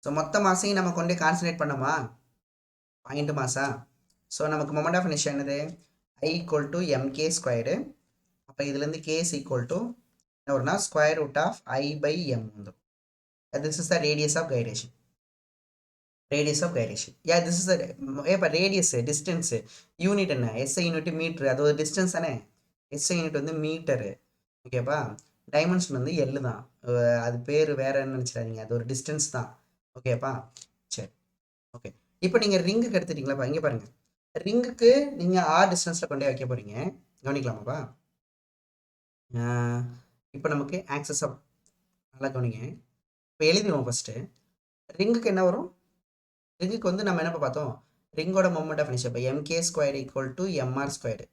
ஸோ மொத்த மாசையும் நம்ம கொண்டு கான்சன்ட்ரேட் பண்ணோமா? பாயிண்ட் மாசா. ஸோ நமக்கு மொமெண்ட் ஆஃப் இனர்ஷியா என்னது? I equal to MK square. அப்போ இதுலேருந்து கேஸ் ஈக்குவல் டு என்ன வரும்னா ஸ்கொயர் ரூட் ஆஃப் I/m வந்துடும். This is the radius of gyration. radius of gyration. Yeah, this is the radius, distance, unit என்ன? SI unit metre. அது ஒரு distance தானே. SI unit வந்து மீட்டரு. ஓகேப்பா? டைமென்ஷன் வந்து எல்லு தான். அது பேர் வேற என்ன நினச்சிடாதீங்க. அது ஒரு டிஸ்டன்ஸ் தான். ஓகேப்பா? சரி, ஓகே. இப்போ நீங்கள் ரிங்குக்கு எடுத்துட்டீங்களாப்பா? இங்கே பாருங்க. ரிங்குக்கு நீங்கள் ஆர் டிஸ்டன்ஸில் கொண்டே வைக்க போகிறீங்க. கவனிக்கலாமாப்பா? இப்போ நமக்கு ஆக்சஸ் ஆஃப், நல்லா கவனிங்க. இப்போ எழுதிடுவோம் ஃபஸ்ட்டு. ரிங்குக்கு என்ன வரும்? ரிங்குக்கு வந்து நம்ம என்ன பார்த்தோம்? ரிங்கோட மொமெண்ட் ஆஃப் இனர்ஷியா இப்போ MK square equal to m r square.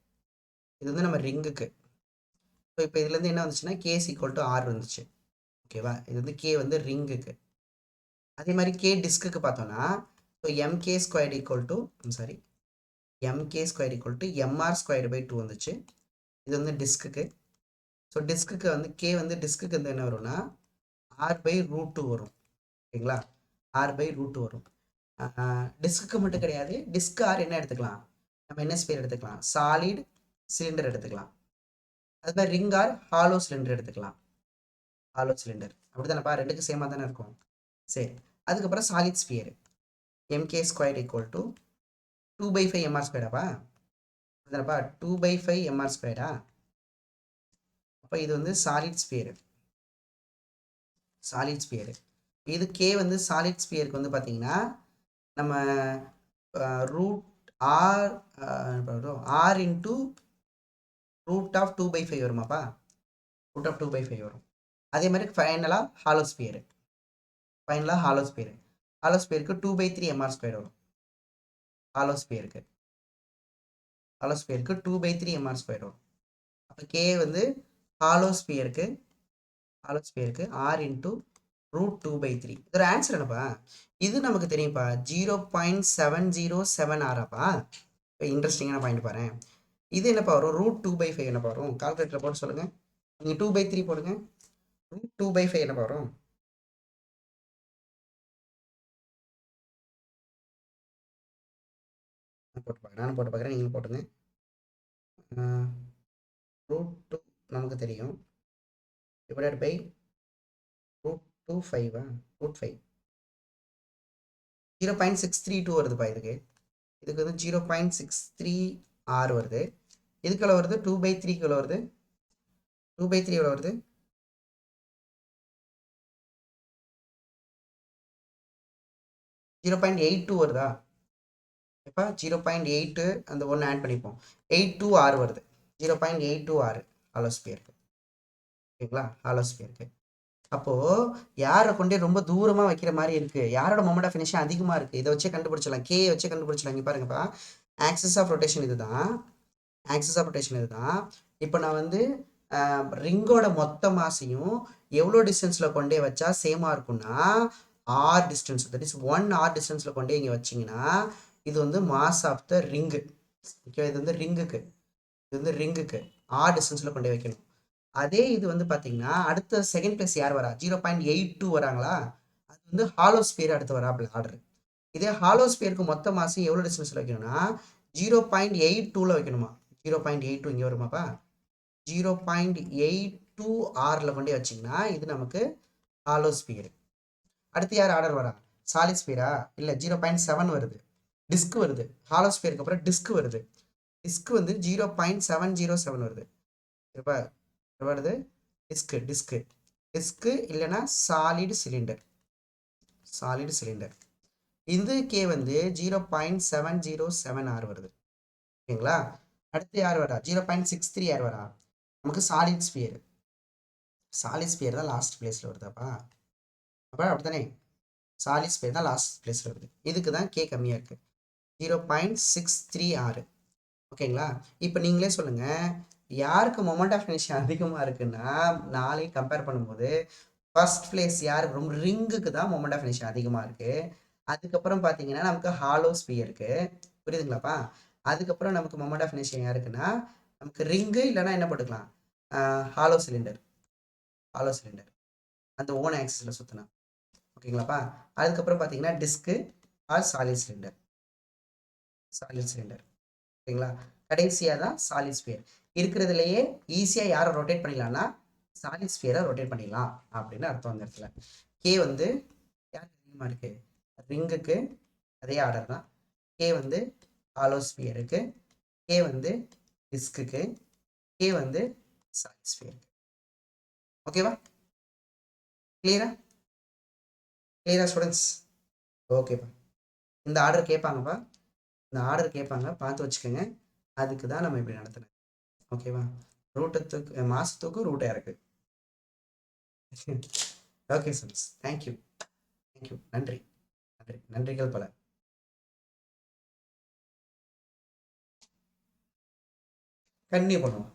இது வந்து நம்ம ரிங்குக்கு. ஸோ இப்போ இதுலேருந்து என்ன வந்துச்சுன்னா கேஸ் ஈக்குவல் டு ஆர் வந்துச்சு. ஓகேவா? இது வந்து கே வந்து ரிங்குக்கு. அதே மாதிரி கே டிஸ்க்கு பார்த்தோம்னா so m k square equal to sorry m k square equal to m r square by 2 வந்துச்சு. இது வந்து டிஸ்க்குக்கு. ஸோ டிஸ்க்குக்கு வந்து கே வந்து டிஸ்க்குக்கு வந்து என்ன வரும்னா ஆர் பை ரூட் 2 வரும். ஓகேங்களா? ஆர் பை ரூட் 2 வரும். டிஸ்க்கு மட்டும் கிடையாது. டிஸ்க் ஆர் என்ன எடுத்துக்கலாம்? நம்ம என்ன ஸ்பேர் எடுத்துக்கலாம்? சாலிட் சிலிண்டர் எடுத்துக்கலாம். அது மாதிரி ரிங் ஆர் ஹாலோ சிலிண்டர் எடுத்துக்கலாம். ஹாலோ சிலிண்டர் அப்படிதானப்பா? ரெண்டுக்கு சேமாக தானே இருக்கும். சரி, அதுக்கப்புறம் solid sphere M K square equal to 2/5 M R ஸ்கொயராப்பா? அப்படிதானப்பா? 2/5 எம்ஆர் ஸ்கொயரா? அப்போ இது வந்து சாலிட் ஸ்பியர். சாலிட் ஸ்பியர் இது கே வந்து சாலிட் ஸ்பியருக்கு வந்து பார்த்தீங்கன்னா நம்ம root R R into root of 2/5 வருமாப்பா? ரூட் ஆஃப் 2/5 வரும். அதே மாதிரி ஃபைனலாக ஹாலோஸ்பியர். ஹாலோஸ்பியருக்கு 2/3 எம்ஆர் ஸ்கொயர் வரும். ஹாலோஸ்பியருக்கு 2/3 எம்ஆர் ஸ்கொயர் வரும். அப்போ கே வந்து ஹாலோ ஸ்பியருக்கு ஆர் இன்ட்டு √2/3. இதோட ஆன்சர் என்னப்பா? இது நமக்கு தெரியும்ப்பா, 0.7076அப்பா. இப்போ இன்ட்ரெஸ்டிங்கான பாயிண்ட் பாரு. இது என்னப்பா வரும்? √2/5 என்னப்பா வரும்? கால்குலேட்டர் போட்டு சொல்லுங்க. நீங்கள் 2/3 போடுங்க. √2/5 என்னப்பா வரும்? நானும் போட்டு பார்க்குறேன், நீங்களும் போட்டுங்க. √2 நமக்கு தெரியும், டிவைடட் பை √2/5 √5 0.632 வருதுப்பா. இதுக்கு வந்து 0.636 வருது. இதுக்கு எவ்வளோ வருது? 2/3க்கு எவ்வளோ வருது? 2/3 எவ்வளோ வருது? 0.82 வருதா? இப்போ 0.8 அந்த ஒன்று ஆட் பண்ணிப்போம். 826 வருது. 0.826 ஹாலோ ஸ்பியருக்கு. ஓகேங்களா? ஹாலோ ஸ்பியருக்கு. அப்போது யாரை கொண்டே ரொம்ப தூரமாக வைக்கிற மாதிரி இருக்குது, யாரோட மொமெண்ட் ஆஃப் இனர்ஷியா அதிகமாக இருக்குது, இதை வச்சே கண்டுபிடிச்சலாம். கே வச்சே கண்டுபிடிச்சலாம். இங்கே பாருங்கப்பா, ஆக்சிஸ் ஆஃப் ரொட்டேஷன் இதுதான். இப்போ நான் வந்து ரிங்கோட மொத்த மாசையும் எவ்வளோ டிஸ்டன்ஸில் கொண்டே வச்சா சேமாக இருக்கும்னா, r distance, that is 1 r டிஸ்டன்ஸில் கொண்டே இங்கே வச்சிங்கன்னா இது வந்து mass of the ring. Okay, இது வந்து ரிங்குக்கு ஆர் டிஸ்டன்ஸில் கொண்டே வைக்கணும். அதே இது வந்து பார்த்தீங்கன்னா அடுத்த செகண்ட் பிளேஸ் யார் வரா? 0.82 வராங்களா? அது வந்து ஹாலோ ஸ்பியர் அடுத்து வராப்புல ஆர்டர். இதே ஹாலோ ஸ்பியருக்கு மொத்த மாசம் எவ்வளோ டிஸ்டன்ஸில் வைக்கணும்னா 0.82ல் வைக்கணுமா? 0.82 இங்கே வருமாப்பா. 0.82 ஆரில் கொண்டே வச்சிங்கன்னா இது நமக்கு ஹாலோ ஸ்பியர். அடுத்து யார் ஆர்டர் வரா? சாலிட் ஸ்பியரா? இல்லை, 0.7 வருது. டிஸ்க் வருது. ஹாலோ ஸ்பியருக்கு அப்புறம் டிஸ்க் வருது. டிஸ்க் வந்து 0.707 வருது. இப்போ வருது டிஸ்க்கு இல்லைன்னா சாலிட் சிலிண்டர். இது கே வந்து 0.707 வருது. ஓகேங்களா? அடுத்து யார் வரா? 0.63 யார் வரா? நமக்கு சாலிட் ஸ்பியர் தான் லாஸ்ட் பிளேஸில் வருதாப்பா. அப்போ அப்படித்தானே, சாலிட் ஸ்பியர் தான் லாஸ்ட் பிளேஸில் வருது. இதுக்கு தான் கே கம்மியாக இருக்குது, 0.636. ஓகேங்களா? இப்போ நீங்களே சொல்லுங்கள், யாருக்கு மொமெண்ட் ஆஃப் இனர்ஷியா அதிகமாக இருக்குன்னா நாளைக்கு கம்பேர் பண்ணும்போது ஃபர்ஸ்ட் பிளேஸ் யார்? ரொம்ப ரிங்குக்கு தான் மொமெண்ட் ஆஃப் இனர்ஷியா அதிகமாக இருக்குது. அதுக்கப்புறம் பார்த்தீங்கன்னா நமக்கு ஹாலோ ஸ்பியருக்கு. புரியுதுங்களாப்பா? அதுக்கப்புறம் நமக்கு மொமெண்ட் ஆஃப் இனர்ஷியா யாருக்குன்னா நமக்கு ரிங்கு இல்லைன்னா என்ன போட்டுக்கலாம், ஹாலோ சிலிண்டர் அந்த ஓன் ஆக்சிஸில் சுற்றினா. ஓகேங்களாப்பா? அதுக்கப்புறம் பார்த்தீங்கன்னா டிஸ்க்கு ஆர் சாலிட் சிலிண்டர். ஓகேங்களா? கடைசியாக தான் சாலிட் ஸ்பியர். இருக்கிறதுலையே ஈஸியாக யாரை ரொட்டேட் பண்ணிடலாம்னா சாலிட் ஸ்பியரை ரொட்டேட் பண்ணிடலாம் அப்படின்னு அர்த்தம். அந்த இடத்துல கே வந்து யாருக்கு அதிகமாக இருக்குது? ரிங்குக்கு அதே ஆர்டர் தான். கே வந்து ஹாலோ ஸ்பியருக்கு, கே வந்து டிஸ்க்கு, கே வந்து சாலிட் ஸ்பியருக்கு. ஓகேவா? கிளியரா ஸ்டூடெண்ட்ஸ்? ஓகேப்பா. இந்த ஆர்டர் கேட்பாங்கப்பா, பார்த்து வச்சுக்கோங்க. அதுக்கு தான் நம்ம இப்படி நடத்துனேன். ஓகேவா? ரூட்டத்துக்கு மாசத்துக்கு ரூட்டை இருக்கு. Okay students, thank you. நன்றிகள் பல. கண்டினியூ பண்ணுவோம்.